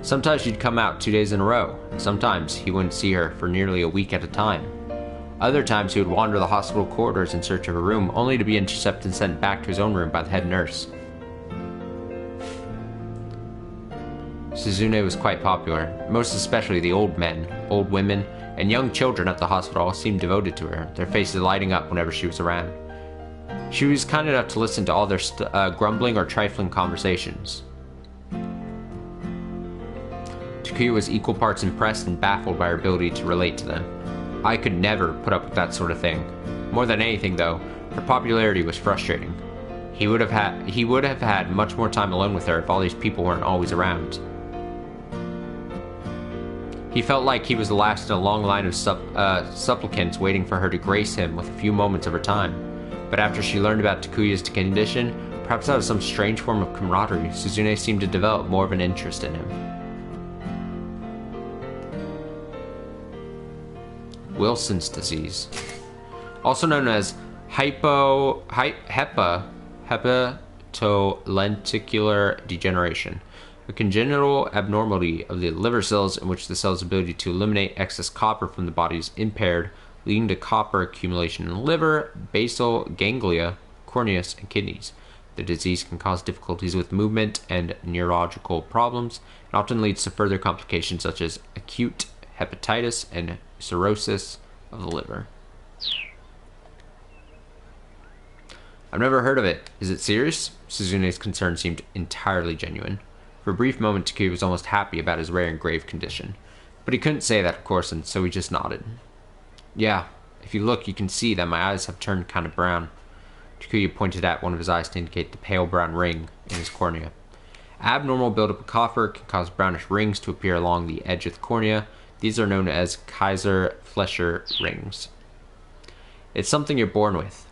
Sometimes she'd come out 2 days in a row, and sometimes he wouldn't see her for nearly a week at a time. Other times he would wander the hospital corridors in search of a room, only to be intercepted and sent back to his own room by the head nurse. Suzune was quite popular, most especially the old men, old women, and young children at the hospital all seemed devoted to her, their faces lighting up whenever she was around. She was kind enough to listen to all their grumbling or trifling conversations. Takuya was equal parts impressed and baffled by her ability to relate to them. I could never put up with that sort of thing. More than anything, though, her popularity was frustrating. He would have had much more time alone with her if all these people weren't always around. He felt like he was the last in a long line of supplicants waiting for her to grace him with a few moments of her time. But after she learned about Takuya's condition, perhaps out of some strange form of camaraderie, Suzune seemed to develop more of an interest in him. Wilson's disease, also known as hepatolenticular degeneration, a congenital abnormality of the liver cells in which the cell's ability to eliminate excess copper from the body is impaired, leading to copper accumulation in the liver, basal ganglia, corneas, and kidneys. The disease can cause difficulties with movement and neurological problems, and often leads to further complications such as acute hepatitis and cirrhosis of the liver. I've never heard of it. Is it serious? Suzune's concern seemed entirely genuine. For a brief moment, Takuya was almost happy about his rare and grave condition. But he couldn't say that, of course, and so he just nodded. Yeah, if you look, you can see that my eyes have turned kind of brown. Takuya pointed at one of his eyes to indicate the pale brown ring in his cornea. Abnormal buildup of copper can cause brownish rings to appear along the edge of the cornea. These are known as Kaiser-Fleischer rings. It's something you're born with,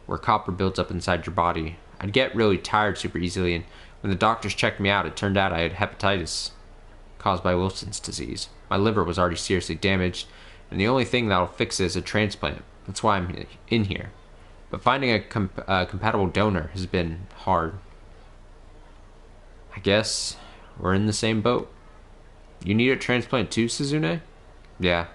where copper builds up inside your body. I'd get really tired super easily, and when the doctors checked me out, it turned out I had hepatitis caused by Wilson's disease. My liver was already seriously damaged, and the only thing that'll fix it is a transplant. That's why I'm in here. But finding a compatible donor has been hard. I guess we're in the same boat. You need a transplant too, Suzune? Yeah.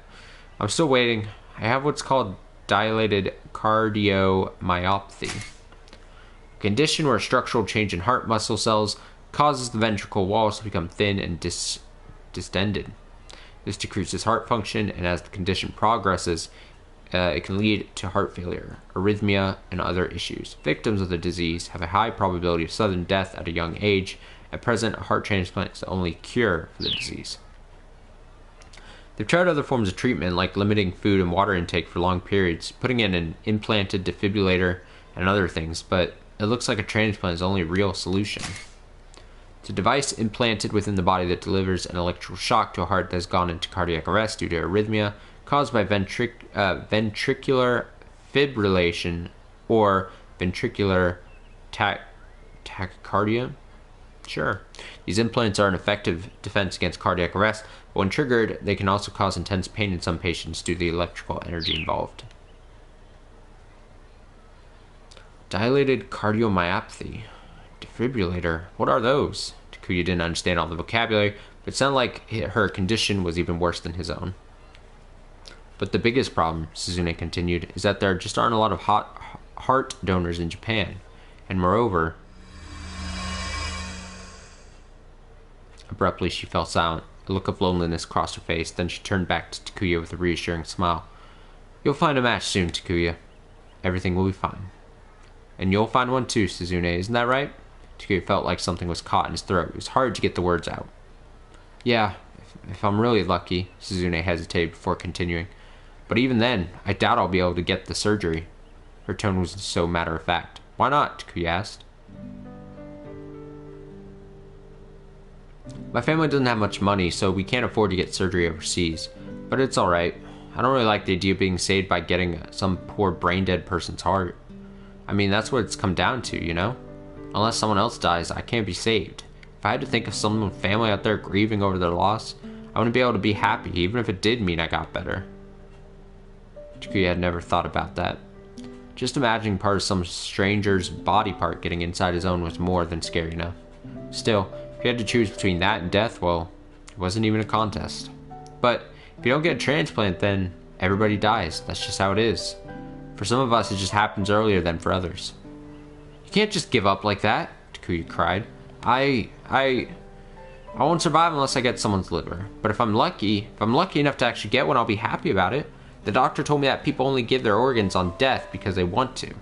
I'm still waiting. I have what's called dilated cardiomyopathy, a condition where a structural change in heart muscle cells causes the ventricle walls to become thin and distended. This decreases heart function, and as the condition progresses, it can lead to heart failure, arrhythmia, and other issues. Victims of the disease have a high probability of sudden death at a young age. At present, a heart transplant is the only cure for the disease. They've tried other forms of treatment, like limiting food and water intake for long periods, putting in an implanted defibrillator, and other things, but it looks like a transplant is the only real solution. It's a device implanted within the body that delivers an electrical shock to a heart that has gone into cardiac arrest due to arrhythmia caused by ventricular fibrillation or ventricular tachycardia. Sure. These implants are an effective defense against cardiac arrest, but when triggered, they can also cause intense pain in some patients due to the electrical energy involved. Dilated cardiomyopathy. Defibrillator. What are those? Takuya didn't understand all the vocabulary, but it sounded like her condition was even worse than his own. But the biggest problem, Suzune continued, is that there just aren't a lot of heart donors in Japan. And moreover... Abruptly, she fell silent. A look of loneliness crossed her face, then she turned back to Takuya with a reassuring smile. You'll find a match soon, Takuya. Everything will be fine. And you'll find one too, Suzune, isn't that right? Takuya felt like something was caught in his throat. It was hard to get the words out. Yeah, if I'm really lucky, Suzune hesitated before continuing. But even then, I doubt I'll be able to get the surgery. Her tone was so matter-of-fact. Why not? Takuya asked. My family doesn't have much money, so we can't afford to get surgery overseas. But it's alright. I don't really like the idea of being saved by getting some poor brain-dead person's heart. I mean, that's what it's come down to, you know? Unless someone else dies, I can't be saved. If I had to think of some family out there grieving over their loss, I wouldn't be able to be happy, even if it did mean I got better. Takuya had never thought about that. Just imagining part of some stranger's body part getting inside his own was more than scary enough. Still, if you had to choose between that and death, well, it wasn't even a contest. But if you don't get a transplant, then everybody dies. That's just how it is. For some of us, it just happens earlier than for others. You can't just give up like that, Takuya cried. I won't survive unless I get someone's liver. But if I'm lucky enough to actually get one, I'll be happy about it. The doctor told me that people only give their organs on death because they want to.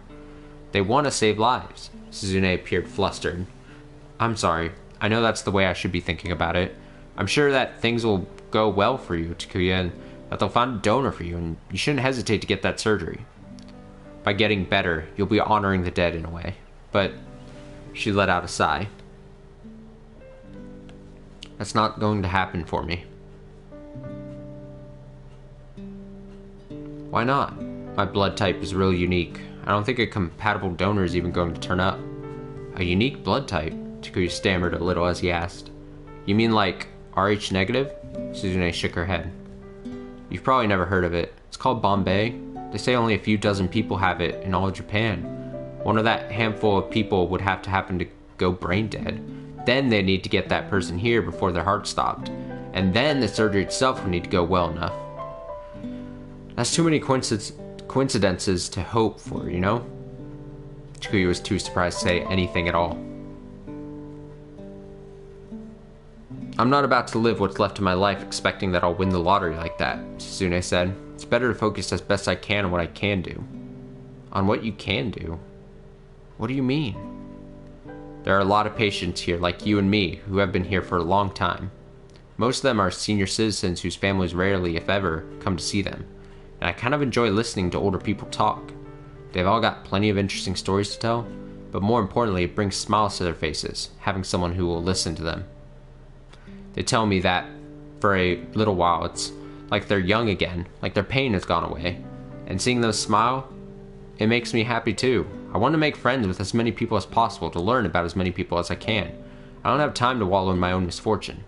They want to save lives. Suzune appeared flustered. I'm sorry. I know that's the way I should be thinking about it. I'm sure that things will go well for you, Takuya, and that they'll find a donor for you, and you shouldn't hesitate to get that surgery. By getting better, you'll be honoring the dead in a way. But she let out a sigh. That's not going to happen for me. Why not? My blood type is really unique. I don't think a compatible donor is even going to turn up. A unique blood type? Takuya stammered a little as he asked. You mean like Rh negative? Suzune shook her head. You've probably never heard of it. It's called Bombay. They say only a few dozen people have it in all of Japan. One of that handful of people would have to happen to go brain dead. Then they'd need to get that person here before their heart stopped. And then the surgery itself would need to go well enough. That's too many coincidences to hope for, you know? Takuya was too surprised to say anything at all. I'm not about to live what's left of my life expecting that I'll win the lottery like that, Suzune said. It's better to focus as best I can on what I can do. On what you can do? What do you mean? There are a lot of patients here, like you and me, who have been here for a long time. Most of them are senior citizens whose families rarely, if ever, come to see them. And I kind of enjoy listening to older people talk. They've all got plenty of interesting stories to tell, but more importantly, it brings smiles to their faces, having someone who will listen to them. They tell me that, for a little while, it's like they're young again, like their pain has gone away. And seeing them smile, it makes me happy too. I want to make friends with as many people as possible, to learn about as many people as I can. I don't have time to wallow in my own misfortune.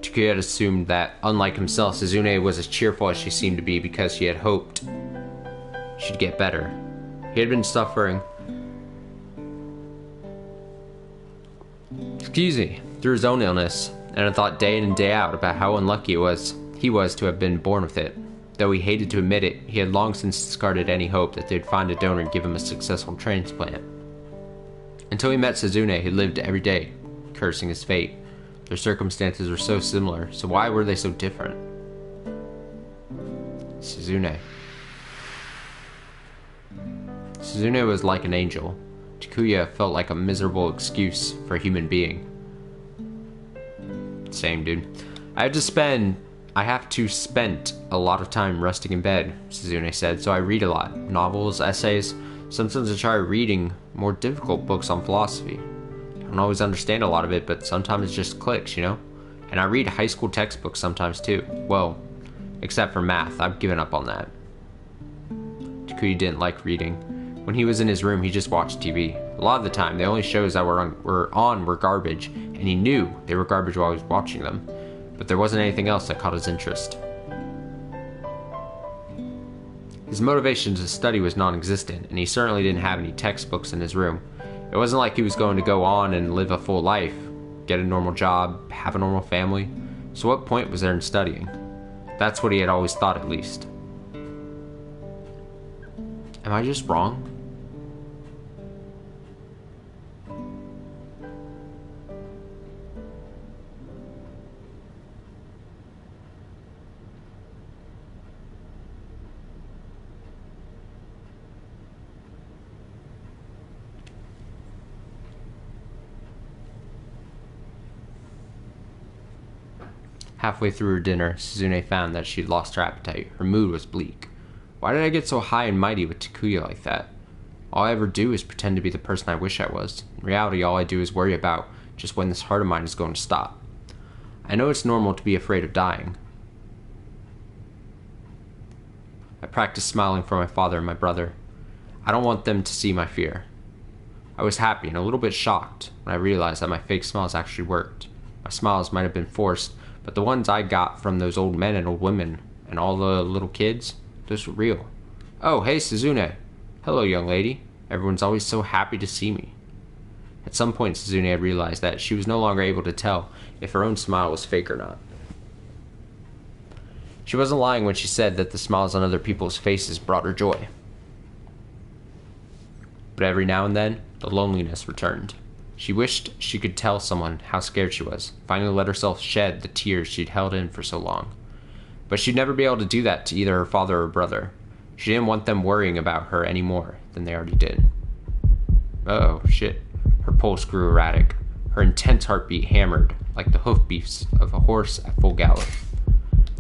Takuya had assumed that, unlike himself, Suzune was as cheerful as she seemed to be because she had hoped she'd get better. He had been suffering through his own illness, and had thought day in and day out about how unlucky he was to have been born with it. Though he hated to admit it, he had long since discarded any hope that they'd find a donor and give him a successful transplant. Until he met Suzune, he lived every day, cursing his fate. Their circumstances were so similar, so why were they so different? Suzune was like an angel. Takuya felt like a miserable excuse for a human being. Same, dude. I had to spend I have to spend a lot of time resting in bed, Suzune said, so I read a lot. Novels, essays. Sometimes I try reading more difficult books on philosophy. I don't always understand a lot of it, but sometimes it just clicks, you know? And I read high school textbooks sometimes too. Well, except for math. I've given up on that. Takuya didn't like reading. When he was in his room, he just watched TV. A lot of the time, the only shows that were on were garbage, and he knew they were garbage while he was watching them. But there wasn't anything else that caught his interest. His motivation to study was non-existent, and he certainly didn't have any textbooks in his room. It wasn't like he was going to go on and live a full life, get a normal job, have a normal family. So what point was there in studying? That's what he had always thought, at least. Am I just wrong? Halfway through her dinner, Suzune found that she'd lost her appetite. Her mood was bleak. Why did I get so high and mighty with Takuya like that? All I ever do is pretend to be the person I wish I was. In reality, all I do is worry about just when this heart of mine is going to stop. I know it's normal to be afraid of dying. I practice smiling for my father and my brother. I don't want them to see my fear. I was happy and a little bit shocked when I realized that my fake smiles actually worked. My smiles might have been forced, but the ones I got from those old men and old women and all the little kids, those were real. Oh, hey, Suzune. Hello, young lady. Everyone's always so happy to see me. At some point, Suzune had realized that she was no longer able to tell if her own smile was fake or not. She wasn't lying when she said that the smiles on other people's faces brought her joy. But every now and then, the loneliness returned. She wished she could tell someone how scared she was, finally let herself shed the tears she'd held in for so long. But she'd never be able to do that to either her father or brother. She didn't want them worrying about her any more than they already did. Uh-oh, shit. Her pulse grew erratic. Her intense heartbeat hammered, like the hoofbeats of a horse at full gallop.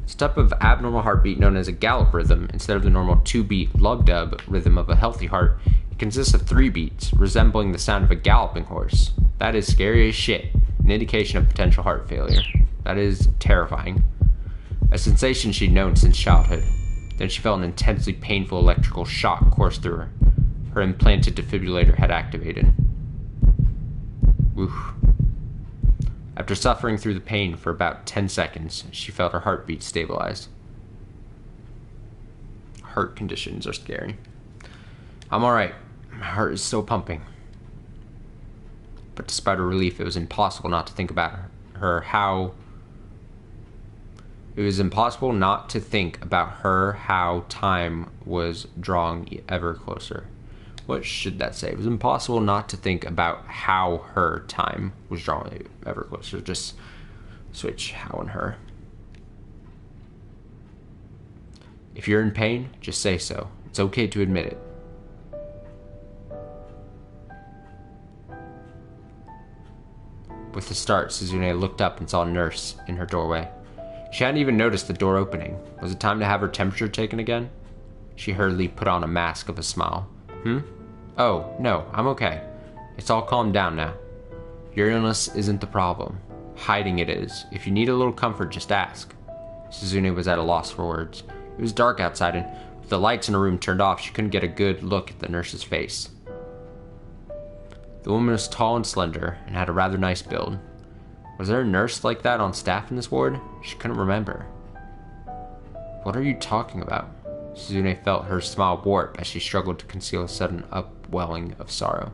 This type of abnormal heartbeat, known as a gallop rhythm, instead of the normal 2-beat lub-dub rhythm of a healthy heart, it consists of 3 beats, resembling the sound of a galloping horse. That is scary as shit, an indication of potential heart failure. That is terrifying. A sensation she'd known since childhood. Then she felt an intensely painful electrical shock course through her. Her implanted defibrillator had activated. Oof. After suffering through the pain for about 10 seconds, she felt her heartbeat stabilize. Heart conditions are scary. I'm alright. My heart is still pumping. But despite her relief, it was impossible not to think about her how time was drawing ever closer. What should that say? It was impossible not to think about how her time was drawing ever closer. Just switch how and her. If you're in pain, just say so. It's okay to admit it. With a start, Suzune looked up and saw a nurse in her doorway. She hadn't even noticed the door opening. Was it time to have her temperature taken again? She hurriedly put on a mask of a smile. Oh, no, I'm okay. It's all calmed down now. Your illness isn't the problem. Hiding it is. If you need a little comfort, just ask. Suzune was at a loss for words. It was dark outside, and with the lights in her room turned off, she couldn't get a good look at the nurse's face. The woman was tall and slender, and had a rather nice build. Was there a nurse like that on staff in this ward? She couldn't remember. What are you talking about? Suzune felt her smile warp as she struggled to conceal a sudden upwelling of sorrow.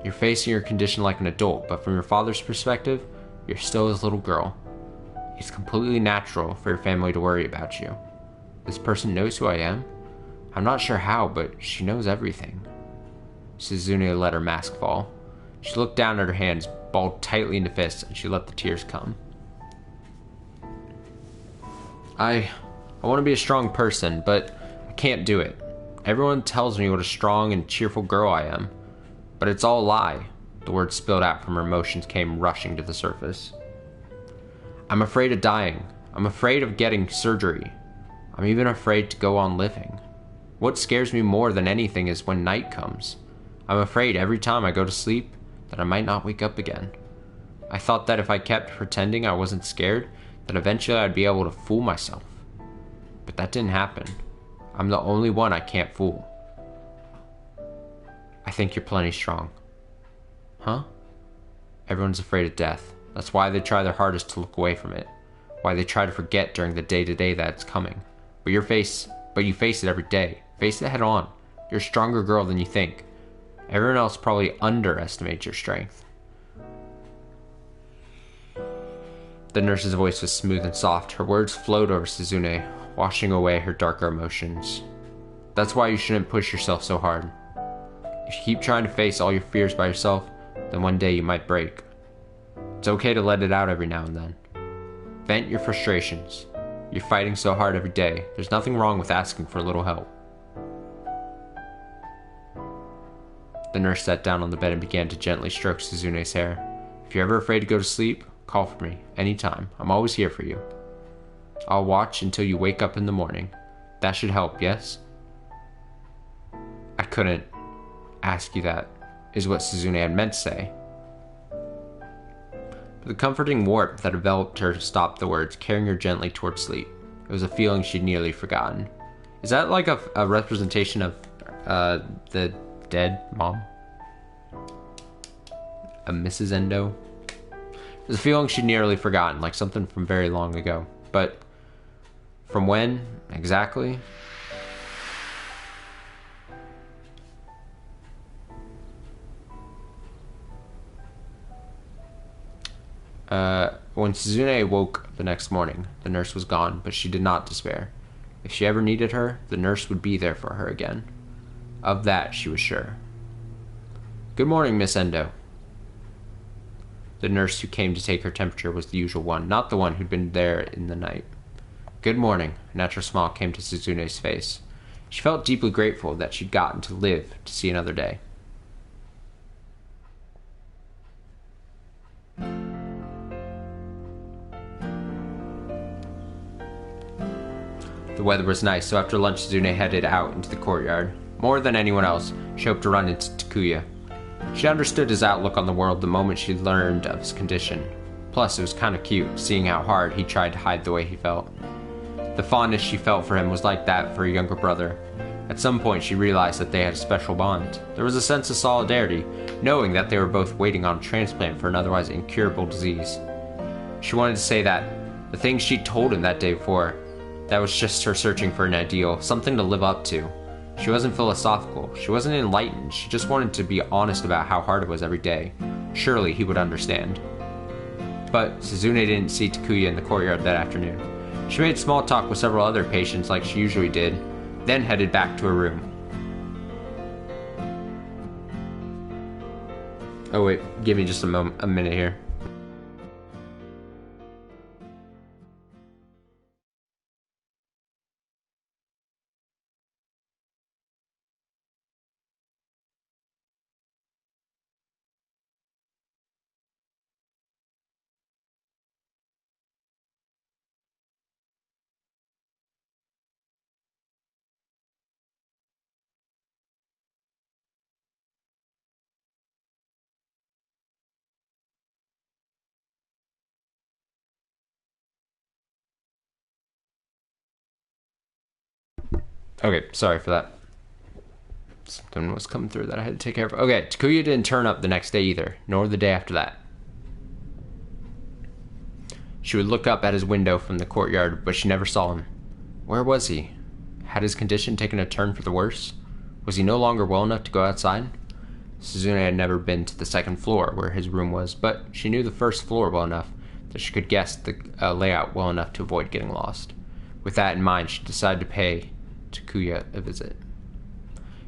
You're facing your condition like an adult, but from your father's perspective, you're still his little girl. It's completely natural for your family to worry about you. This person knows who I am? I'm not sure how, but she knows everything. Suzune let her mask fall. She looked down at her hands, balled tightly into fists, and she let the tears come. I want to be a strong person, but I can't do it. Everyone tells me what a strong and cheerful girl I am, but it's all a lie. The words spilled out from her emotions came rushing to the surface. I'm afraid of dying. I'm afraid of getting surgery. I'm even afraid to go on living. What scares me more than anything is when night comes. I'm afraid every time I go to sleep that I might not wake up again. I thought that if I kept pretending I wasn't scared, that eventually I'd be able to fool myself. But that didn't happen. I'm the only one I can't fool. I think you're plenty strong. Huh? Everyone's afraid of death. That's why they try their hardest to look away from it. Why they try to forget during the day-to-day that it's coming. But you face it every day. Face it head on. You're a stronger girl than you think. Everyone else probably underestimates your strength. The nurse's voice was smooth and soft. Her words flowed over Suzune, washing away her darker emotions. That's why you shouldn't push yourself so hard. If you keep trying to face all your fears by yourself, then one day you might break. It's okay to let it out every now and then. Vent your frustrations. You're fighting so hard every day. There's nothing wrong with asking for a little help. The nurse sat down on the bed and began to gently stroke Suzune's hair. If you're ever afraid to go to sleep, call for me, anytime. I'm always here for you. I'll watch until you wake up in the morning. That should help, yes? I couldn't ask you that, is what Suzune had meant to say. But the comforting warmth that enveloped her stopped the words, carrying her gently toward sleep. It was a feeling she'd nearly forgotten. Is that like a representation of the dead mom? A Mrs. Endo? It was a feeling she'd nearly forgotten, like something from very long ago. But from when exactly? When Suzune woke the next morning, the nurse was gone, but she did not despair. If she ever needed her, the nurse would be there for her again. Of that she was sure. Good morning, Miss Endo. The nurse who came to take her temperature was the usual one, not the one who'd been there in the night. Good morning. A natural smile came to Suzune's face. She felt deeply grateful that she'd gotten to live to see another day. The weather was nice, so after lunch Suzune headed out into the courtyard. More than anyone else, she hoped to run into Takuya. She understood his outlook on the world the moment she learned of his condition. Plus, it was kind of cute, seeing how hard he tried to hide the way he felt. The fondness she felt for him was like that for a younger brother. At some point, she realized that they had a special bond. There was a sense of solidarity, knowing that they were both waiting on a transplant for an otherwise incurable disease. She wanted to say that the things she told him that day before, that was just her searching for an ideal, something to live up to. She wasn't philosophical, she wasn't enlightened, she just wanted to be honest about how hard it was every day. Surely he would understand. But Suzune didn't see Takuya in the courtyard that afternoon. She made small talk with several other patients like she usually did, then headed back to her room. Oh wait, give me just a minute here. Okay, sorry for that. Something was coming through that I had to take care of. Okay, Takuya didn't turn up the next day either, nor the day after that. She would look up at his window from the courtyard, but she never saw him. Where was he? Had his condition taken a turn for the worse? Was he no longer well enough to go outside? Suzune had never been to the second floor where his room was, but she knew the first floor well enough that she could guess the layout well enough to avoid getting lost. With that in mind, she decided to pay Takuya a visit.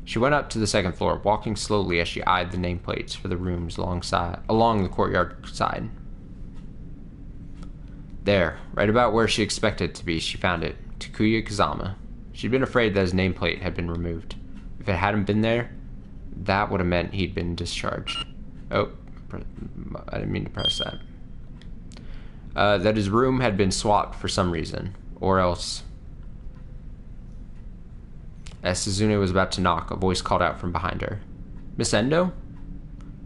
She went up to the second floor, walking slowly as she eyed the nameplates for the rooms along the courtyard side. There, right about where she expected it to be, she found it. Takuya Kazama. She'd been afraid that his nameplate had been removed. If it hadn't been there, that would have meant he'd been discharged. Oh, I didn't mean to press that. that his room had been swapped for some reason, or else. As Suzune was about to knock, a voice called out from behind her. Miss Endo?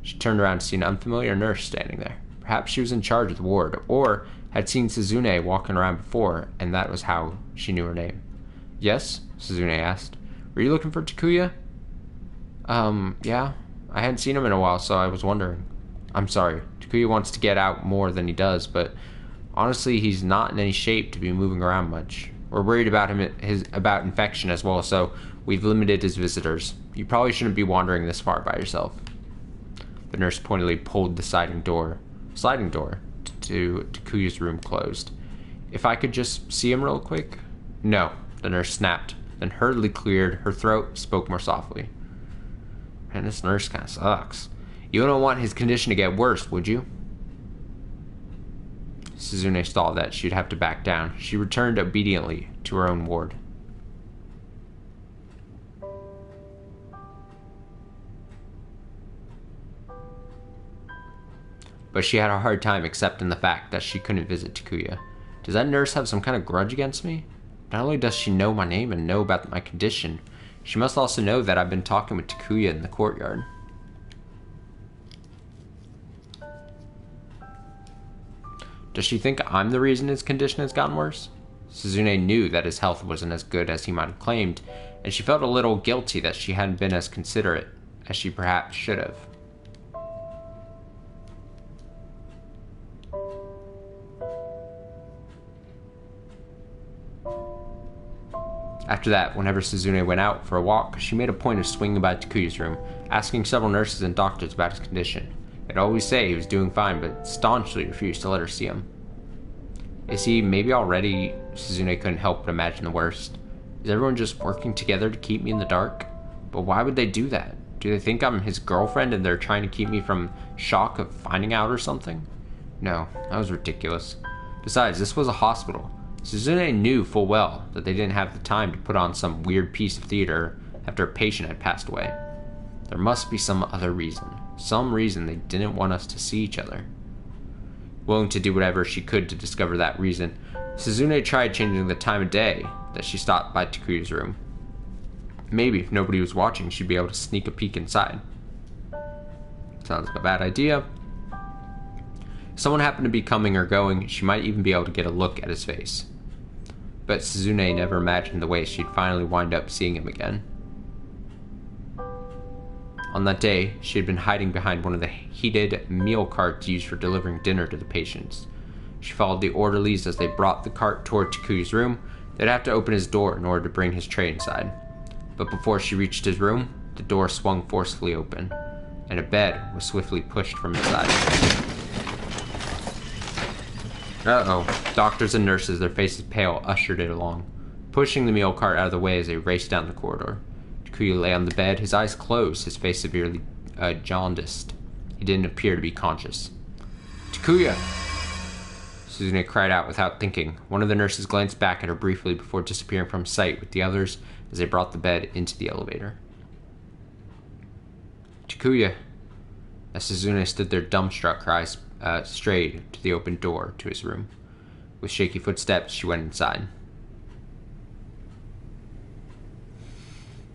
She turned around to see an unfamiliar nurse standing there. Perhaps she was in charge of the ward, or had seen Suzune walking around before, and that was how she knew her name. Yes? Suzune asked. Were you looking for Takuya? Yeah. I hadn't seen him in a while, so I was wondering. I'm sorry. Takuya wants to get out more than he does, but honestly, he's not in any shape to be moving around much. We're worried about about infection as well, so we've limited his visitors. You probably shouldn't be wandering this far by yourself. The nurse pointedly pulled the sliding door to Takuya's room closed. If I could just see him real quick? No, the nurse snapped, then hurriedly cleared her throat, spoke more softly. Man, this nurse kind of sucks. You don't want his condition to get worse, would you? Suzune saw that she'd have to back down. She returned obediently to her own ward. But she had a hard time accepting the fact that she couldn't visit Takuya. Does that nurse have some kind of grudge against me? Not only does she know my name and know about my condition, she must also know that I've been talking with Takuya in the courtyard. Does she think I'm the reason his condition has gotten worse? Suzune knew that his health wasn't as good as he might have claimed, and she felt a little guilty that she hadn't been as considerate as she perhaps should have. After that, whenever Suzune went out for a walk, she made a point of swinging by Takuya's room, asking several nurses and doctors about his condition. They'd always say he was doing fine, but staunchly refused to let her see him. Is he maybe already? Suzune couldn't help but imagine the worst. Is everyone just working together to keep me in the dark? But why would they do that? Do they think I'm his girlfriend and they're trying to keep me from shock of finding out or something? No, that was ridiculous. Besides, this was a hospital. Suzune knew full well that they didn't have the time to put on some weird piece of theater after a patient had passed away. There must be some other reason. Some reason they didn't want us to see each other. Willing to do whatever she could to discover that reason, Suzune tried changing the time of day that she stopped by Takuya's room. Maybe if nobody was watching, she'd be able to sneak a peek inside. Sounds like a bad idea. If someone happened to be coming or going, she might even be able to get a look at his face. But Suzune never imagined the way she'd finally wind up seeing him again. On that day, she had been hiding behind one of the heated meal carts used for delivering dinner to the patients. She followed the orderlies as they brought the cart toward Takuya's room. They'd have to open his door in order to bring his tray inside. But before she reached his room, the door swung forcefully open, and a bed was swiftly pushed from inside. Uh-oh. Doctors and nurses, their faces pale, ushered it along, pushing the meal cart out of the way as they raced down the corridor. Takuya lay on the bed, his eyes closed, his face severely jaundiced. He didn't appear to be conscious. Takuya! Suzune cried out without thinking. One of the nurses glanced back at her briefly before disappearing from sight with the others as they brought the bed into the elevator. Takuya! As Suzune stood there dumbstruck, her eyes strayed to the open door to his room. With shaky footsteps, she went inside.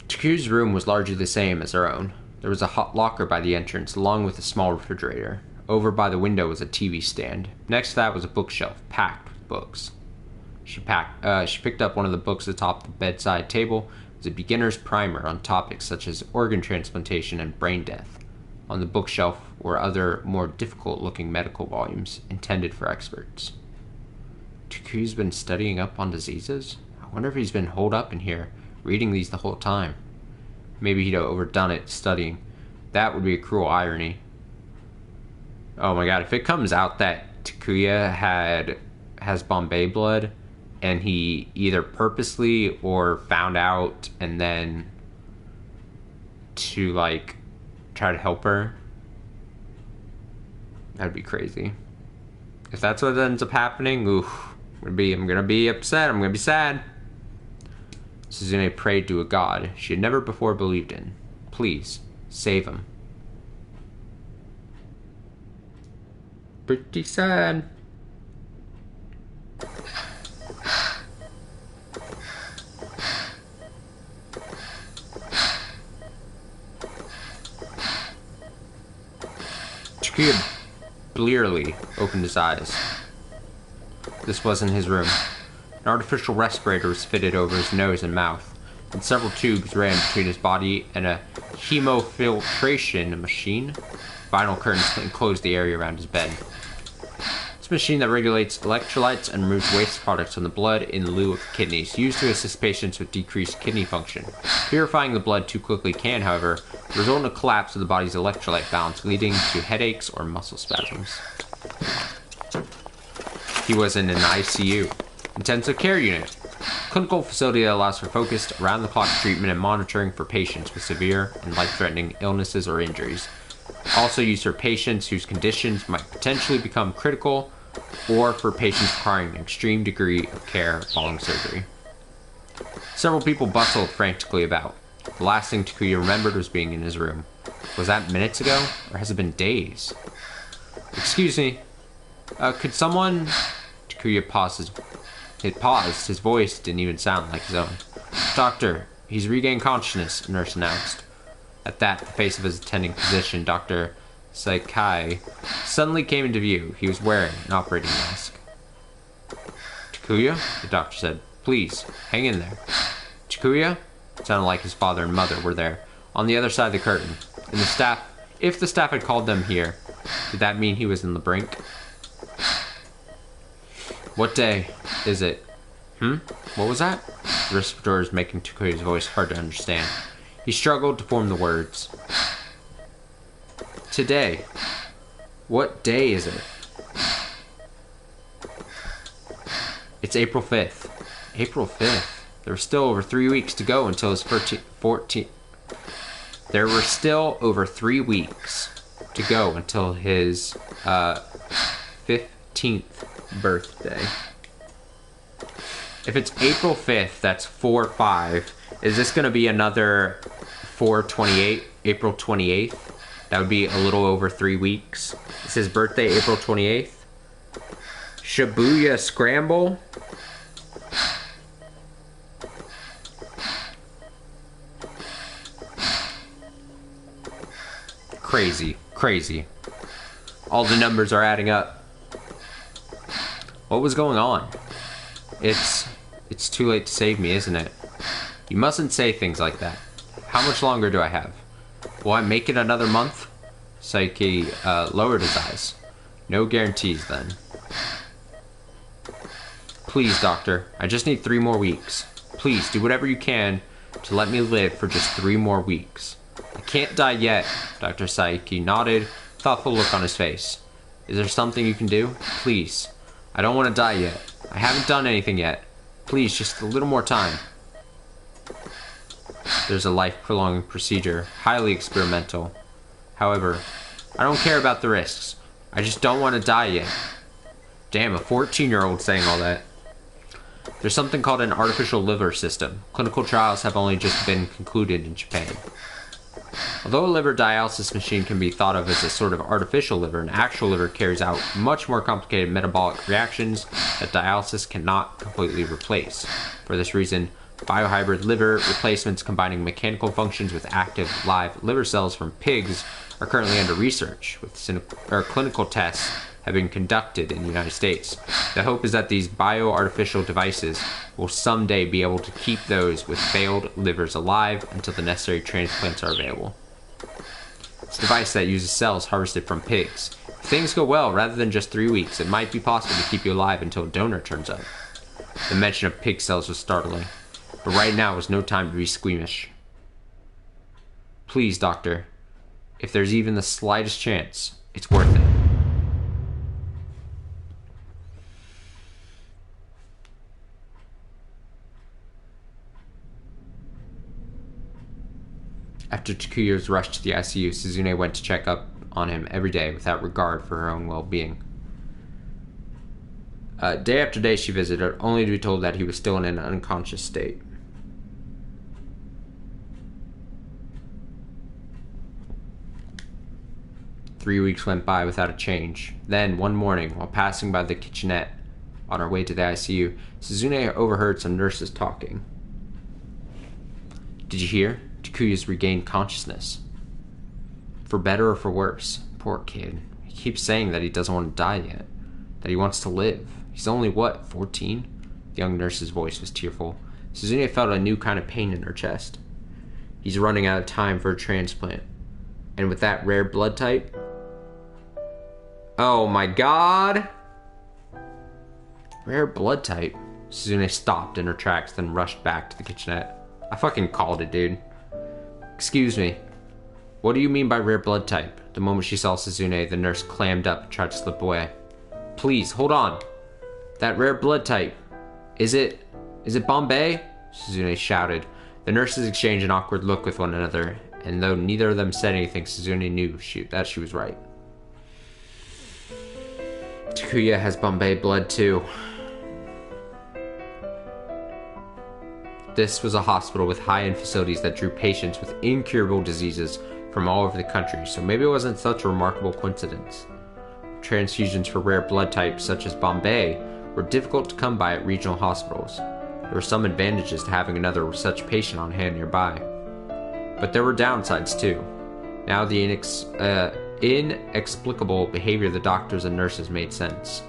Takuya's room was largely the same as her own. There was a hot locker by the entrance, along with a small refrigerator. Over by the window was a TV stand. Next to that was a bookshelf, packed with books. She picked up one of the books atop the bedside table. It was a beginner's primer on topics such as organ transplantation and brain death. On the bookshelf were other, more difficult-looking medical volumes intended for experts. Takuya's been studying up on diseases? I wonder if he's been holed up in here, reading these the whole time. Maybe he'd overdone it studying. That would be a cruel irony. Oh my god, if it comes out that Takuya has Bombay blood, and he either purposely or found out and then to, like, try to help her, that'd be crazy. If that's what ends up happening, oof, I'm gonna be upset, I'm gonna be sad. Suzune prayed to a god she had never before believed in. Please, save him. Pretty sad. Takuya blearily opened his eyes. This wasn't his room. An artificial respirator was fitted over his nose and mouth, and several tubes ran between his body and a hemofiltration machine. Vinyl curtains enclosed the area around his bed. This machine that regulates electrolytes and removes waste products from the blood in lieu of kidneys, used to assist patients with decreased kidney function. Purifying the blood too quickly can, however, result in a collapse of the body's electrolyte balance, leading to headaches or muscle spasms. He was in an ICU, intensive care unit, clinical facility that allows for focused, around-the-clock treatment and monitoring for patients with severe and life-threatening illnesses or injuries. Also used for patients whose conditions might potentially become critical, or for patients requiring an extreme degree of care following surgery. Several people bustled frantically about. The last thing Takuya remembered was being in his room. Was that minutes ago, or has it been days? Excuse me. Could someone... Takuya paused. His voice didn't even sound like his own. Doctor, he's regained consciousness, a nurse announced. At that, the face of his attending physician, Dr. Saikai, suddenly came into view. He was wearing an operating mask. Takuya? The doctor said. Please, hang in there. Takuya? It sounded like his father and mother were there, on the other side of the curtain. And if the staff had called them here, did that mean he was in the brink? What day is it? What was that? The respirator was making Takuya's voice hard to understand. He struggled to form the words. Today. What day is it? It's April 5th. April 5th? There were still over 3 weeks to go until his 14th. There were still over 3 weeks to go until his 15th birthday. If it's April 5th, that's 4/5. Is this going to be another 4/28, April 28th? That would be a little over 3 weeks. It's his birthday, April 28th. Shibuya Scramble. Crazy. All the numbers are adding up. What was going on? It's too late to save me, isn't it? You mustn't say things like that. How much longer do I have? Will I make it another month? Saiki lowered his eyes. No guarantees, then. Please, doctor. I just need 3 more weeks. Please, do whatever you can to let me live for just 3 more weeks. I can't die yet. Dr. Saiki nodded, thoughtful look on his face. Is there something you can do? Please. I don't want to die yet. I haven't done anything yet. Please, just a little more time. There's a life-prolonging procedure, highly experimental. However, I don't care about the risks. I just don't want to die yet. Damn, a 14-year-old saying all that. There's something called an artificial liver system. Clinical trials have only just been concluded in Japan. Although a liver dialysis machine can be thought of as a sort of artificial liver, an actual liver carries out much more complicated metabolic reactions that dialysis cannot completely replace. For this reason, biohybrid liver replacements combining mechanical functions with active live liver cells from pigs are currently under research, with clinical tests have been conducted in the United States. The hope is that these bio-artificial devices will someday be able to keep those with failed livers alive until the necessary transplants are available. It's a device that uses cells harvested from pigs. If things go well, rather than just 3 weeks, it might be possible to keep you alive until a donor turns up. The mention of pig cells was startling, but right now was no time to be squeamish. Please, doctor, if there's even the slightest chance, it's worth it. After Takuya was rushed to the ICU, Suzune went to check up on him every day without regard for her own well-being. Day after day she visited, only to be told that he was still in an unconscious state. Three weeks went by without a change. Then, one morning, while passing by the kitchenette on her way to the ICU, Suzune overheard some nurses talking. Did you hear? Takuya's regained consciousness. For better or for worse. Poor kid. He He keeps saying that he doesn't want to die yet, that he wants to live. He's only, what, 14? The young nurse's voice was tearful. Suzune felt a new kind of pain in her chest. He's running out of time for a transplant. And with that rare blood type... Oh my god! Rare blood type? Suzune stopped in her tracks, then rushed back to the kitchenette. I fucking called it, dude. Excuse me. What do you mean by rare blood type? The moment she saw Suzune, the nurse clammed up and tried to slip away. Please, hold on. That rare blood type. Is it Bombay? Suzune shouted. The nurses exchanged an awkward look with one another, and though neither of them said anything, Suzune knew that she was right. Takuya has Bombay blood too. This was a hospital with high-end facilities that drew patients with incurable diseases from all over the country, so maybe it wasn't such a remarkable coincidence. Transfusions for rare blood types such as Bombay were difficult to come by at regional hospitals. There were some advantages to having another such patient on hand nearby. But there were downsides too. Now the inexplicable behavior of the doctors and nurses made sense.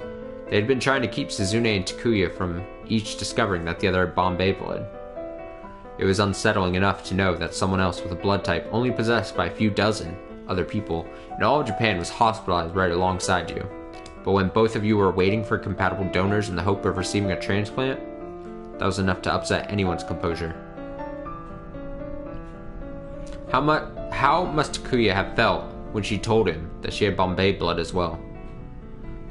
They had been trying to keep Suzune and Takuya from each discovering that the other had Bombay blood. It was unsettling enough to know that someone else with a blood type only possessed by a few dozen other people in all of Japan was hospitalized right alongside you. But when both of you were waiting for compatible donors in the hope of receiving a transplant, that was enough to upset anyone's composure. How must Takuya have felt when she told him that she had Bombay blood as well?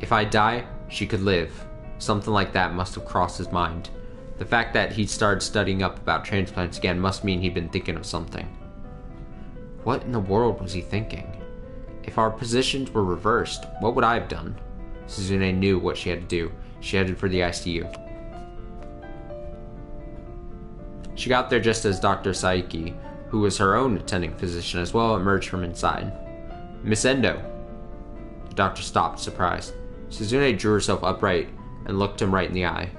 If I die, she could live. Something like that must have crossed his mind. The fact that he'd started studying up about transplants again must mean he'd been thinking of something. What in the world was he thinking? If our positions were reversed, what would I have done? Suzune knew what she had to do. She headed for the ICU. She got there just as Dr. Saiki, who was her own attending physician as well, emerged from inside. Miss Endo. The doctor stopped, surprised. Suzune drew herself upright and looked him right in the eye.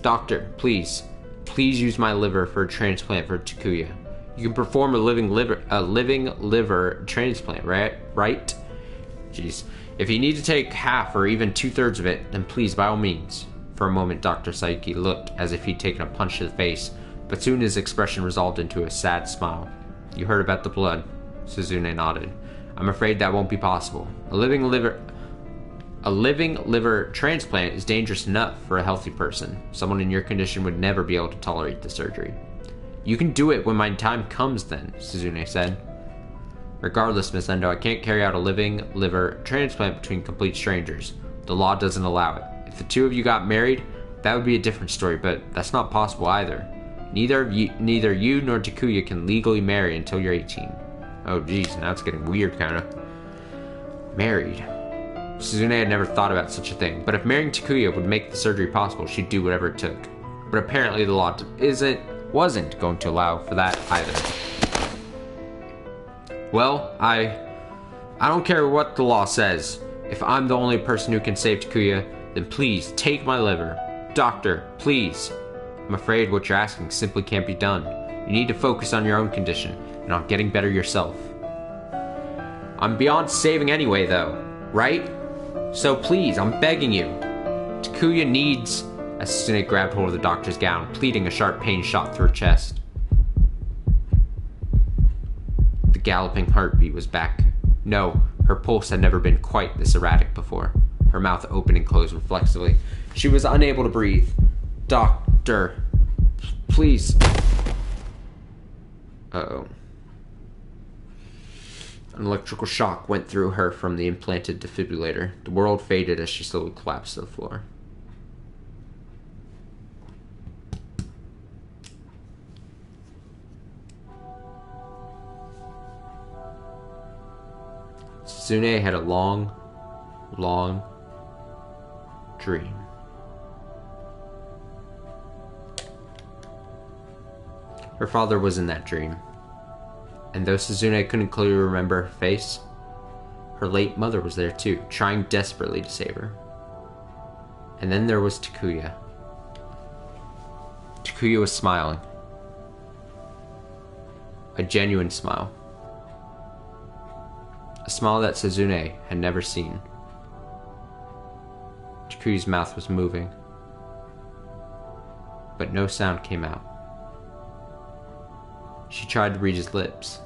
Doctor, please use my liver for a transplant for Takuya. You can perform a living liver transplant, right? Jeez. If you need to take half or even 2/3 of it, then please, by all means. For a moment, Dr. Saiki looked as if he'd taken a punch to the face, but soon his expression resolved into a sad smile. You heard about the blood? Suzune nodded. I'm afraid that won't be possible. A living liver transplant is dangerous enough for a healthy person. Someone in your condition would never be able to tolerate the surgery. You can do it when my time comes then, Suzune said. Regardless, Miss Endo, I can't carry out a living liver transplant between complete strangers. The law doesn't allow it. If the two of you got married, that would be a different story, but that's not possible either. Neither you nor Takuya can legally marry until you're 18. Oh geez, now it's getting weird kinda. Married. Suzune had never thought about such a thing, but if marrying Takuya would make the surgery possible, she'd do whatever it took. But apparently the law wasn't going to allow for that either. Well, I don't care what the law says. If I'm the only person who can save Takuya, then please take my liver. Doctor, please. I'm afraid what you're asking simply can't be done. You need to focus on your own condition and on getting better yourself. I'm beyond saving anyway, though, right? So please, I'm begging you. Takuya needs... As Suzune grabbed hold of the doctor's gown, pleading, a sharp pain shot through her chest. The galloping heartbeat was back. No, her pulse had never been quite this erratic before. Her mouth opened and closed reflexively. She was unable to breathe. Doctor, please. Uh-oh. An electrical shock went through her from the implanted defibrillator. The world faded as she slowly collapsed to the floor. Suzune had a long, long dream. Her father was in that dream, and though Suzune couldn't clearly remember her face, her late mother was there too, trying desperately to save her. And then there was Takuya. Takuya was smiling. A genuine smile. A a smile that Suzune had never seen. Takuya's mouth was moving, but no sound came out. She tried to read his lips.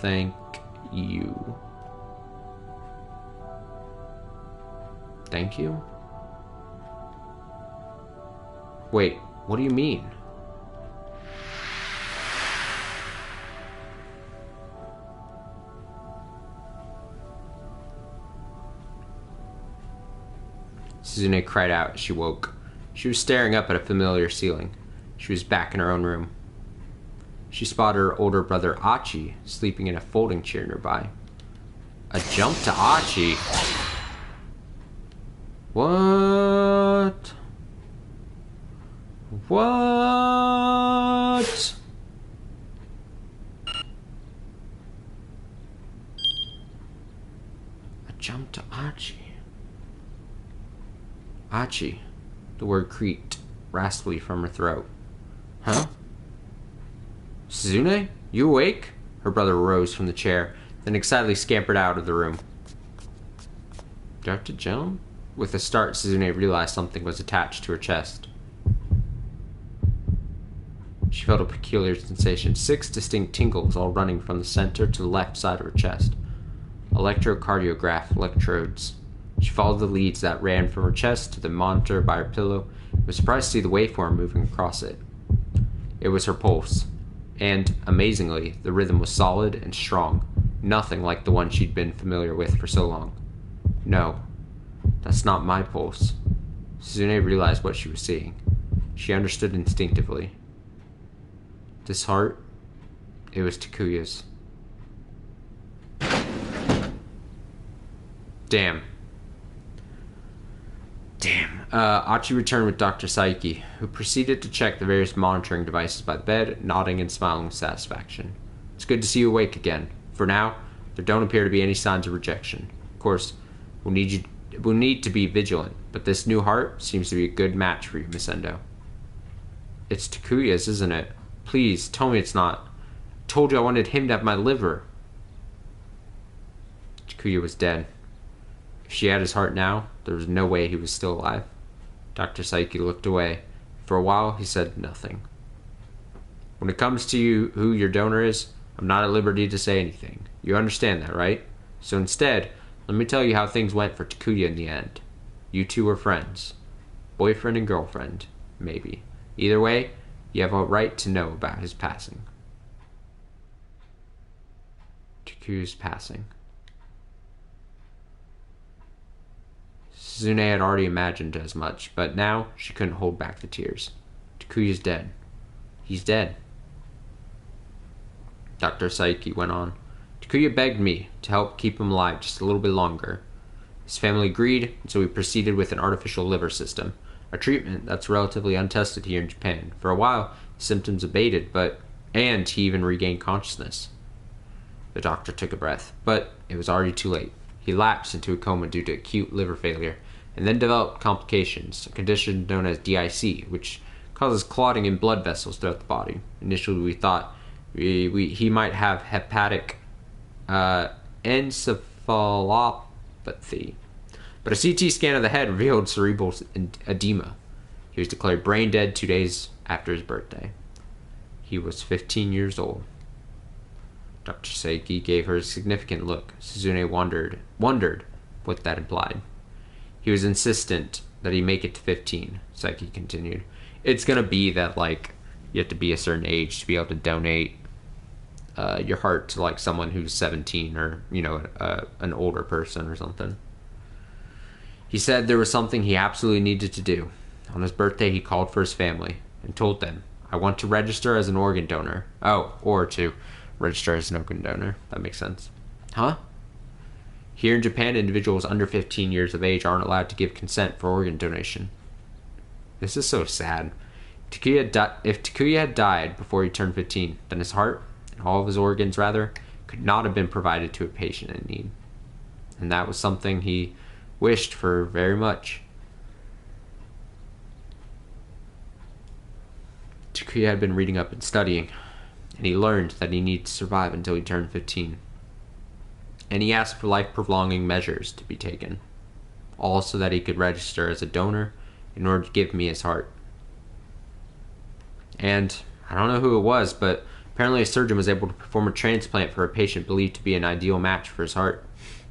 Thank you. Thank you? Wait, what do you mean? Suzune cried out as she woke. She was staring up at a familiar ceiling. She was back in her own room. She spotted her older brother Achi sleeping in a folding chair nearby. A jump to Achi? What? What? A jump to Achi. Achi. The word creaked raspily from her throat. Huh? Suzune? You awake? Her brother rose from the chair, then excitedly scampered out of the room. Do I have to jump? With a start, Suzune realized something was attached to her chest. She felt a peculiar sensation, 6 distinct tingles all running from the center to the left side of her chest. Electrocardiograph electrodes. She followed the leads that ran from her chest to the monitor by her pillow and was surprised to see the waveform moving across it. It was her pulse, and, amazingly, the rhythm was solid and strong, nothing like the one she'd been familiar with for so long. No, that's not my pulse. Suzune realized what she was seeing. She understood instinctively. This heart, it was Takuya's. Damn. Achi returned with Dr. Saiki, who proceeded to check the various monitoring devices by the bed, nodding and smiling with satisfaction. It's good to see you awake again. For now, there don't appear to be any signs of rejection. Of course, we'll need to be vigilant, but this new heart seems to be a good match for you, Miss Endo. It's Takuya's, isn't it? Please, tell me it's not. I told you I wanted him to have my liver. Takuya was dead. If she had his heart now, there was no way he was still alive. Dr. Saiki looked away. For a while, he said nothing. When it comes to you, who your donor is, I'm not at liberty to say anything. You understand that, right? So instead, let me tell you how things went for Takuya in the end. You two were friends. Boyfriend and girlfriend, maybe. Either way, you have a right to know about his passing. Takuya's passing. Suzune had already imagined as much, but now she couldn't hold back the tears. Takuya's dead. He's dead. Dr. Saiki went on. Takuya begged me to help keep him alive just a little bit longer. His family agreed, and so we proceeded with an artificial liver system, a treatment that's relatively untested here in Japan. For a while, symptoms abated, and he even regained consciousness. The doctor took a breath, but it was already too late. He lapsed into a coma due to acute liver failure, and then developed complications, a condition known as DIC, which causes clotting in blood vessels throughout the body. Initially, we thought he might have hepatic encephalopathy, but a CT scan of the head revealed cerebral edema. He was declared brain dead 2 days after his birthday. He was 15 years old. Dr. Saiki gave her a significant look. Suzune wondered what that implied. He was insistent that he make it to 15, Saiki continued. It's gonna be that, you have to be a certain age to be able to donate your heart to, someone who's 17 or, an older person or something. He said there was something he absolutely needed to do. On his birthday, he called for his family and told them, I want to register as an organ donor. Oh, or to register as an organ donor. That makes sense. Huh? Here in Japan, individuals under 15 years of age aren't allowed to give consent for organ donation. This is so sad. If Takuya had died before he turned 15, then his heart, and all of his organs rather, could not have been provided to a patient in need. And that was something he wished for very much. Chikuya had been reading up and studying, and he learned that he needed to survive until he turned 15. And he asked for life-prolonging measures to be taken, all so that he could register as a donor in order to give me his heart. And I don't know who it was, but apparently a surgeon was able to perform a transplant for a patient believed to be an ideal match for his heart.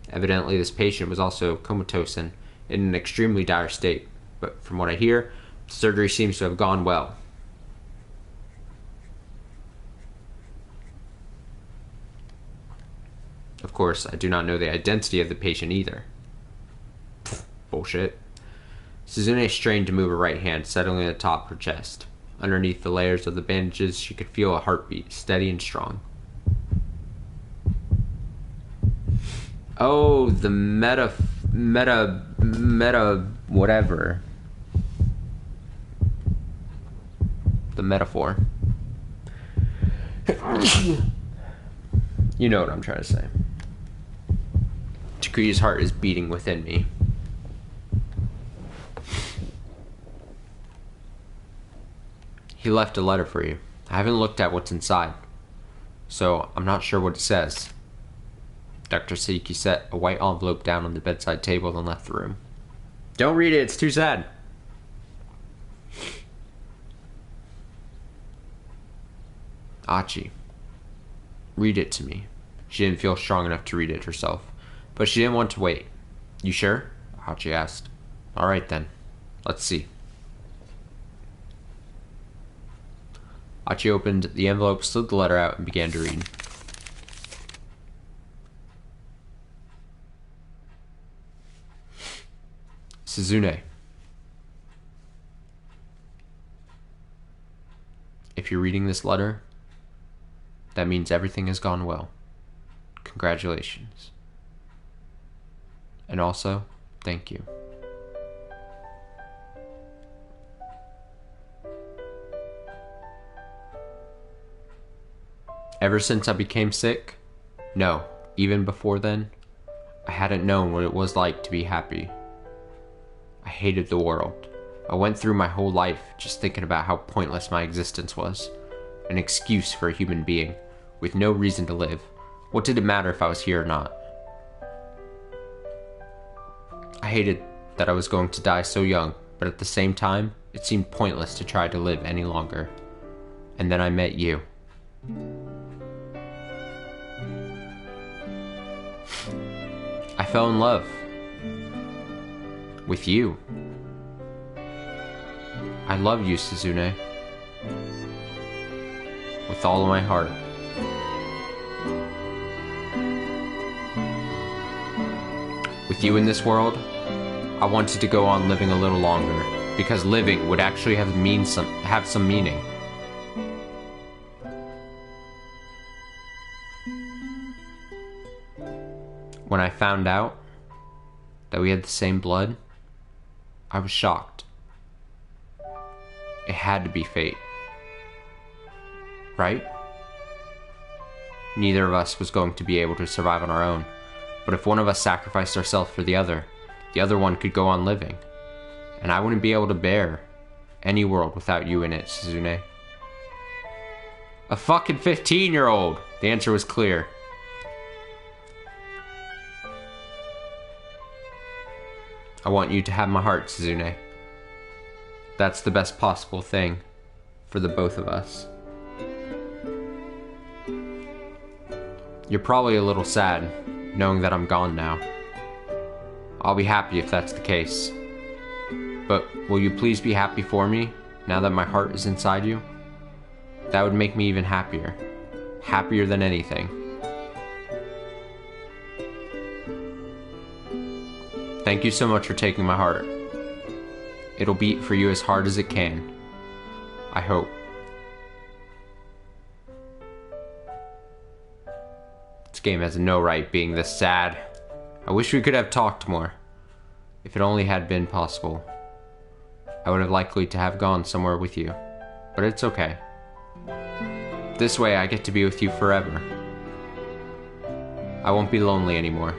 Evidently, this patient was also comatose and in an extremely dire state, but from what I hear, the surgery seems to have gone well. Of course, I do not know the identity of the patient either. Bullshit. Suzune strained to move her right hand, settling atop her chest. Underneath the layers of the bandages, she could feel a heartbeat, steady and strong. Oh, the meta, whatever. The metaphor. You know what I'm trying to say. Chikuya's heart is beating within me. He left a letter for you. I haven't looked at what's inside, so I'm not sure what it says. Dr. Seiki set a white envelope down on the bedside table and left the room. Don't read it, it's too sad. Achi, read it to me. She didn't feel strong enough to read it herself, but she didn't want to wait. You sure? Achi asked. Alright then, let's see. Achi opened the envelope, slid the letter out, and began to read. Suzune. If you're reading this letter, that means everything has gone well. Congratulations. And also, thank you. Ever since I became sick? No, even before then, I hadn't known what it was like to be happy. I hated the world. I went through my whole life just thinking about how pointless my existence was. An excuse for a human being, with no reason to live. What did it matter if I was here or not? I hated that I was going to die so young, but at the same time, it seemed pointless to try to live any longer. And then I met you. I fell in love. With you. I love you, Suzune. With all of my heart. With you in this world, I wanted to go on living a little longer, because living would actually have some meaning. When I found out that we had the same blood, I was shocked. It had to be fate. Right? Neither of us was going to be able to survive on our own, but if one of us sacrificed ourselves for the other one could go on living. And I wouldn't be able to bear any world without you in it, Suzune. A fucking 15-year-old! The answer was clear. I want you to have my heart, Suzune. That's the best possible thing for the both of us. You're probably a little sad, knowing that I'm gone now. I'll be happy if that's the case. But will you please be happy for me, now that my heart is inside you? That would make me even happier. Happier than anything. Thank you so much for taking my heart. It'll beat for you as hard as it can. I hope. This game has no right being this sad. I wish we could have talked more. If it only had been possible. I would have likely to have gone somewhere with you. But it's okay. This way I get to be with you forever. I won't be lonely anymore.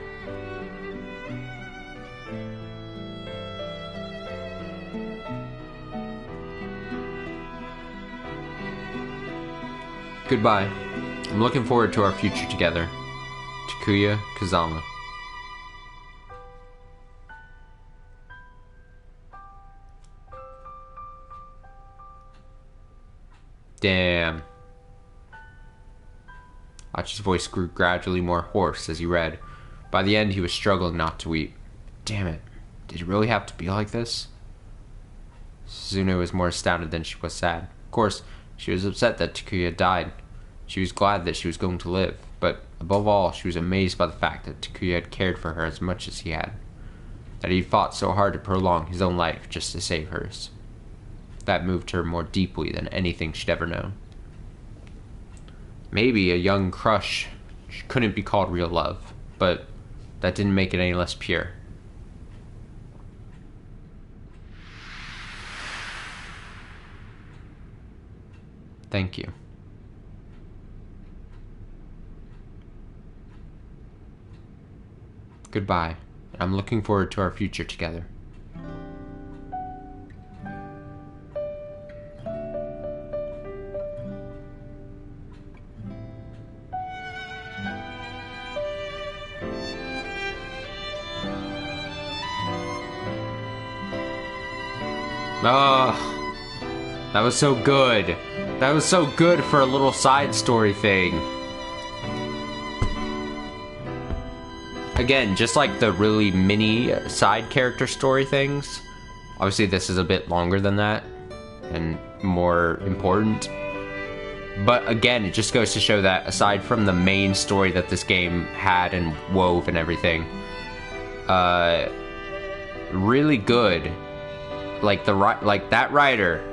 Goodbye. I'm looking forward to our future together. Takuya Kazama. Damn. Achi's voice grew gradually more hoarse as he read. By the end, he was struggling not to weep. Damn it. Did it really have to be like this? Suzune was more astounded than she was sad. Of course, she was upset that Takuya had died. She was glad that she was going to live, but above all, she was amazed by the fact that Takuya had cared for her as much as he had. That he fought so hard to prolong his own life just to save hers. That moved her more deeply than anything she'd ever known. Maybe a young crush couldn't be called real love, but that didn't make it any less pure. Thank you. Goodbye. I'm looking forward to our future together. Oh, that was so good. That was so good for a little side story thing. Again, just like the really mini side character story things. Obviously, this is a bit longer than that and more important. But again, it just goes to show that aside from the main story that this game had and wove and everything, really good. Like that writer,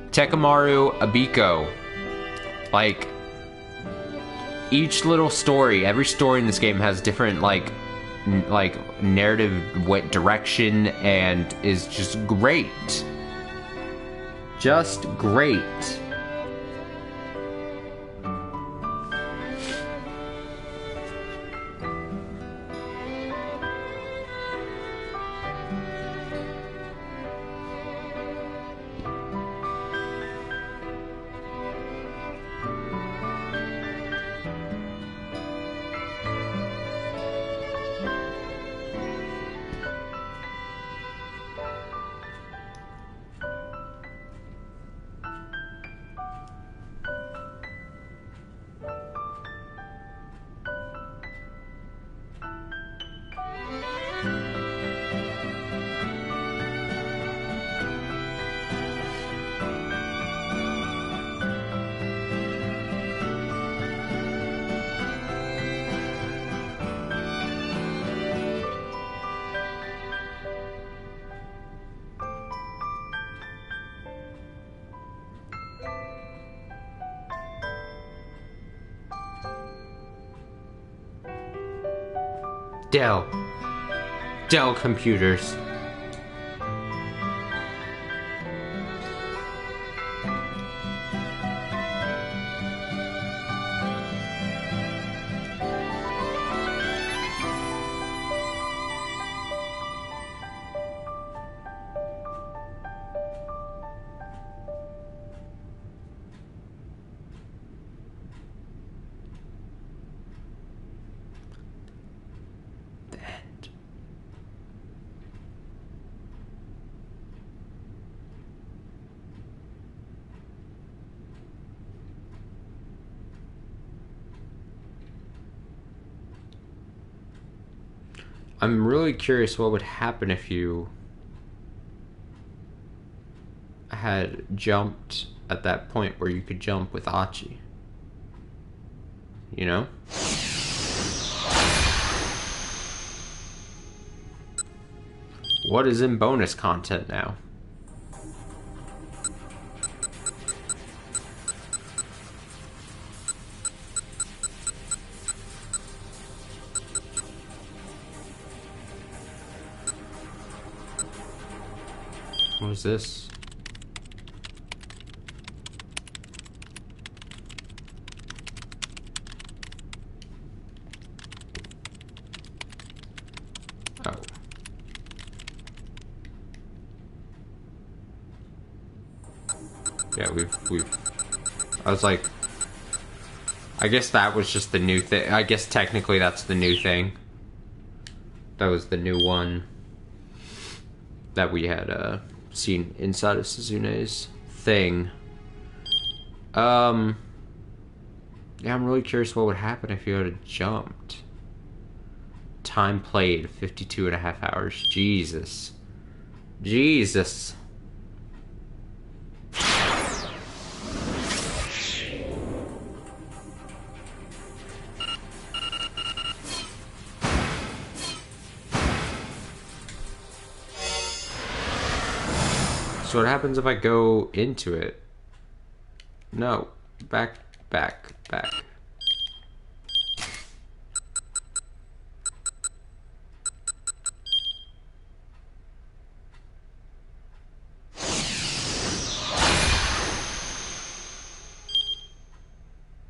Tekamaru Abiko, like each little story, every story in this game has different like narrative direction and is just great. Just great. Dell computers. I'm really curious what would happen if you had jumped at that point where you could jump with Achi. You know? What is in bonus content now? What is this? Oh. Yeah, we've I was like, I guess that was just the new thing. I guess technically that's the new thing. That was the new one that we had seen inside of Suzune's thing. Yeah, I'm really curious what would happen if you had jumped. Time played, 52.5 hours. Jesus. Jesus. So what happens if I go into it? No. Back.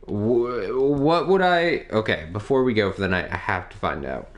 What would I... Okay, before we go for the night, I have to find out.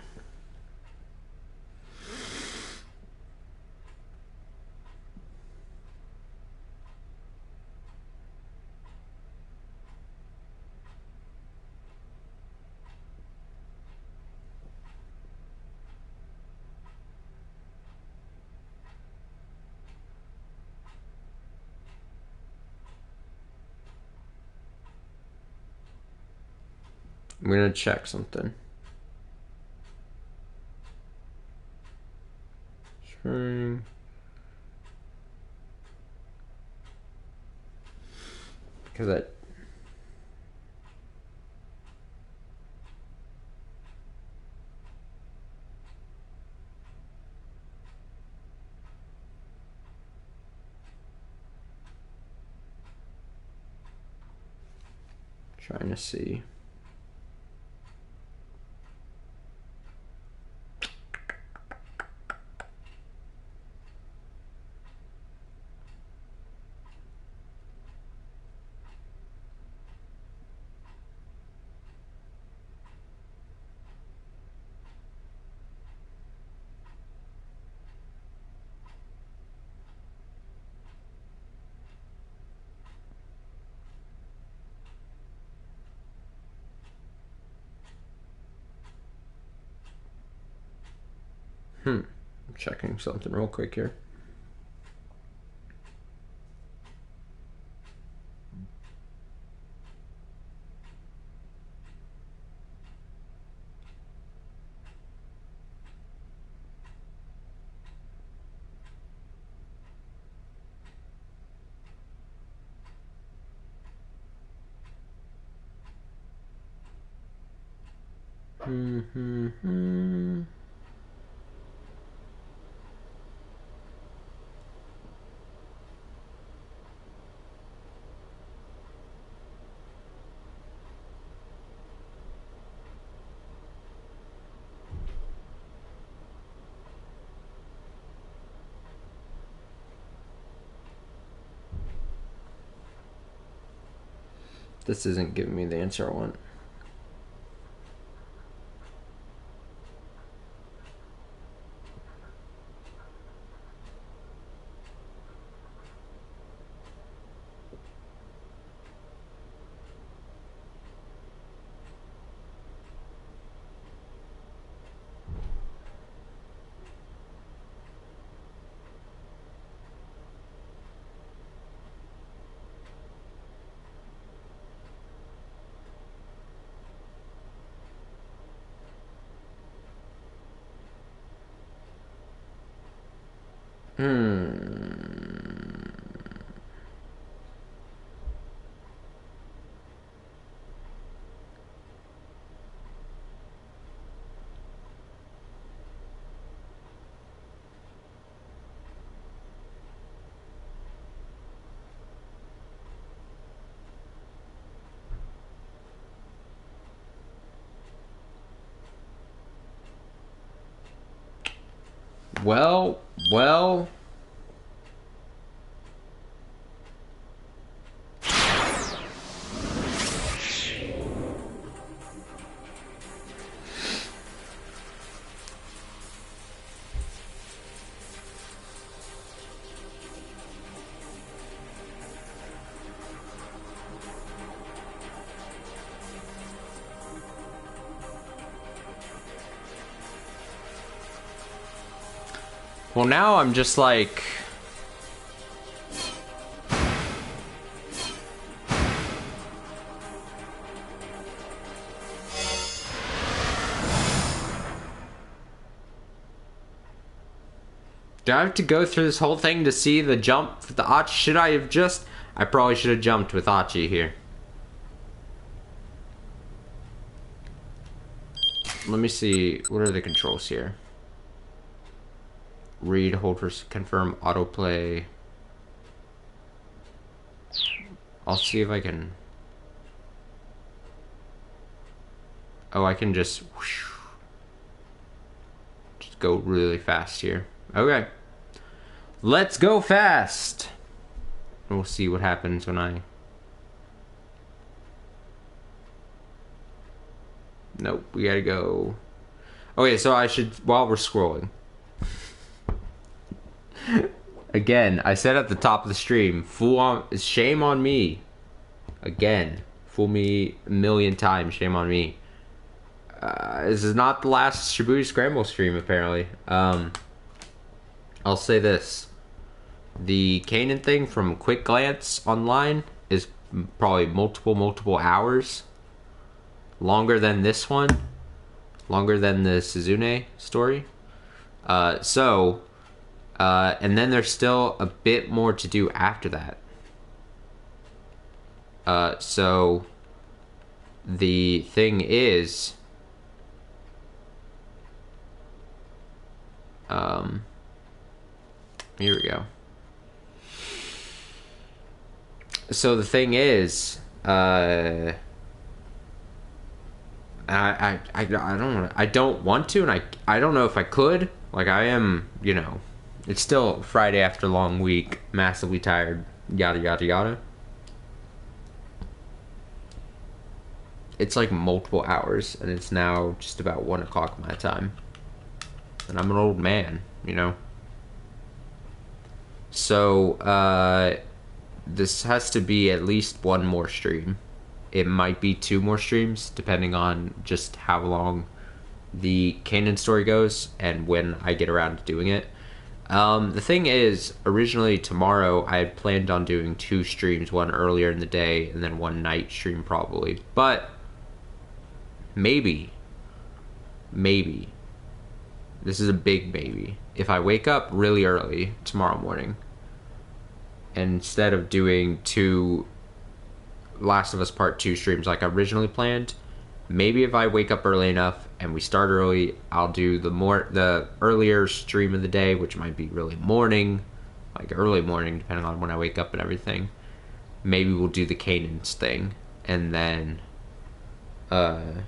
I'm gonna check something. String. Because that... Trying to see. I'm checking something real quick here. This isn't giving me the answer I want. Well. Well, now I'm just like... Do I have to go through this whole thing to see the jump for the Achi? Should I have just... I probably should have jumped with Achi here. Let me see. What are the controls here? Read, hold for confirm, autoplay. I'll see if I can... Oh, I can just... Whoosh, just go really fast here. Okay. Let's go fast! We'll see what happens when I... Nope, we gotta go... Okay, so I should... While we're scrolling... Again, I said at the top of the stream, shame on me. Again, fool me a million times, shame on me. This is not the last Shibuya Scramble stream, apparently. I'll say this. The Kanan thing from Quick Glance online is probably multiple hours. Longer than this one. Longer than the Suzune story. And then there's still a bit more to do after that. So the thing is, here we go. So the thing is, I don't want to, and I don't know if I could. Like, I am, you know, it's still Friday after a long week, massively tired, yada yada yada. It's like multiple hours, and it's now just about 1 o'clock my time. And I'm an old man, you know? So, this has to be at least 1 more stream. It might be 2 more streams, depending on just how long the Kanan story goes and when I get around to doing it. The thing is, originally tomorrow I had planned on doing 2 streams, one earlier in the day and then 1 night stream probably. But maybe, this is a big maybe, if I wake up really early tomorrow morning, and instead of doing 2 Last of Us Part 2 streams like I originally planned, maybe if I wake up early enough and we start early, I'll do the earlier stream of the day, which might be really morning, like early morning, depending on when I wake up and everything. Maybe we'll do the Kanan's thing, and then we'll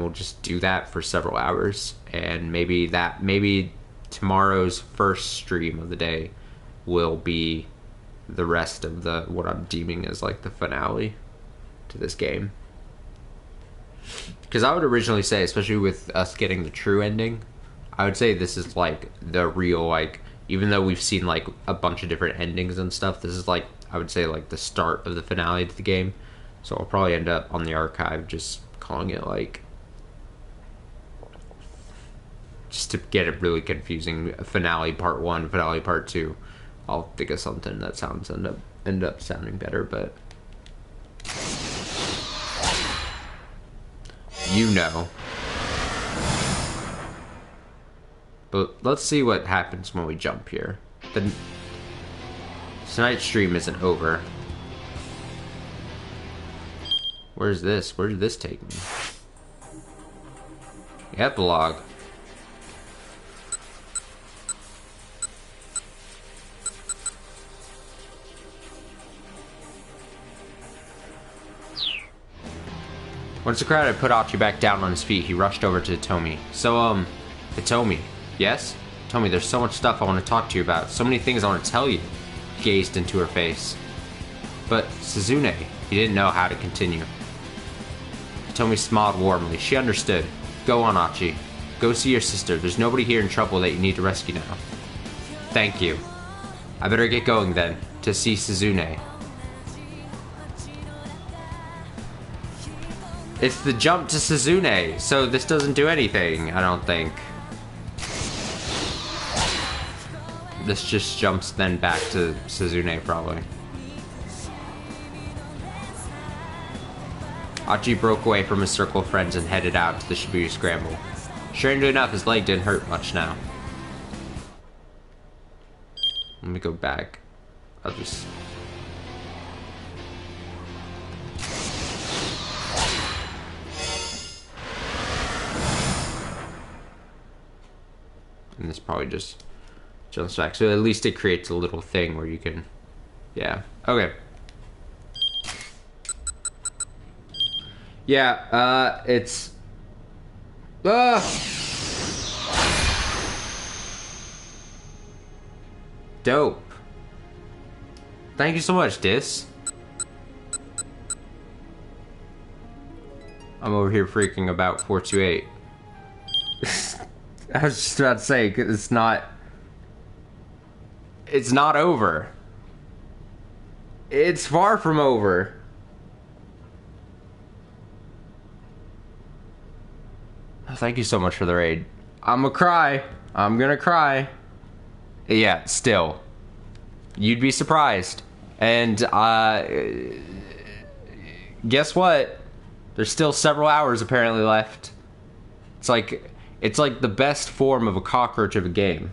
just do that for several hours, and maybe tomorrow's first stream of the day will be the rest of what I'm deeming as like the finale to this game. Because I would originally say, especially with us getting the true ending, I would say this is like the real, like, even though we've seen like a bunch of different endings and stuff, this is like, I would say, like the start of the finale to the game. So I'll probably end up on the archive just calling it like, just to get it really confusing, finale part 1, finale part 2. I'll think of something that end up sounding better, but you know. But let's see what happens when we jump here. Tonight's stream isn't over. Where's this? Where did this take me? Epilogue. Once the crowd had put Achi back down on his feet, he rushed over to Hitomi. So, Hitomi, yes? Hitomi, there's so much stuff I want to talk to you about. So many things I want to tell you. He gazed into her face. But, Suzune, he didn't know how to continue. Hitomi smiled warmly. She understood. Go on, Achi. Go see your sister. There's nobody here in trouble that you need to rescue now. Thank you. I better get going then, to see Suzune. It's the jump to Suzune, so this doesn't do anything, I don't think. This just jumps then back to Suzune, probably. Achi broke away from his circle of friends and headed out to the Shibuya Scramble. Strangely enough, his leg didn't hurt much now. Let me go back. I'll just... And this probably just jumps back. So at least it creates a little thing where you can... Yeah. Okay. Yeah, it's... Dope. Thank you so much, Dis. I'm over here freaking about 428. I was just about to say, it's not over. It's far from over. Oh, thank you so much for the raid. I'm gonna cry. I'm gonna cry. Yeah, still. You'd be surprised. And, guess what? There's still several hours apparently left. It's like the best form of a cockroach of a game.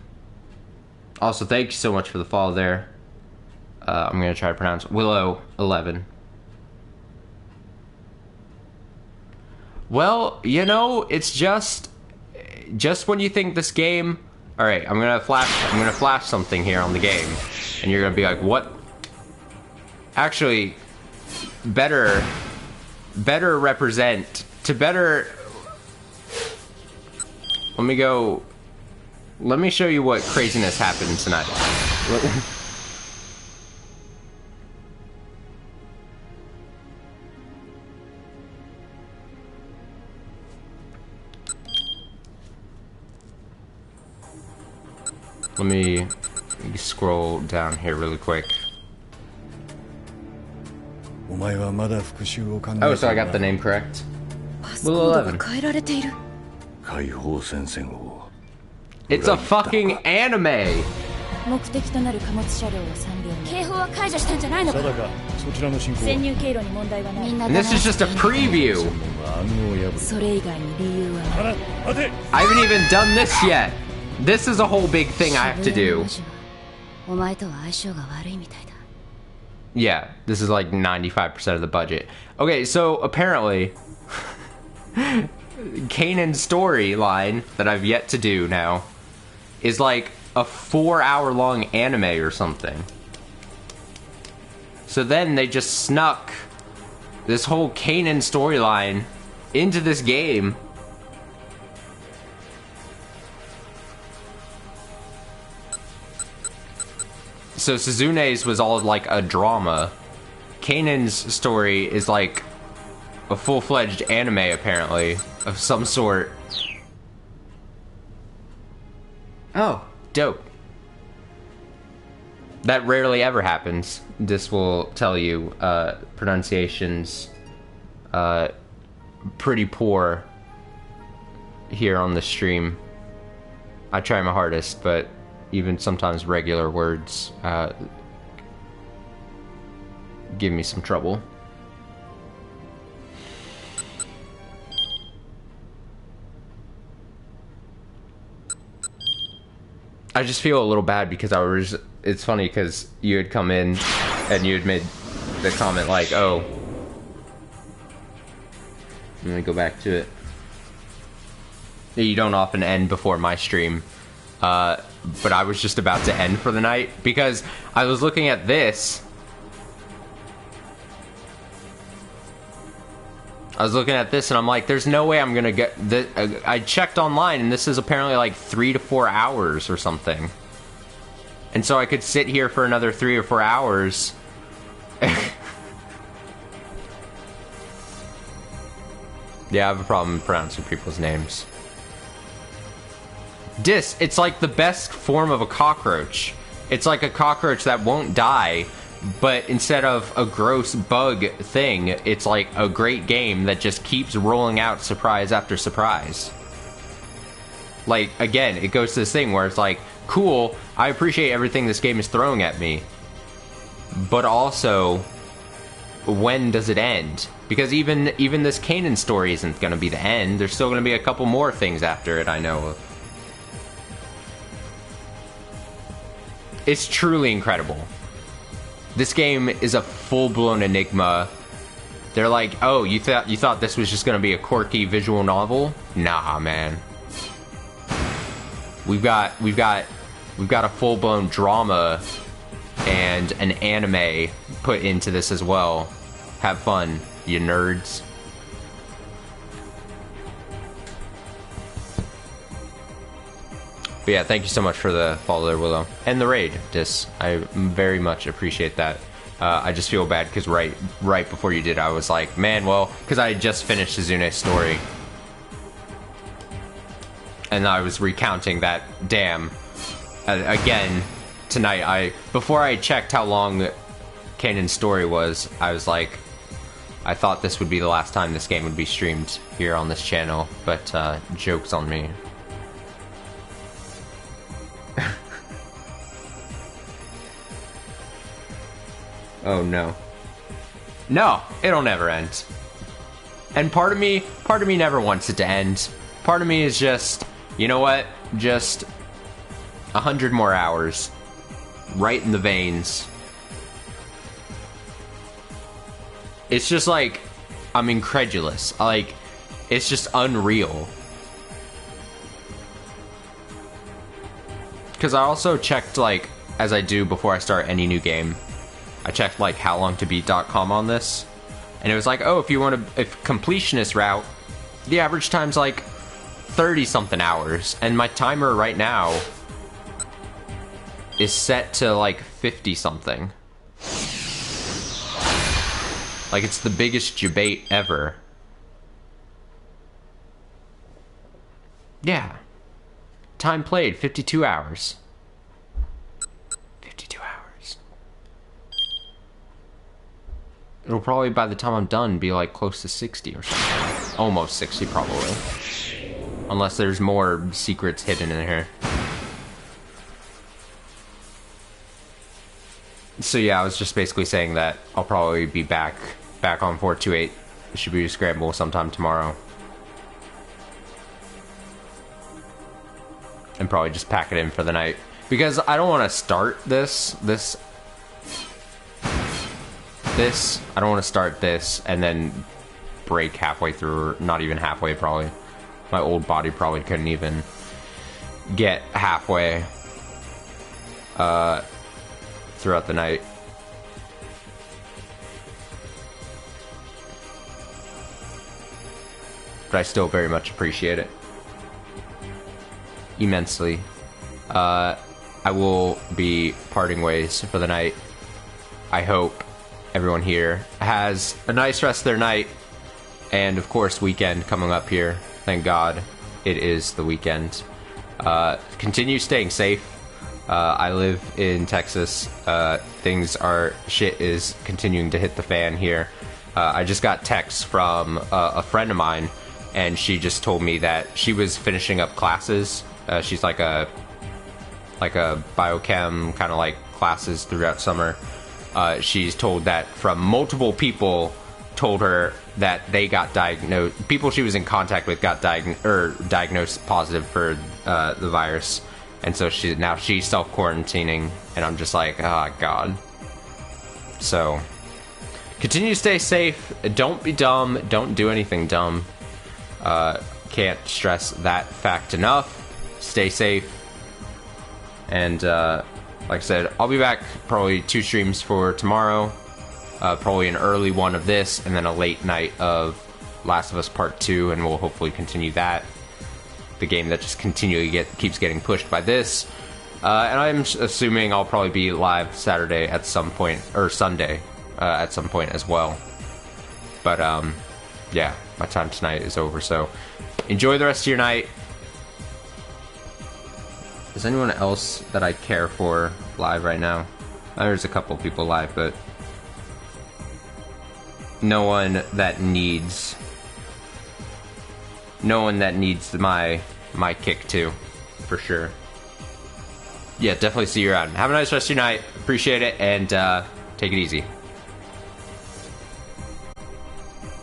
Also, thank you so much for the follow there. I'm gonna try to pronounce Willow 11. Well, you know, it's just when you think this game. All right, I'm gonna flash something here on the game, and you're gonna be like, what? Actually, better represent to better. Let me show you what craziness happened tonight. Let me scroll down here really quick. Oh, so I got the name correct. Willow 11. It's a fucking anime. 目的となる貨物車両を3両警報は解除したんじゃないのか潜入経路に問題はない And this is just a preview. それ以外に理由は I haven't even done this yet. This is a whole big thing I have to do. お前とは相性が悪いみたいだ Yeah, this is like 95% of the budget. Okay, so apparently Kanan's storyline that I've yet to do now is like a 4-hour-long anime or something. So then they just snuck this whole Kanan storyline into this game. So Suzune's was all like a drama. Kanan's story is like a full-fledged anime, apparently, of some sort. Oh, dope. That rarely ever happens. This will tell you, pronunciations, pretty poor here on the stream. I try my hardest, but even sometimes regular words, give me some trouble. I just feel a little bad because it's funny because you had come in and you had made the comment like, oh, let me go back to it. You don't often end before my stream, but I was just about to end for the night because I was looking at this. And I'm like, there's no way I'm gonna get this. I checked online and this is apparently like 3 to 4 hours or something. And so I could sit here for another 3 or 4 hours. Yeah, I have a problem pronouncing people's names. It's like the best form of a cockroach. It's like a cockroach that won't die. But instead of a gross bug thing, it's like a great game that just keeps rolling out surprise after surprise. Like, again, it goes to this thing where it's like, cool, I appreciate everything this game is throwing at me. But also, when does it end? Because even this Kanan story isn't going to be the end. There's still going to be a couple more things after it, I know of. It's truly incredible. This game is a full-blown enigma. They're like, oh, you thought this was just going to be a quirky visual novel? Nah, man. We've got a full-blown drama and an anime put into this as well. Have fun, you nerds. But yeah, thank you so much for the follow there, Willow. And the raid, Dis. I very much appreciate that. I just feel bad because right before you did, I was like, man, well, because I had just finished Suzune's story. And I was recounting that, damn. Again, tonight, before I checked how long Kanan's story was, I was like, I thought this would be the last time this game would be streamed here on this channel, but joke's on me. Oh no. No, it'll never end. And part of me never wants it to end. Part of me is just, you know what? Just 100 more hours. Right in the veins. It's just like, I'm incredulous. Like, it's just unreal. Because I also checked, like, as I do before I start any new game, I checked, like, howlongtobeat.com on this. And it was like, oh, if completionist route, the average time's like 30-something hours. And my timer right now is set to like 50-something. Like, it's the biggest debate ever. Yeah. Time played, 52 hours. 52 hours. It'll probably, by the time I'm done, be like close to 60 or something. Almost 60, probably. Unless there's more secrets hidden in here. So yeah, I was just basically saying that I'll probably be back on 428 Shibuya Scramble sometime tomorrow. And probably just pack it in for the night. Because I don't want to start this, I don't want to start this and then break halfway through, or not even halfway probably. My old body probably couldn't even get halfway throughout the night. But I still very much appreciate it. Immensely. I will be parting ways for the night. I hope everyone here has a nice rest of their night. And of course, weekend coming up here. Thank God it is the weekend. Continue staying safe. I live in Texas. Shit is continuing to hit the fan here. I just got text from a friend of mine, and she just told me that she was finishing up classes. She's like a biochem kind of like classes throughout summer. She's told that from multiple people told her that they got diagnosed. People she was in contact with got diagnosed positive for the virus, and so she's self-quarantining. And I'm just like, oh god. So continue to stay safe. Don't be dumb. Don't do anything dumb. Can't stress that fact enough. Stay safe. And like I said, I'll be back probably 2 streams for tomorrow. Probably an early one of this, and then a late night of Last of Us Part 2, and we'll hopefully continue that. The game that just continually keeps getting pushed by this. And I'm assuming I'll probably be live Saturday at some point, or Sunday at some point as well. But yeah, my time tonight is over, so enjoy the rest of your night. Is anyone else that I care for live right now? There's a couple people live, but no one that needs my kick too, for sure. yeah, definitely see you around. Have a nice rest of your night. Appreciate it, and take it easy.